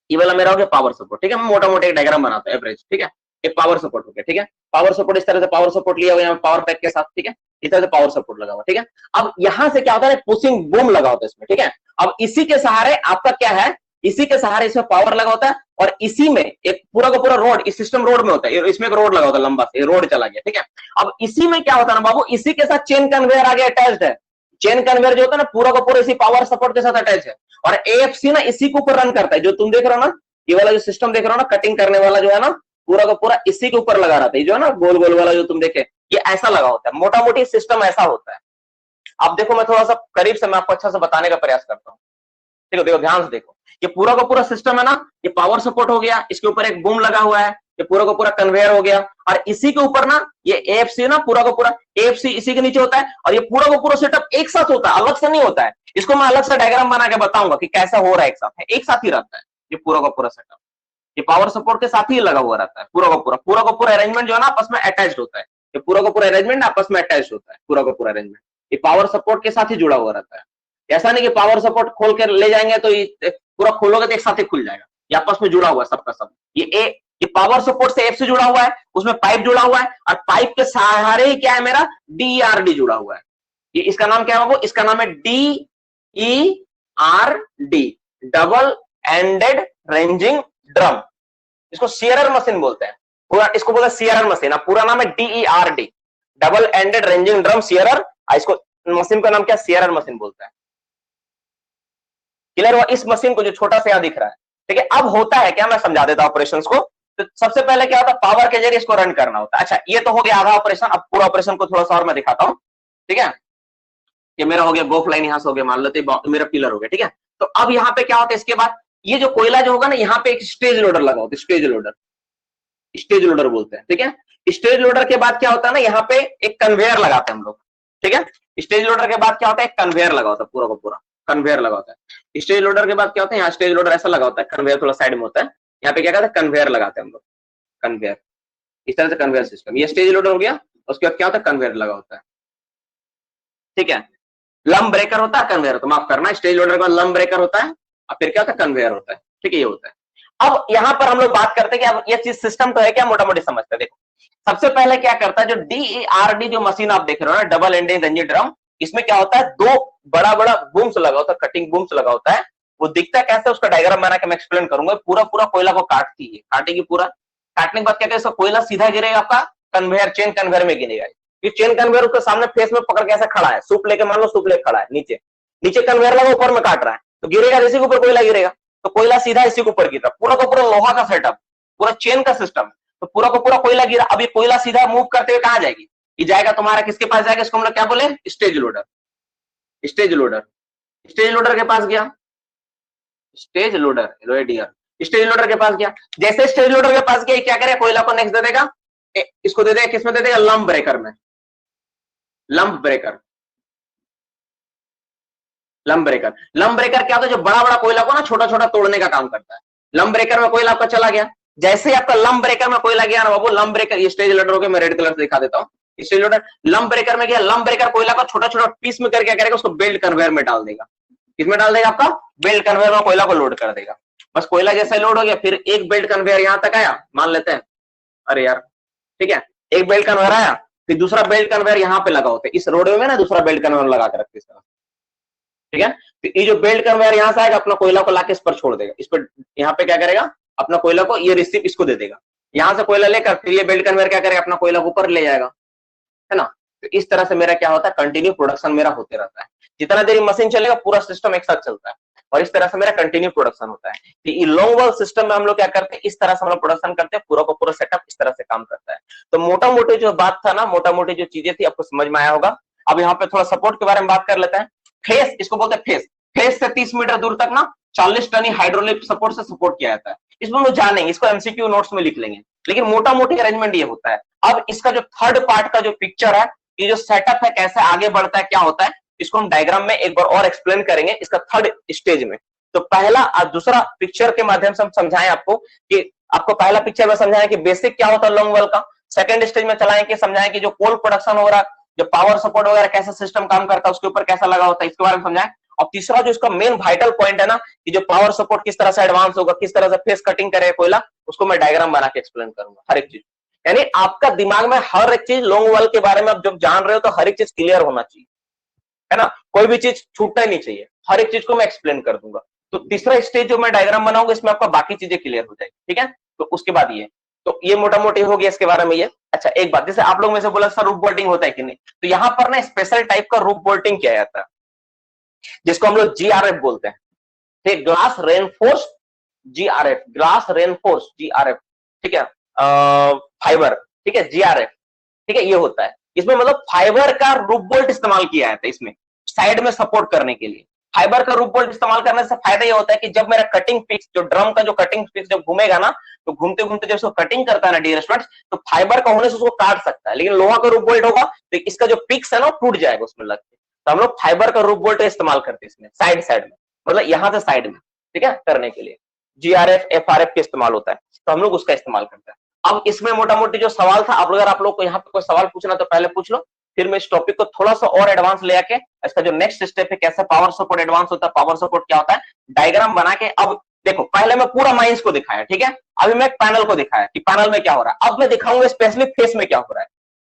ये वाला मेरा हो गया पावर सपोर्ट, ठीक है। मैं मोटा मोटा एक डायग्राम बनाता हूं एवरेज, ठीक है। एक पावर सपोर्ट हो गया, ठीक है। पावर सपोर्ट इस तरह से पावर सपोर्ट लिया हुआ यहाँ पावर पैक के साथ, ठीक है। इस तरह से पावर सपोर्ट लगा हुआ, ठीक है। अब यहां से क्या होता है, पुशिंग बूम लगा होता है इसमें, ठीक है। अब इसी के सहारे आपका क्या है, इसी के सहारे इसमें पावर लगा होता है, और इसी में एक पूरा का पूरा रोड, इस सिस्टम रोड में होता है, इसमें एक रोड लगा होता है लंबा से, रोड चला गया, ठीक है। अब इसी में क्या होता है ना बाबू, इसी के साथ चेन कन्वेयर आगे अटैच्ड है। चेन कन्वेयर जो होता है ना, पूरा का पूरा इसी पावर सपोर्ट के साथ अटैच है, और एएफसी ना इसी के ऊपर रन करता है। जो तुम देख रहे हो ना, ये वाला जो सिस्टम देख रहे हो ना, कटिंग करने वाला जो है ना, पूरा का पूरा इसी के ऊपर लगा रहता है। जो है ना गोल गोल वाला जो तुम देखे, ये ऐसा लगा होता है, मोटा मोटी सिस्टम ऐसा होता है। अब देखो मैं थोड़ा सा करीब से मैं आपको अच्छा से बताने का प्रयास करता हूँ, ठीक है। देखो ध्यान से देखो, ये पूरा का पूरा सिस्टम है ना, ये पावर सपोर्ट हो गया, इसके ऊपर एक बूम लगा हुआ है, ये पूरा का पूरा कन्वेयर हो गया, और इसी के ऊपर ना ये एएफसी ना, पूरा का पूरा एएफसी इसी के नीचे होता है, और ये पूरा का पूरा सेटअप एक साथ होता है, अलग से नहीं होता है। इसको मैं अलग से डायग्राम बना के बताऊंगा कि कैसा हो रहा है, एक साथ ही रहता है ये पूरा का पूरा सेटअप। ये पावर सपोर्ट के साथ ही लगा हुआ रहता है, पूरा का पूरा अरेंजमेंट जो है ना आपस में अटैच्ड होता है। ये पूरा का पूरा अरेंजमेंट आपस में अटैच्ड होता है, पूरा का पूरा अरेंजमेंट ये पावर सपोर्ट के साथ ही जुड़ा हुआ रहता है। ऐसा नहीं कि पावर सपोर्ट खोल कर ले जाएंगे तो ये पूरा खोलोगे तो एक साथ ही खुल जाएगा, ये आपस में जुड़ा हुआ है सबका सब। ये पावर सपोर्ट से एफ से जुड़ा हुआ है, उसमें पाइप जुड़ा हुआ है, और पाइप के सहारे ही क्या है मेरा, डीईआरडी जुड़ा हुआ है। ये इसका नाम क्या है बाबू, इसका नाम है डीईआरडी, डबल एंडेड रेंजिंग ड्रम। इसको सीयरर मशीन बोलते हैं, पूरा इसको बोलते हैं सीयरर मशीन। अब पूरा नाम है डीईआरडी, डबल एंडेड रेंजिंग ड्रम सीयरर। इसको मशीन का नाम क्या, सीयरर मशीन बोलते हैं। क्लियर हुआ, इस मशीन को जो छोटा सा यहां दिख रहा है, ठीक है। अब होता है क्या, मैं समझा देता हूं ऑपरेशंस को। तो सबसे पहले क्या होता है, पावर के जरिए इसको रन करना होता है। अच्छा ये तो हो गया आधा ऑपरेशन, अब पूरा ऑपरेशन को थोड़ा सा और मैं दिखाता हूं, ठीक है। ये मेरा हो गया गोफ लाइन, यहां से हो गया, मान लेते मेरा पिलर हो गया, ठीक है। तो अब यहाँ पे क्या होता है, इसके बाद ये जो कोयला जो होगा ना, यहाँ पे एक स्टेज लोडर लगा होता है, स्टेज लोडर बोलते हैं, ठीक है। स्टेज लोडर के बाद क्या होता है ना, यहाँ पे एक कन्वेयर लगाते हैं हम लोग, ठीक है। स्टेज लोडर के बाद क्या होता है, एक कन्वेयर लगा होता है, पूरा का पूरा कन्वेयर लगा होता है। स्टेज लोडर के बाद क्या होता है, यहाँ स्टेज लोडर ऐसा लगा होता है, कन्वेयर थोड़ा साइड में होता है, यहाँ पे क्या कहते हैं, कन्वेयर लगाते हैं हम लोग, कन्वेयर। इस तरह से कन्वेयर सिस्टम, ये स्टेज लोडर हो गया। उसके बाद क्या होता है, कन्वेयर लगा होता है, ठीक है। लंब ब्रेकर होता है, कन्वेयर होता है, माफ करना, स्टेज लोडर के बाद लंब ब्रेकर होता है, और फिर क्या होता है, कन्वेयर होता है, ठीक है। ये होता है। अब यहां पर हम लोग बात करते हैं कि अब ये चीज सिस्टम तो है क्या, मोटा मोटी समझते हैं। देखो सबसे पहले क्या करता है, जो डीईआरडी जो मशीन आप देख रहे हो ना, डबल एंडिंग रेंजिंग ड्रम, इसमें क्या होता है, दो बड़ा बड़ा बूम्स लगा होता है, कटिंग बूम्स लगा होता है। वो दिखता है कैसे, उसका डायग्राम बना के मैं एक्सप्लेन करूंगा। पूरा पूरा कोयला को काटती है, काटेगी पूरा, काटने के बाद क्या करेगा, कोयला सीधा गिरेगा आपका कन्वेयर, चेन कन्वेयर में गिरेगा। ये चेन कन्वेयर उसके सामने फेस में पकड़ के ऐसा खड़ा है, सूप लेके, मान लो सूप लेके खड़ा है, नीचे नीचे कन्वेयर लगा, ऊपर में काट रहा है, तो गिरेगा इसी के ऊपर कोयला गिरेगा, तो कोयला सीधा इसी के ऊपर गिरा। पूरा का पूरा लोहा का सेटअप, पूरा चेन का सिस्टम, तो पूरा का पूरा कोयला गिरा। अब ये कोयला सीधा मूव करते हुए कहां जाएगी, ये जाएगा तुम्हारा किसके पास जाएगा, इसको हम लोग क्या बोले, stage loader. Stage loader, stage loader के पास गया, stage loader dear, stage loader के पास गया। जैसे स्टेज लोडर के पास गया, क्या करेगा, कोयला को नेक्स्ट दे देगा, इसको दे देगा, किसमें दे देगा, लंब ब्रेकर में। लंब ब्रेकर, लंब ब्रेकर, लंब ब्रेकर क्या होता है, जो बड़ा बड़ा कोयला को ना छोटा छोटा तोड़ने का काम करता है। लंब ब्रेकर में कोयला आपका चला गया, जैसे ही आपका लंब ब्रेकर में कोयला गया ना बाबू, लंब ब्रेकर, ये स्टेज लोडर हो गया, मैं रेड कलर से दिखा देता हूँ। स्टेज लोडर लंब ब्रेकर में गया, लंब ब्रेकर कोयला को छोटा छोटा पीस में करके क्या करेगा, उसको बेल्ट कन्वेयर में डाल देगा। किसमें डाल देगा, आपका बेल्ट कन्वेयर में कोयला को लोड कर देगा। बस कोयला जैसे लोड हो गया, फिर एक बेल्ट कन्वेयर यहां तक आया, मान लेते हैं, अरे यार ठीक है, एक बेल्ट कन्वेयर आया, फिर दूसरा बेल्ट कन्वेयर यहाँ पे लगा होता है, इस रोड में ना दूसरा बेल्ट कन्वेयर लगा के रखते इस तरह, ठीक है। तो ये जो बेल्ट कन्वेयर यहाँ से आएगा, अपना कोयला को लाके इस पर छोड़ देगा, इस पर यहाँ पे क्या करेगा, अपना कोयला को, ये रिसीव इसको दे देगा, यहाँ से कोयला लेकर फिर ये बेल्ट कन्वेयर क्या करेगा, अपना कोयला को ऊपर ले जाएगा, है ना। तो इस तरह से मेरा क्या होता है, कंटिन्यू प्रोडक्शन मेरा होते रहता है। जितना देर मशीन चलेगा पूरा सिस्टम एक साथ चलता है, और इस तरह से मेरा कंटिन्यू प्रोडक्शन होता है। तो ये लॉन्ग वॉल सिस्टम में हम लोग क्या करते हैं, इस तरह से हम लोग प्रोडक्शन करते हैं, पूरा का पूरा सेटअप इस तरह से काम करता है। तो मोटा मोटी जो बात था ना, मोटा मोटी जो चीजें थी आपको समझ में आया होगा। अब यहाँ पे थोड़ा सपोर्ट के बारे में बात कर लेते हैं। फेस, इसको बोलते हैं फेस। फेस से 30 मीटर दूर तक ना 40 टन हाइड्रोलिक सपोर्ट से सपोर्ट किया जाता है। इसमें हम लोग जानेंगे, इसको एमसीक्यू नोट्स में लिख लेंगे, लेकिन मोटा मोटी अरेंजमेंट ये होता है। अब इसका जो थर्ड पार्ट का जो पिक्चर है, ये जो सेटअप है, कैसे आगे बढ़ता है, क्या होता है, इसको हम डायग्राम में एक बार और एक्सप्लेन करेंगे इसका थर्ड स्टेज में। तो पहला और दूसरा पिक्चर के माध्यम से हम समझाएं आपको कि आपको पहला पिक्चर में समझाएं कि बेसिक क्या होता है लॉन्ग वॉल का, सेकंड स्टेज में चलाएं कि समझाएं कि जो कोल प्रोडक्शन हो रहा है, जो पावर सपोर्ट वगैरह कैसा सिस्टम काम करता है, उसके ऊपर कैसा लगा होता है, इसके बारे में समझाएं। और तीसरा जो इसका मेन वाइटल पॉइंट है ना, कि जो पावर सपोर्ट किस तरह से एडवांस होगा, किस तरह से फेस कटिंग करेगा कोयला, उसको मैं डायग्राम बना के एक्सप्लेन करूंगा हर एक चीज। यानी आपका दिमाग में हर एक चीज लॉन्ग वॉल के बारे में आप जब जान रहे हो तो हर एक चीज क्लियर होना चाहिए, है ना, कोई भी चीज छूटना ही नहीं चाहिए, हर एक चीज को मैं एक्सप्लेन कर दूंगा। तो तीसरा स्टेज जो मैं डायग्राम बनाऊंगा इसमें आपका बाकी चीजें क्लियर हो जाएगी, ठीक है। तो उसके बाद ये, तो ये मोटा मोटी हो गया इसके बारे में ये। अच्छा एक बात, जैसे आप लोग में से बोला सर रूफ बोल्टिंग होता है कि नहीं, तो यहाँ पर ना स्पेशल टाइप का रूफ बोल्टिंग किया जाता है जिसको हम लोग जीआरएफ बोलते हैं, ठीक, glass reinforce GRF, glass reinforce GRF, ठीक है, फाइबर, ठीक है, जीआरएफ, ठीक है, ये होता है। इसमें मतलब फाइबर का रूफ बोल्ट इस्तेमाल किया जाता है इसमें साइड में सपोर्ट करने के लिए। फाइबर का रूफ बोल्ट इस्तेमाल करने से फायदा ये होता है कि जब मेरा कटिंग पिक्स, जो ड्रम का जो कटिंग पिक्स जब घूमेगा ना, तो घूमते घूमते जब उसको कटिंग करता है ना डियर स्टूडेंट्स, तो फाइबर का होने से उसको काट सकता है, लेकिन लोहा का रूफ बोल्ट होगा तो इसका जो पिक्स है ना टूट जाएगा उसमें लग के। तो हम लोग फाइबर का रूफ बोल्ट इस्तेमाल करते हैं इसमें साइड साइड में, मतलब यहां से साइड में, ठीक है, करने के लिए जीआरएफ एफआरएफ का इस्तेमाल होता है, तो हम लोग उसका इस्तेमाल करते हैं। अब इसमें मोटा मोटी जो सवाल था, अगर आप लोग को यहाँ पे कोई सवाल पूछना तो पहले पूछ लो, फिर मैं इस टॉपिक को थोड़ा सा और एडवांस ले आके इसका जो नेक्स्ट स्टेप है कैसे पावर सपोर्ट एडवांस होता है, पावर सपोर्ट क्या होता है, डायग्राम बना के। अब देखो पहले मैं पूरा माइंस को दिखाया, ठीक है, अभी मैं पैनल को दिखाया कि पैनल में क्या हो रहा है, अब मैं दिखाऊंगा स्पेशली फेस में क्या हो रहा है,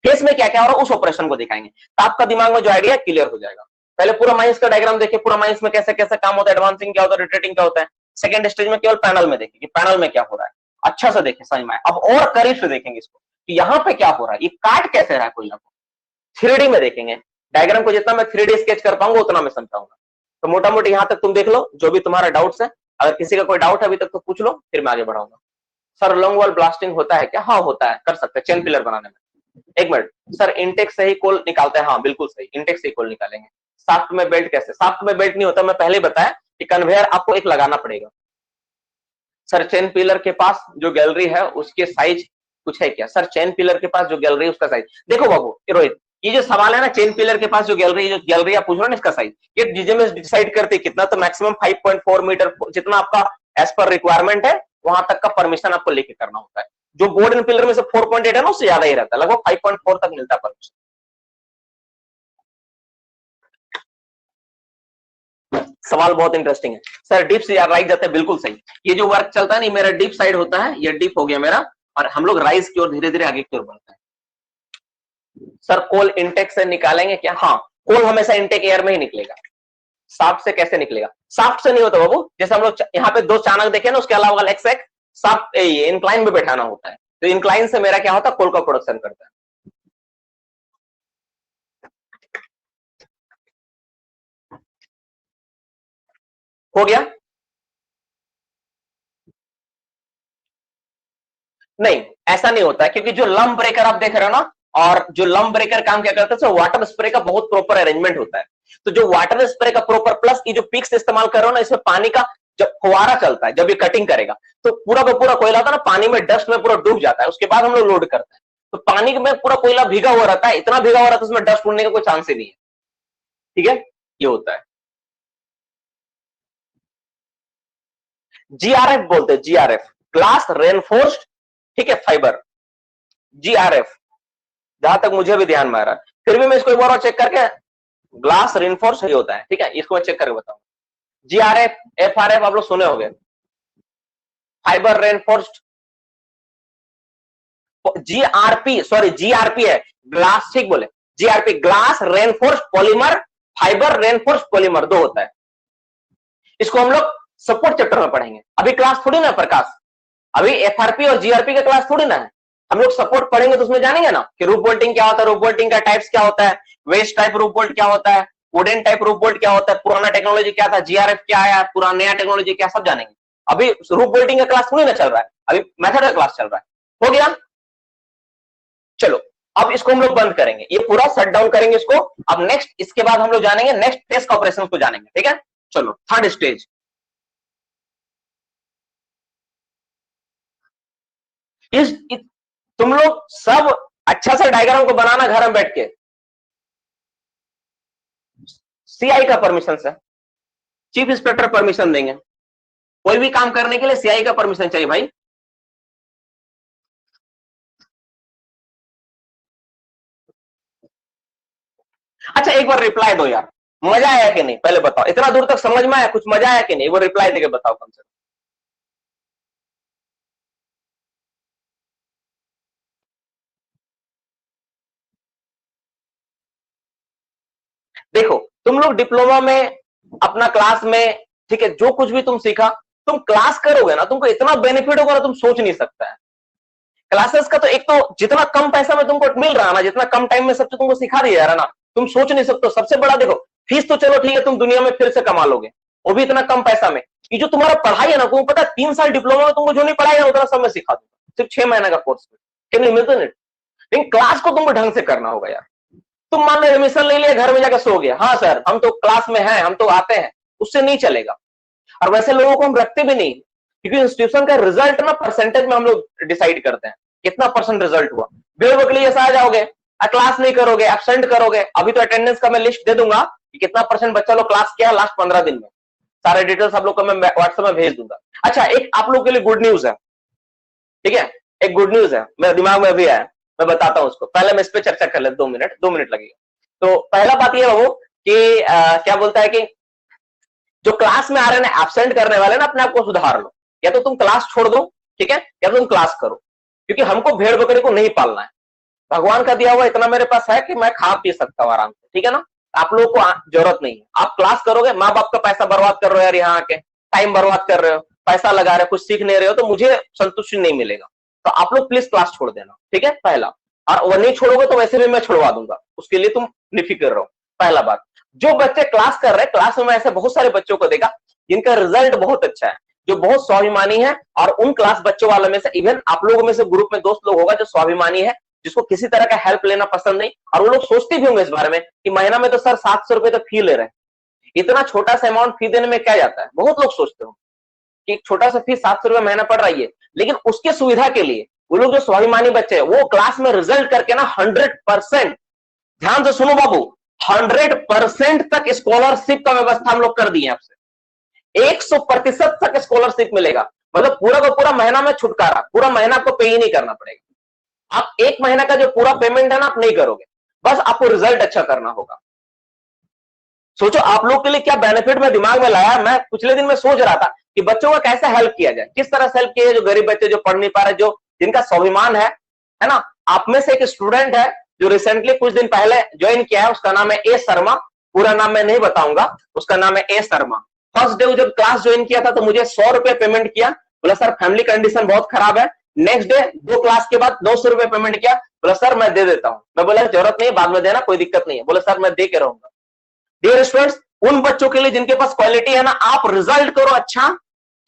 फेस में क्या क्या हो रहा है उस ऑपरेशन को दिखाएंगे, तो आपका दिमाग में जो आइडिया क्लियर हो जाएगा। पहले पूरा माइंस का डायग्राम देखिए, पूरा माइंस में कैसे कैसे काम होता है, एडवांसिंग क्या होता है, रोटेटिंग क्या होता है। सेकंड स्टेज में केवल पैनल में देखिए कि पैनल में क्या हो रहा है, अच्छा से देखें समझ में आए। अब और करीब से देखेंगे इसको कि यहाँ पे क्या हो रहा है, ये काट कैसे रहा है कोयला को, 3D में देखेंगे। डायग्राम को जितना मैं 3D स्केच कर पाऊंगा उतना मैं समझाऊंगा। तो मोटा मोटी यहाँ तक तुम देख लो जो भी तुम्हारा डाउट्स है, अगर किसी का कोई डाउट है अभी तक तो पूछ लो, फिर मैं आगे बढ़ाऊंगा। सर लॉन्ग वॉल ब्लास्टिंग होता है क्या? हाँ होता है, कर सकते हैं चेन पिलर बनाने में। एक मिनट सर, इंटेक से ही कोल निकालते हैं? हाँ बिल्कुल सही, इंटेक से ही कोल निकालेंगे। साफ्ट में बेल्ट कैसे? साफ्ट में बेल्ट नहीं होता, मैं पहले ही बताया कि कन्वेयर आपको एक लगाना पड़ेगा। सर चेन पिलर के पास जो गैलरी है उसके साइज कुछ है क्या? सर चेन पिलर के पास जो गैलरी है उसका साइज देखो बाबू रोहित, ये जो सवाल है ना, चेन पिलर के पास जो गैलरी आप पूछ रहे हो ना, इसका साइज ये डीजीएमएस डिसाइड करते हैं कितना, तो मैक्सिमम 5.4 मीटर जितना आपका एज पर रिक्वायरमेंट है वहां तक का परमिशन आपको लेके करना होता है। जो बोर्ड एंड पिलर में से 4.8 है ना उससे ज्यादा ही रहता है, लगभग 5.4 तक मिलता है परमिशन। सवाल बहुत इंटरेस्टिंग है। सर डीप से राइट जाते हैं, बिल्कुल सही। ये जो वर्क चलता है ना, मेरा डीप साइड होता है, ये डीप हो गया मेरा, और हम लोग राइज की ओर धीरे धीरे आगे की ओर बढ़ते हैं। सर कोल इंटेक से निकालेंगे क्या? हाँ, कोल हमेशा इंटेक एयर में ही निकलेगा। साफ्ट से कैसे निकलेगा? साफ्ट से नहीं होता बाबू, जैसे हम लोग यहाँ पे 2 चाणक देखे ना, उसके अलावा लेग से साफ्ट इंक्लाइन में बैठाना होता है, तो इंक्लाइन से मेरा क्या होता है, कोल का प्रोडक्शन करता है। हो गया? नहीं ऐसा नहीं होता है, क्योंकि जो लंब ब्रेकर आप देख रहे हो ना, और जो लंब ब्रेकर काम क्या करता है, वाटर स्प्रे का बहुत प्रॉपर अरेंजमेंट होता है। तो जो वाटर स्प्रे का प्रॉपर प्लस ये जो पिक्स इस्तेमाल कर रहे हो ना, इसमें पानी का जब फुवारा चलता है, जब ये कटिंग करेगा तो पूरा का पूरा कोयला था ना पानी में डस्ट में पूरा डूब जाता है, उसके बाद हम लोग लोड करते हैं। तो पानी में पूरा कोयला भीगा हुआ रहता है, इतना भीगा हुआ रहता है उसमें डस्ट उड़ने का कोई चांस ही नहीं है, ठीक है, ये होता है। जीआरएफ बोलते हैं, जीआरएफ ग्लास रेनफोर्स्ड, ठीक है, फाइबर, जीआरएफ, जहां तक मुझे भी ध्यान में आ रहा है। फिर भी मैं इसको एक बार और चेक करके, ग्लास रेनफोर्स ही होता है, ठीक है, इसको मैं चेक करके बताऊंगा। जीआरएफ एफआरएफ आप लोग सुने होंगे, fibre reinforced, GRP, sorry GRP है, ग्लास, ठीक बोले, GRP glass reinforced polymer, fibre reinforced polymer, 2 होता है। इसको हम लोग सपोर्ट चैप्टर में पढ़ेंगे, अभी क्लास थोड़ी ना प्रकाश, अभी एफआरपी और जीआरपी का क्लास थोड़ी ना है। हम लोग सपोर्ट पढ़ेंगे तो उसमें जानेंगे ना कि रूफ बोल्टिंग क्या होता है, रूफ बोल्टिंग का टाइप्स क्या होता है, वेस्ट टाइप रूफ बोल्ट क्या होता है, वुडन टाइप रूफ बोल्ट क्या होता है, पुराना टेक्नोलॉजी क्या था, जीआरएफ क्या आया, पुराना नया टेक्नोलॉजी क्या, सब जानेंगे। अभी रूफ बोल्टिंग का क्लास थोड़ी ना चल रहा है, अभी मेथड का क्लास चल रहा है। हो गया? चलो अब इसको हम लोग बंद करेंगे, ये पूरा शट डाउन करेंगे इसको। अब नेक्स्ट, इसके बाद हम लोग जानेंगे नेक्स्ट टेस्ट ऑपरेशन को जानेंगे, ठीक है। चलो थर्ड स्टेज, तुम लोग सब अच्छा सा डायग्राम को बनाना घर में बैठ के। सीआई का परमिशन से, चीफ इंस्पेक्टर परमिशन देंगे, कोई भी काम करने के लिए सीआई का परमिशन चाहिए भाई। अच्छा एक बार रिप्लाई दो यार, मजा आया कि नहीं पहले बताओ, इतना दूर तक समझ में आया, कुछ मजा आया कि नहीं, वो रिप्लाई देके बताओ कम से कम। देखो तुम लोग डिप्लोमा में अपना क्लास में, ठीक है, जो कुछ भी तुम सीखा, तुम क्लास करोगे ना, तुमको इतना बेनिफिट होगा ना, तुम सोच नहीं सकता है। क्लासेस का तो एक तो जितना कम पैसा में तुमको मिल रहा है ना, जितना कम टाइम में सब तुमको सिखा दिया जा रहा है ना, तुम सोच नहीं सकते। सबसे बड़ा देखो, फीस तो चलो ठीक है, तुम दुनिया में फिर से कमा लोगे, वो भी इतना कम पैसा में। ये जो तुम्हारा पढ़ाई है ना, तुमको पता है 3 साल डिप्लोमा में तुमको जो नहीं पढ़ाई है उतना सब मैं सिखा दूंगा, सिर्फ 6 महीने का कोर्स में मिलते नहीं। लेकिन क्लास को तुमको ढंग से करना होगा यार। तुम मान लो एडमिशन ले लिया, घर में जाकर सो गया, हाँ सर हम तो क्लास में हैं, हम तो आते हैं, उससे नहीं चलेगा। और वैसे लोगों को हम रखते भी नहीं, क्योंकि इंस्टीट्यूशन का रिजल्ट ना परसेंटेज में हम लोग डिसाइड करते हैं, कितना परसेंट रिजल्ट हुआ। भेड़ बकरी जैसा आ जाओगे, क्लास नहीं करोगे, एब्सेंट करोगे। अभी तो अटेंडेंस का मैं लिस्ट दे दूंगा कि कितना परसेंट बच्चा लोग क्लास किया लास्ट 15 दिन में, सारे डिटेल्स आप लोग को मैं व्हाट्सएप में भेज दूंगा। अच्छा एक आप लोग के लिए गुड न्यूज है, ठीक है, एक गुड न्यूज है, मेरे दिमाग में अभी आया, मैं बताता हूं उसको। पहले मैं इस पे चर्चा कर ले, 2 मिनट लगेगा। तो पहला बात यह है वो कि क्या बोलता है कि जो क्लास में आ रहे हैं एब्सेंट करने वाले ना, अपने आप को सुधार लो। या तो तुम क्लास छोड़ दो, ठीक है, या तो तुम क्लास करो, क्योंकि हमको भेड़ बकरी को नहीं पालना है। भगवान का दिया हुआ इतना मेरे पास है कि मैं खा पी सकता हूँ आराम से, ठीक है ना। आप लोगों को जरूरत नहीं है, आप क्लास करोगे, माँ बाप का पैसा बर्बाद कर रहे हो यार, यहाँ आके टाइम बर्बाद कर रहे हो, पैसा लगा रहे हो, कुछ सीख नहीं रहे हो, तो मुझे संतुष्टि नहीं मिलेगा। तो आप लोग प्लीज क्लास छोड़ देना, ठीक है, पहला। और वो नहीं छोड़ोगे तो वैसे भी मैं छुड़वा दूंगा, उसके लिए तुम निफिक्र रहो, पहला बात। जो बच्चे क्लास कर रहे हैं, क्लास में ऐसे बहुत सारे बच्चों को देखा जिनका रिजल्ट बहुत अच्छा है, जो बहुत स्वाभिमानी है। और उन क्लास बच्चों वालों में से इवन आप लोगों में से ग्रुप में दोस्त लोग होगा जो स्वाभिमानी है, जिसको किसी तरह का हेल्प लेना पसंद नहीं। और वो लोग सोचते भी होंगे इस बारे में कि महीना में तो सर 700 रुपए तो फी ले रहे हैं, इतना छोटा सा अमाउंट फी देने में क्या जाता है। बहुत लोग सोचते हो कि एक छोटा सा फीस 700 रुपए महीना पड़ रही है, लेकिन उसके सुविधा के लिए वो लोग जो स्वाभिमानी बच्चे हैं, वो क्लास में रिजल्ट करके ना 100%, ध्यान से सुनो बाबू, 100% तक स्कॉलरशिप का व्यवस्था हम लोग कर दिए आपसे। 100% तक स्कॉलरशिप मिलेगा, मतलब पूरा का पूरा महीना में छुटकारा, पूरा महीना आपको पे ही नहीं करना पड़ेगा। आप 1 महीना का जो पूरा पेमेंट है ना, आप नहीं करोगे, बस आपको रिजल्ट अच्छा करना होगा। सोचो आप लोग के लिए क्या बेनिफिट मैं दिमाग में लाया। मैं पिछले दिन में सोच रहा था कि बच्चों का कैसे हेल्प किया जाए, किस तरह से हेल्प किया जाए, जो गरीब बच्चे जो पढ़ नहीं पा रहे, जो जिनका स्वाभिमान है ना। आप में से एक स्टूडेंट है जो रिसेंटली कुछ दिन पहले ज्वाइन किया है, उसका नाम है ए शर्मा, पूरा नाम मैं नहीं बताऊंगा, उसका नाम है ए शर्मा। फर्स्ट डे जब क्लास ज्वाइन किया था तो मुझे 100 रुपए पेमेंट किया, बोला सर फैमिली कंडीशन बहुत खराब है। नेक्स्ट डे 2 क्लास के बाद 200 रुपए पेमेंट किया, बोला सर मैं दे देता हूं। मैं बोला जरूरत नहीं, बाद में देना, कोई दिक्कत नहीं है। बोला सर मैं दे के रहूंगा। डियर स्टूडेंट्स, उन बच्चों के लिए जिनके पास क्वालिटी है ना, आप रिजल्ट करो अच्छा,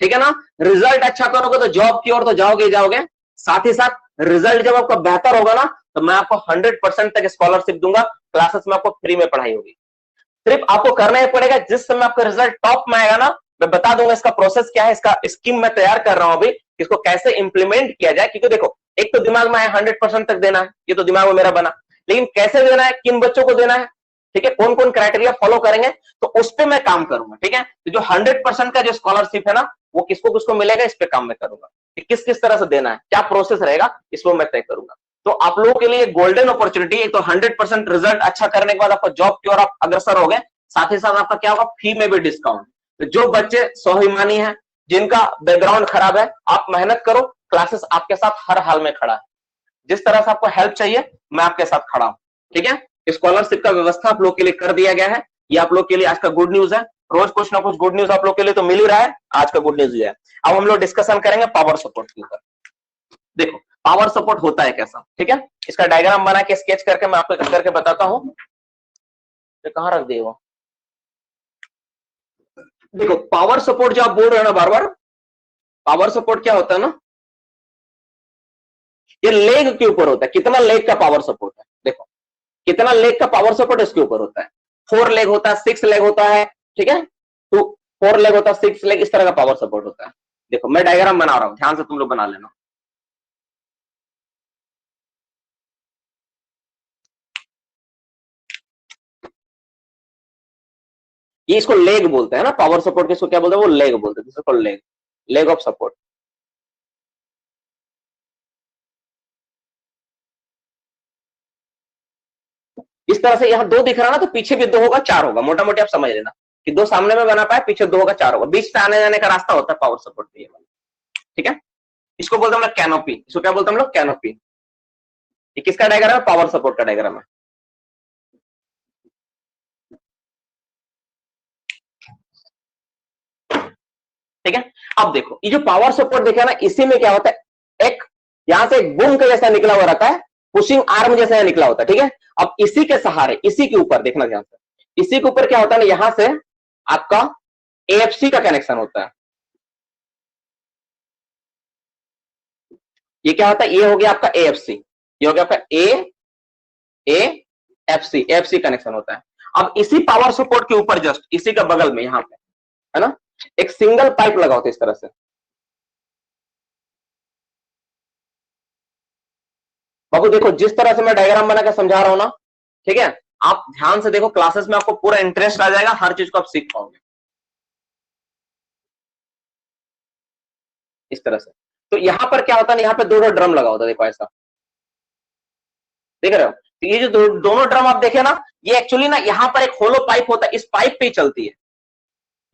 ठीक है ना। रिजल्ट अच्छा करोगे तो जॉब की ओर तो जाओगे जाओगे, साथ ही साथ रिजल्ट जब आपका बेहतर होगा ना, तो मैं आपको 100% तक स्कॉलरशिप दूंगा, क्लासेस में आपको फ्री में पढ़ाई होगी। सिर्फ आपको करना ही पड़ेगा, जिस समय आपका रिजल्ट टॉप में आएगा ना, मैं बता दूंगा इसका प्रोसेस क्या है, इसका स्कीम मैं तैयार कर रहा हूं अभी, इसको कैसे इंप्लीमेंट किया जाए। क्योंकि देखो एक तो दिमाग में है 100% तक देना है, ये तो दिमाग में मेरा बना, लेकिन कैसे देना है, किन बच्चों को देना है, ठीक है, कौन कौन क्राइटेरिया फॉलो करेंगे, तो उस पर मैं काम करूंगा, ठीक है। तो जो 100% का जो स्कॉलरशिप है ना, वो किसको किसको मिलेगा, इस पे काम मैं करूंगा कि किस किस तरह से देना है, क्या प्रोसेस रहेगा, इसको मैं तय करूंगा। तो आप लोगों के लिए गोल्डन अपॉर्चुनिटी, एक तो 100% रिजल्ट अच्छा करने के बाद आपको जॉब की ओर आप अग्रसर हो गए, साथ ही साथ आपका क्या होगा, फी में भी डिस्काउंट। तो जो बच्चे स्वाभिमानी है, जिनका बैकग्राउंड खराब है, आप मेहनत करो, क्लासेस आपके साथ हर हाल में खड़ा है। जिस तरह से आपको हेल्प चाहिए मैं आपके साथ खड़ा हूं, ठीक है। स्कॉलरशिप का व्यवस्था आप लोग के लिए कर दिया गया है, ये आप लोग के लिए आज का गुड न्यूज है। रोज कुछ ना कुछ गुड न्यूज आप लोग के लिए तो मिल ही रहा है, आज का गुड न्यूज ये है। अब हम लोग डिस्कशन करेंगे पावर सपोर्ट के ऊपर। देखो पावर सपोर्ट होता है कैसा, ठीक है, इसका डायग्राम बना के स्केच करके मैं आपको करके बताता हूं। तो कहां रख दिए वो, देखो पावर सपोर्ट जो आप बोल रहे हो ना बार बार, पावर सपोर्ट क्या होता है ना, ये लेग के ऊपर होता है, कितना लेग का पावर सपोर्ट है, देखो कितना लेग का पावर सपोर्ट इसके ऊपर होता है। 4 लेग होता है, 6 लेग होता है, ठीक है, तो 4 लेग होता है, 6 लेग, इस तरह का पावर सपोर्ट होता है। देखो मैं डायग्राम बना रहा हूं, ध्यान से तुम लोग बना लेना। ये इसको लेग बोलते हैं ना, पावर सपोर्ट किसको क्या बोलते हैं, वो लेग बोलते हैं, इसको लेग, लेग ऑफ सपोर्ट। इस तरह से यहाँ 2 दिख रहा ना, तो पीछे भी 2 होगा, 4 होगा, मोटा मोटी आप समझ लेना कि 2 सामने में बना पाए, पीछे 2 होगा, 4 होगा, बीच से आने जाने का रास्ता होता है पावर सपोर्ट पे, ये वाला, ठीक है। इसको बोलते हैं हम लोग कैनोपी, इसको क्या बोलते हैं हम लोग, कैनोपी। ये किसका डायग्राम है, पावर सपोर्ट का डायग्राम है। ठीक है, अब देखो ये जो पावर सपोर्ट देखा ना, इसी में क्या होता है, एक यहां से एक बूम का जैसा निकला हुआ रहता है, पुशिंग आर्म जैसा निकला होता है, ठीक है। अब इसी के सहारे, इसी के ऊपर देखना ध्यान से, इसी के ऊपर क्या होता है ना, यहां से आपका एएफसी का कनेक्शन होता है। ये क्या होता है, ये हो गया आपका एएफसी, ये हो गया आपका एएफसी, एएफसी कनेक्शन होता है। अब इसी पावर सपोर्ट के ऊपर जस्ट इसी का बगल में यहां पे है ना, एक सिंगल पाइप लगा होता है इस तरह से। बाबू देखो जिस तरह से मैं डायग्राम बना के समझा रहा हूं ना, ठीक है, आप ध्यान से देखो, क्लासेस में आपको पूरा इंटरेस्ट आ जाएगा, हर चीज को आप सीख पाओगे इस तरह से। तो यहां पर क्या होता है ना, यहाँ पे 2 ड्रम लगा होता है, देखो ऐसा, देख रहे हो, तो ये जो दोनों ड्रम आप देखे ना, ये एक्चुअली ना यहाँ पर एक होलो पाइप होता है, इस पाइप पे ही चलती है।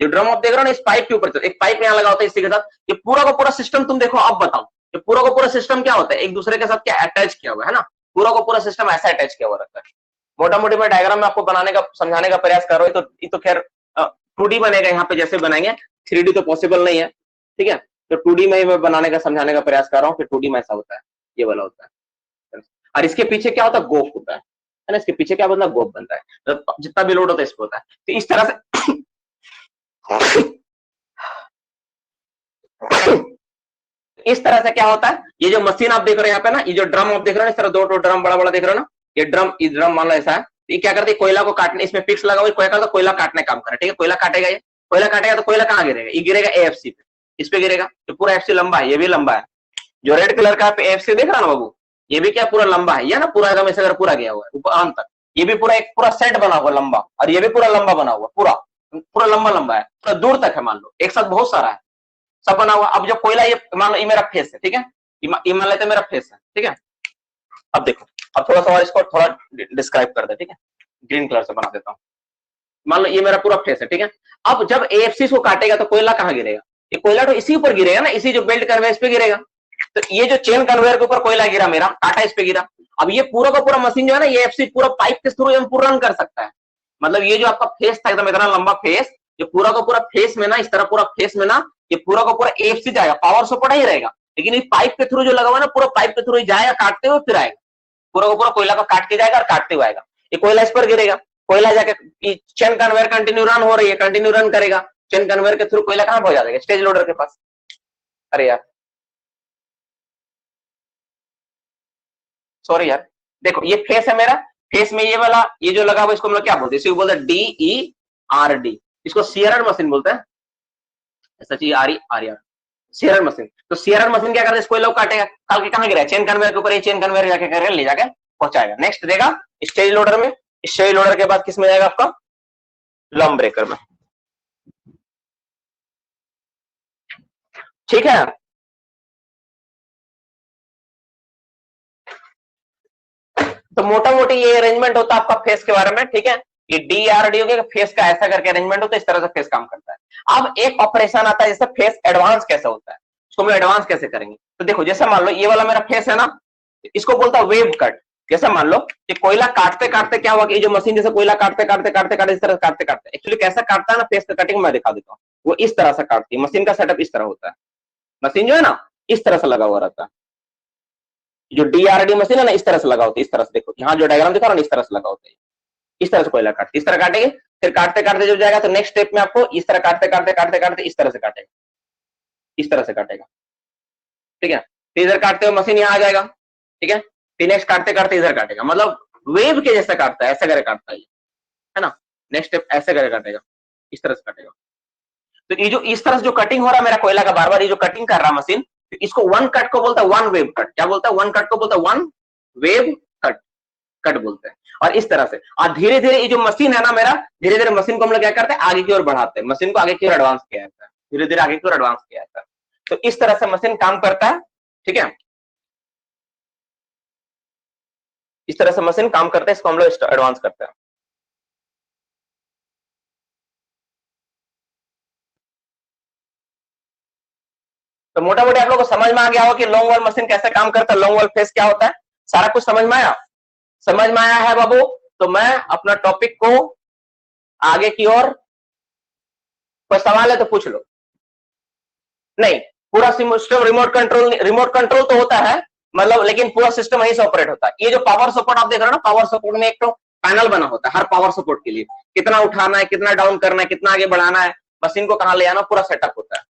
जो ड्रम आप देख रहे हो ना, इस पाइप के ऊपर चलती है, एक पाइप यहाँ लगा होता है इसी के साथ। ये पूरा का पूरा सिस्टम तुम देखो, अब बताओ, ये पूरा का पूरा सिस्टम क्या होता है, एक दूसरे के साथ क्या अटैच किया हुआ है ना, पूरा का पूरा सिस्टम ऐसा अटैच किया हुआ रहता है। मोटा मोटी मैं डायग्राम में आपको बनाने का, समझाने का प्रयास कर रहा हूँ, तो ये तो खैर 2D बनेगा, यहाँ पे जैसे बनाएंगे, 3D तो पॉसिबल नहीं है, ठीक है, तो 2D में ही मैं बनाने का, समझाने का प्रयास कर रहा हूँ कि 2D में ऐसा होता है, ये वाला होता है। और इसके पीछे क्या होता है, गोफ होता है ना, इसके पीछे क्या बनता है, गोफ बनता है, तो जितना भी लोड होता है इस पे होता है। तो इस तरह से इस तरह से क्या होता है, ये जो मशीन आप देख रहे हो यहाँ पे ना, ये जो ड्रम आप देख रहे हो, इस तरह 2 ड्रम बड़ा बड़ा देख रहे हो ना, ये ड्रम मान लो ऐसा है, ये क्या करते हैं, कोयला को काटने, इसमें पिक्स लगा हुआ, कोयला, कोयला काटने काम कर, ठीक है, कोयला काटेगा, ये कोयला काटेगा तो कोयला कहाँ गिरेगा, ये गिरेगा एएफसी पे, इस पे गिरेगा, तो पूरा एफसी लंबा है, ये भी लंबा है, जो रेड कलर का एएफसी देख रहा ना बाबू, ये भी क्या पूरा लंबा है, ये ना पूरा एकदम ऐसे पूरा गया हुआ है ऊपर अंत तक, ये भी पूरा एक पूरा सेट बना हुआ लंबा, और ये भी पूरा लंबा बना हुआ, पूरा पूरा लंबा लंबा है, पूरा दूर तक है, मान लो एक साथ बहुत सारा है, सब बना हुआ। अब जो कोयला, ये मान लो ये मेरा फेस है, ठीक है, ये मान लेते मेरा फेस है, ठीक है। अब देखो, अब थोड़ा सा और इसको थोड़ा डिस्क्राइब कर दे, ठीक है, ग्रीन कलर से बना देता हूँ। मान लो ये मेरा पूरा फेस है, ठीक है। अब जब एएफसी को काटेगा तो कोयला कहाँ गिरेगा, ये कोयला तो इसी ऊपर गिरेगा ना, इसी जो बेल्ट कन्वेयर इस पे गिरेगा, तो ये जो चेन कन्वेयर के ऊपर कोयला गिरा मेरा, काटा इस पे गिरा, अब ये पूरा का पूरा मशीन जो है ना, ये एएफसी पूरा पाइप के थ्रू पूरा रन कर सकता है। मतलब ये जो आपका फेस था एकदम इतना लंबा फेस, ये पूरा का पूरा फेस में ना, इस तरह पूरा फेस में ना, ये पूरा का पूरा एएफसी जाएगा, पावर सपोर्ट ही रहेगा, लेकिन ये पाइप के थ्रू जो लगा हुआ है ना, पूरा पाइप के थ्रू ही जाएगा, काटते हुए फिर आएगा, पूरा का पूरा कोयला को काट के जाएगा और काटते हुए आएगा। ये कोयला इस पर गिरेगा, कोयला जाके चेन कन्वेयर कंटिन्यू रन हो रही है, कंटिन्यू रन करेगा, चेन कन्वेयर के थ्रू कोयला कहां पहुंचा देगा, स्टेज लोडर के पास। अरे यार सॉरी यार, देखो ये फेस है मेरा, फेस में ये वाला, ये जो लगा हुआ इसको हम लोग क्या बोलते हैं, इसको बोलते हैं DERD, इसको सीआरआर मशीन बोलते हैं, SHERER, सीआरआर मशीन। तो सीआरआर मशीन क्या करता है, इसको लोग काटेगा, काट के कहां गिरा, चेन कन्वेयर के ऊपर, ये चेन कन्वेयर जाके करके ले जाके पहुंचाएगा, नेक्स्ट देगा स्टेज लोडर में, स्टेज लोडर के बाद किस में जाएगा, आपका लंब ब्रेकर में, ठीक है। तो मोटा मोटी ये अरेंजमेंट होता है आपका फेस के बारे में, ठीक है, ये DRD हो गया, फेस का ऐसा करके अरेंजमेंट होता है, इस तरह से फेस काम करता है। अब एक ऑपरेशन आता है जैसे फेस एडवांस कैसे होता है, इसको हम एडवांस कैसे करेंगे, तो देखो जैसे मान लो ये वाला मेरा फेस है ना, इसको बोलता है वेव कट। जैसे मान लो कि कोयला काटते काटते क्या हुआ कि ये जो मशीन जैसे कोयला काटते काटते काटते काटते इस तरह काटते काटते, एक्चुअली कैसा काटता है ना फेस का कटिंग मैं दिखा देता हूँ, वो इस तरह से काटती है, मशीन का सेटअप इस तरह होता है, मशीन जो है ना इस तरह से लगा हुआ रहता है, जो DRD मशीन है ना इस तरह से लगा होता है, इस तरह से देखो यहाँ जो डायग्राम दिखा रहा है इस तरह से लगा होता है, इस तरह से कोयला काटते, इस तरह काटेंगे, फिर काटते काटते जब जाएगा तो नेक्स्ट स्टेप में आपको इस तरह काटते काटते काटते काटते इस तरह से काटेगा, इस तरह से काटेगा, ठीक है, फिर इधर काटते हुए मशीन यहाँ आ जाएगा, ठीक है, 3x काटते काटते इधर काटेगा, मतलब वेव के जैसा काटता है, ऐसे करके काटता है ना। नेक्स्ट स्टेप ऐसे करके काटेगा, इस तरह से काटेगा। तो ये जो इस तरह से जो कटिंग हो रहा है मेरा कोयला का, बार बार ये जो कटिंग कर रहा मशीन, तो इसको वन कट को बोलता है वन वेव कट। क्या बोलता है? वन कट को बोलता है वन वेव कट, कट बोलते हैं। और इस तरह से, और धीरे धीरे ये जो मशीन है ना मेरा, धीरे धीरे मशीन को हम लोग क्या करते हैं, आगे की ओर बढ़ाते हैं, मशीन को आगे की ओर एडवांस किया जाता है, धीरे धीरे आगे की ओर एडवांस किया जाता है। तो इस तरह से मशीन काम करता है, ठीक है, इस तरह से मशीन काम करता है, इसको हम लोग एडवांस करते हैं। तो मोटा मोटी आप लोगों को समझ में आ गया हो कि लॉन्ग वॉल मशीन कैसे काम करता है, लॉन्ग वॉल फेस क्या होता है, सारा कुछ समझ में आया? समझ में आया है बाबू? तो मैं अपना टॉपिक को आगे की ओर, कोई सवाल है तो पूछ लो। नहीं, पूरा सिस्टम रिमोट कंट्रोल तो होता है, मतलब, लेकिन पूरा सिस्टम वहीं से ऑपरेट होता है। ये जो पावर सपोर्ट आप देख रहे हो ना, पावर सपोर्ट में एक तो पैनल बना होता है हर पावर सपोर्ट के लिए, कितना उठाना है, कितना डाउन करना है, कितना आगे बढ़ाना है, मशीन को कहां ले आना, पूरा सेटअप होता है।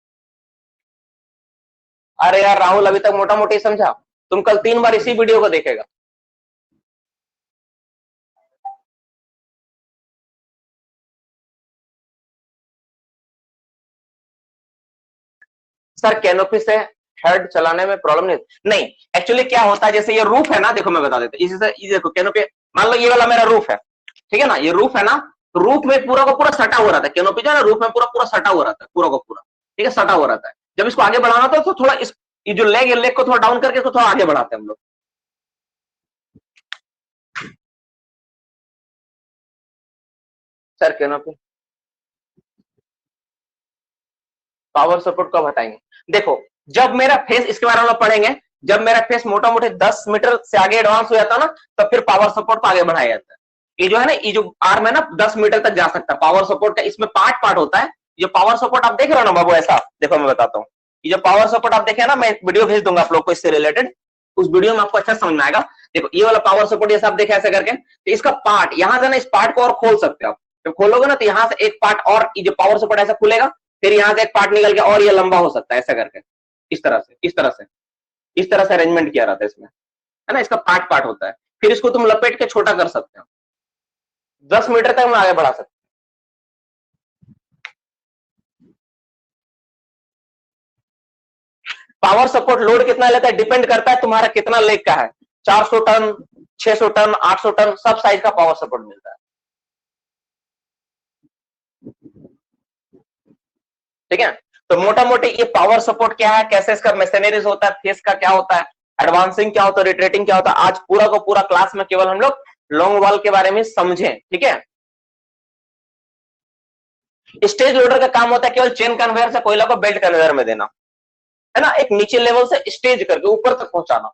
अरे यार राहुल, अभी तक मोटा मोटी समझा? तुम कल 3 बार इसी वीडियो को देखेगा। सर कैनोपी से हेड चलाने में प्रॉब्लम नहीं, एक्चुअली क्या होता है, जैसे ये रूफ है ना, देखो मैं बता देता हूं, इसी से ये देखो कैनोपी, मान लो ये वाला मेरा रूफ है, ठीक है ना, ये रूफ है ना, तो रूफ में पूरा का पूरा सटा हुआ रहता है, कैनोपी जो है ना रूफ में पूरा पूरा सटा हुआ रहता है, पूरा का पूरा, ठीक है, सटा हुआ रहता है। जब इसको आगे बढ़ाना था तो थोड़ा इस, ये जो लेग को थोड़ा डाउन करके इसको थोड़ा आगे बढ़ाते हैं हम लोग। सर कैनोपी पावर सपोर्ट कब हटाएंगे? देखो, जब मेरा फेस, इसके बारे में हम पढ़ेंगे, जब मेरा फेस मोटा मोटी 10 मीटर से आगे एडवांस हो जाता है ना, तब फिर पावर सपोर्ट को आगे बढ़ाया जाता है। ये जो है ना, ये जो आर्म है ना, 10 मीटर तक जा सकता है पावर सपोर्ट का, इसमें पार्ट पार्ट होता है। जो पावर सपोर्ट आप देख रहे हो ना बाबू, ऐसा देखो मैं बताता हूँ, ये जो पावर सपोर्ट आप देखे ना, मैं वीडियो भेज दूंगा आप लोग को इससे रिलेटेड, उस वीडियो में आपको अच्छा समझ में आएगा। देखो ये वाला पावर सपोर्ट ये सब देखे ऐसे करके, तो इसका पार्ट यहां से ना, इस पार्ट को और खोल सकते हो आप, जब खोलोगे ना तो यहां से एक पार्ट और, ये जो पावर सपोर्ट ऐसा खुलेगा, फिर यहां से एक पार्ट निकल के और ये लंबा हो सकता है ऐसा करके, इस तरह से, इस तरह से, इस तरह से अरेंजमेंट किया रहता है इसमें, है ना, इसका पार्ट पार्ट होता है। फिर इसको तुम लपेट के छोटा कर सकते हो, 10 मीटर तक हम आगे बढ़ा सकते हैं। पावर सपोर्ट लोड कितना लेता है, डिपेंड करता है तुम्हारा कितना लेग का है, 400 टन, 600 टन, 800 टन, सब साइज का पावर सपोर्ट मिलता है, ठीक है। तो मोटा मोटी ये पावर सपोर्ट क्या है, कैसे इसका मैसेनरीज होता है, फेस का क्या होता है, एडवांसिंग क्या होता है, रिट्रेटिंग क्या होता है, आज पूरा को पूरा क्लास में केवल हम लोग लॉन्ग वॉल के बारे में समझें, ठीक है। स्टेज लोडर का काम होता है केवल चेन कन्वेयर से कोयला को बेल्ट कन्वेयर में देना, है ना, एक नीचे लेवल से स्टेज करके ऊपर तक पहुंचाना।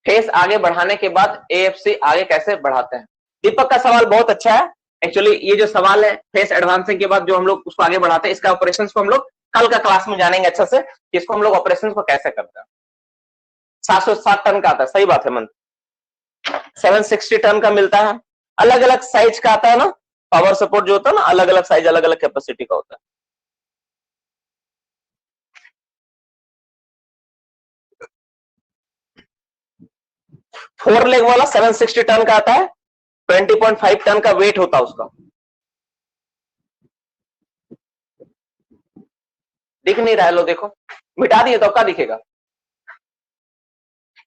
फेस आगे बढ़ाने के बाद एएफसी आगे कैसे बढ़ाते हैं? दीपक का सवाल बहुत अच्छा है। एक्चुअली ये जो सवाल है फेस एडवांसिंग के बाद जो हम लोग उसको आगे बढ़ाते हैं, इसका ऑपरेशंस को हम लोग कल का क्लास में जानेंगे अच्छा से कि इसको हम लोग ऑपरेशंस को कैसे करते हैं। 707 टन का आता है, सही बात है मन, 760 टन का मिलता है, अलग अलग साइज का आता है ना, पावर सपोर्ट जो होता है ना, अलग अलग साइज अलग अलग कैपेसिटी का होता है। फोर लेग वाला 760 टन का आता है, 20.5 टन का वेट होता है उसका। दिख नहीं रहा है, लो देखो, मिटा दिए तो क्या दिखेगा?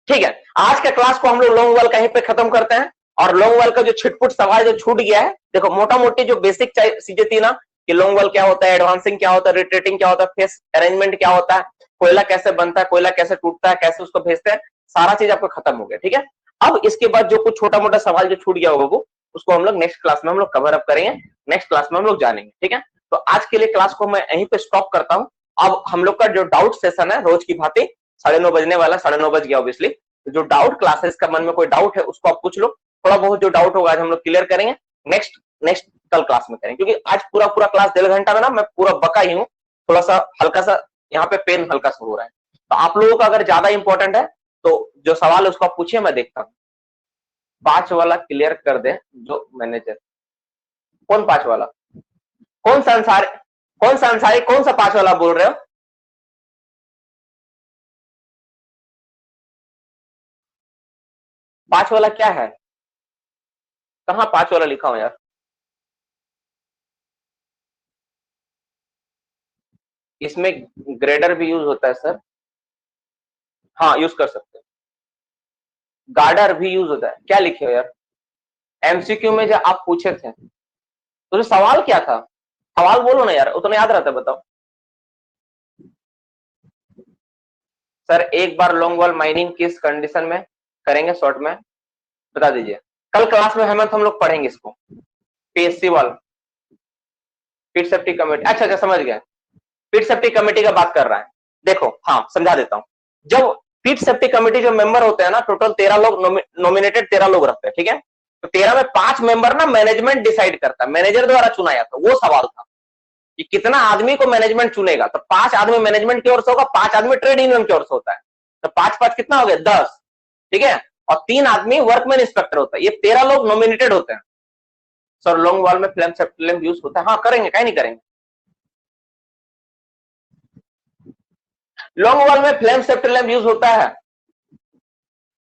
ठीक है, आज के क्लास को हम लोग लॉन्ग वॉल कहीं पे खत्म करते हैं, और लॉन्ग वॉल का जो छिटपुट सवाल जो छूट गया है, देखो मोटा मोटी जो बेसिक चीजें थी ना, कि लॉन्ग वॉल क्या होता है, एडवांसिंग क्या होता है, रिट्रेटिंग क्या होता है, फेस अरेंजमेंट क्या होता है, कोयला कैसे बनता है, कोयला कैसे टूटता है, कैसे उसको भेजते हैं, सारा चीज आपको खत्म हो गया, ठीक है। अब इसके बाद जो कुछ छोटा मोटा सवाल जो छूट गया होगा वो, उसको हम लोग नेक्स्ट क्लास में हम लोग कवर अप करेंगे, नेक्स्ट क्लास में हम लोग जानेंगे, ठीक है। तो आज के लिए क्लास को मैं यहीं पे स्टॉप करता हूं। अब हम लोग का जो डाउट सेशन है रोज की भांति 9:30 बजने वाला, 9:30 बज गया ऑब्वियसली, जो डाउट क्लासेस का मन में कोई डाउट है उसको आप पूछ लो, थोड़ा बहुत जो डाउट होगा आज हम लोग क्लियर करेंगे, नेक्स्ट नेक्स्ट कल क्लास में करेंगे, क्योंकि आज पूरा पूरा क्लास 1.5 घंटा में ना मैं पूरा बका ही हूँ, थोड़ा सा हल्का सा यहाँ पे पेन हल्का सा हो रहा है, तो आप लोगों का अगर ज्यादा इंपॉर्टेंट है तो जो सवाल है उसको आप पूछिए, मैं देखता हूँ। 5 वाला क्लियर कर दे जो मैनेजर, कौन 5 वाला, कौन सा अंसारी, कौन सा अंसारी, कौन सा 5 वाला बोल रहे हो? 5 वाला क्या है, कहाँ 5 वाला लिखा हूं यार, इसमें ग्रेडर भी यूज होता है सर, हाँ यूज कर सकते हैं, गार्डर भी यूज होता है, क्या लिखे हो यार, एमसीक्यू में जो आप पूछे थे तो सवाल क्या था, सवाल बोलो ना यार, उतना याद रहता है, बताओ सर। एक बार लॉन्ग वॉल माइनिंग किस कंडीशन में करेंगे, शॉर्ट में बता दीजिए, कल क्लास में हेमंत हम लोग पढ़ेंगे इसको, पीएससी वाला फीड सेफ्टी कमेटी, अच्छा अच्छा समझ गया, फीड सेफ्टी कमेटी का बात कर रहा है, देखो हाँ समझा देता हूं, जब फीड सेफ्टी कमेटी जो मेंबर होते हैं ना, टोटल 13 लोग नॉमिनेटेड 13 लोग रखते हैं, ठीक है, तो 13 में 5 मेंबर ना मैनेजमेंट डिसाइड करता है, मैनेजर द्वारा चुना जाता है, वो सवाल था कि कितना आदमी को मैनेजमेंट चुनेगा, तो 5 आदमी मैनेजमेंट की ओर से होगा, 5 आदमी ट्रेड यूनियन की ओर से होता है, तो 5-5 कितना हो गया 10, ठीक है, और 3 आदमी वर्कमैन इंस्पेक्टर होता है, ये 13 लोग नॉमिनेटेड होते हैं। सर लॉन्ग वॉल में फ्लेम सेफ्टी लैंप यूज होता है, हाँ करेंगे, कहीं नहीं करेंगे, लॉन्ग वॉल में फ्लेम सेफ्टी लैंप यूज होता है,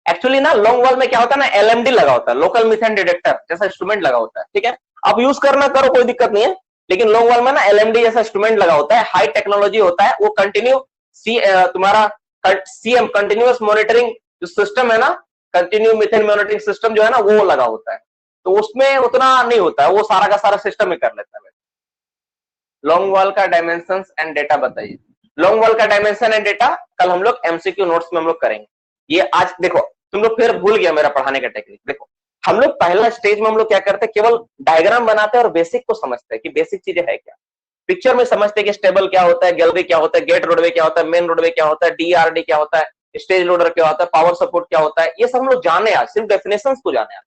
एक्चुअली ना लॉन्ग वॉल में क्या होता है ना, एलएमडी लगा होता है, लोकल मीथेन डिटेक्टर जैसा इंस्ट्रूमेंट लगा होता है, ठीक है, आप यूज करना करो कोई दिक्कत नहीं है, लेकिन लॉन्ग वॉल में ना एलएमडी जैसा इंस्ट्रूमेंट लगा होता है, हाई टेक्नोलॉजी होता है, वो कंटिन्यू तुम्हारा सीएम कंटिन्यूअस मॉनिटरिंग जो सिस्टम है ना, कंटिन्यू मीथेन मॉनिटरिंग सिस्टम जो है ना वो लगा होता है, तो उसमें उतना नहीं होता है, वो सारा का सारा सिस्टम ही कर लेता है। लॉन्ग वॉल का डायमेंशन एंड डेटा बताइए, लॉन्ग वॉल का डायमेंशन एंड डेटा कल हम लोग एमसीक्यू नोट्स में हम लोग करेंगे, ये आज देखो तुम लोग फिर भूल गया मेरा पढ़ाने का टेक्निक, देखो हम लोग पहला स्टेज में हम लोग क्या करते हैं, केवल डायग्राम बनाते हैं और बेसिक को समझते हैं कि बेसिक चीजें है क्या, पिक्चर में समझते हैं कि स्टेबल क्या होता है, गैलरी क्या होता है, गेट रोडवे क्या होता है, मेन रोडवे क्या होता है, डीआरडी क्या होता है, स्टेज लोडर क्या होता है, पावर सपोर्ट क्या होता है, ये सब हम लोग जाने, आज सिर्फ डेफिनेशन को जाने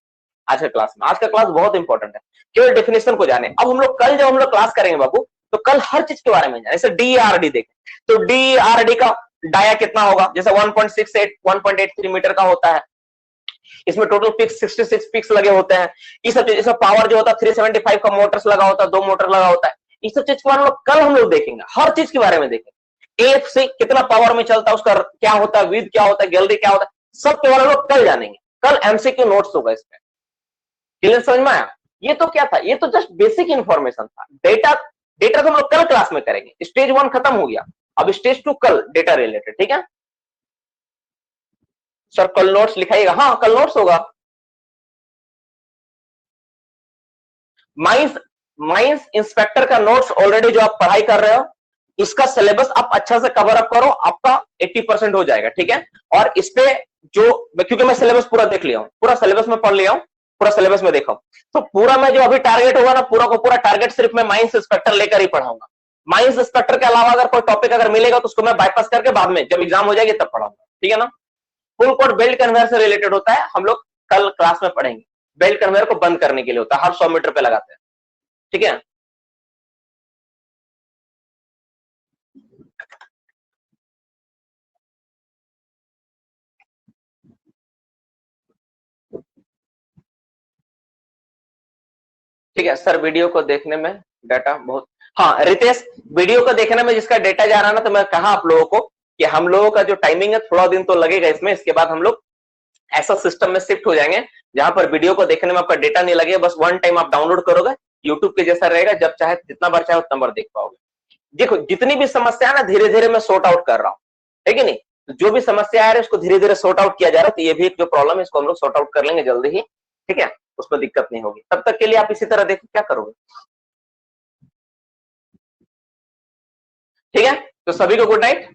आज का क्लास में, आज का क्लास बहुत इंपॉर्टेंट है, केवल डेफिनेशन को जाने। अब हम लोग कल जब हम लोग क्लास करेंगे बाबू, तो कल हर चीज के बारे में जाने, जैसे डीआरडी देखें, तो डीआरडी का डाया कितना होगा, जैसे 1.68 1.83 मीटर का होता है, इसमें टोटल पिक्स 66 पिक्स लगे होते हैं, इस सब चीज, इसमें पावर जो होता है 375 का मोटर्स लगा होता है, 2 मोटर लगा होता है, इस सब चीज के बारे में कल हम लोग देखेंगे, हर चीज के बारे में देखेंगे, एफ से कितना पावर में चलता है, उसका क्या होता है, विद क्या होता है, गैलरी क्या होता है, सब के बारे में लोग कल जानेंगे, कल एमसीक्यू नोट्स होगा इसमें, क्लियर समझ में आया। ये तो क्या था, ये तो जस्ट बेसिक इंफॉर्मेशन था, डेटा डेटा तो हम लोग कल क्लास में करेंगे, स्टेज 1 खत्म हो गया, अब स्टेज 2 कल डेटा रिलेटेड, ठीक है सर, कल नोट्स लिखाइएगा, हाँ कल नोट्स होगा, माइंस माइंस इंस्पेक्टर का नोट्स ऑलरेडी जो आप पढ़ाई कर रहे हो, इसका सिलेबस आप अच्छा से कवर अप करो, आपका 80% हो जाएगा, ठीक है, और इस पे जो, क्योंकि मैं सिलेबस पूरा देख लिया हूं, पूरा सिलेबस में पढ़ लिया हूं, पूरा सिलेबस में देखा, तो पूरा मैं जो अभी टारगेट होगा ना, पूरा को पूरा टारगेट सिर्फ मैं माइंस इंस्पेक्टर लेकर ही पढ़ाऊंगा, माइंस इंस्पेक्टर के अलावा अगर कोई टॉपिक अगर मिलेगा तो उसको मैं बाईपास करके बाद में जब एग्जाम हो जाएगी तब पढ़ाऊंगा, ठीक है ना। फुल कोड बेल्ट कन्वेयर से रिलेटेड होता है, हम लोग कल क्लास में पढ़ेंगे, बेल्ट कन्वेयर को बंद करने के लिए होता है, हर 100 मीटर पे लगाते हैं, ठीक है। ठीक है सर, वीडियो को देखने में डाटा बहुत, हाँ रितेश, वीडियो को देखने में जिसका डेटा जा रहा है ना, तो मैं कहा आप लोगों को कि हम लोगों का जो टाइमिंग है थोड़ा दिन तो लगेगा इसमें, इसके बाद हम लोग ऐसा सिस्टम में शिफ्ट हो जाएंगे जहां पर वीडियो को देखने में आपका डेटा नहीं लगेगा, बस वन टाइम आप डाउनलोड करोगे, यूट्यूब के जैसा रहेगा, जब चाहे जितना बार चाहे उतना बार देख पाओगे। देखो जितनी भी समस्या है ना, धीरे धीरे मैं सॉर्ट आउट कर रहा हूँ, है कि नहीं, तो जो भी समस्या आ रही है उसको धीरे धीरे सॉर्ट आउट किया जा रहा है, तो ये भी एक जो प्रॉब्लम है इसको हम लोग सॉर्ट आउट कर लेंगे जल्दी ही, ठीक है, उसमें दिक्कत नहीं होगी, तब तक के लिए आप इसी तरह देखो क्या करोगे, ठीक है। तो सभी को गुड नाइट।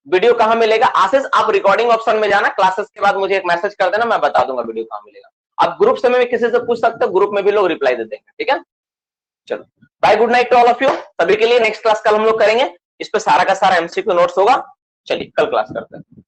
वीडियो कहां मिलेगा, आशीष आप रिकॉर्डिंग ऑप्शन में जाना, क्लासेस के बाद मुझे एक मैसेज कर देना, मैं बता दूंगा वीडियो कहां मिलेगा, आप ग्रुप से में किसी से पूछ सकते हो, ग्रुप में भी लोग रिप्लाई दे देंगे, ठीक है। चलो bye, good night to all of you, सभी के लिए नेक्स्ट क्लास कल हम लोग करेंगे, इस पे सारा का सारा एमसीक्यू नोट्स होगा, चलिए कल क्लास करते हैं।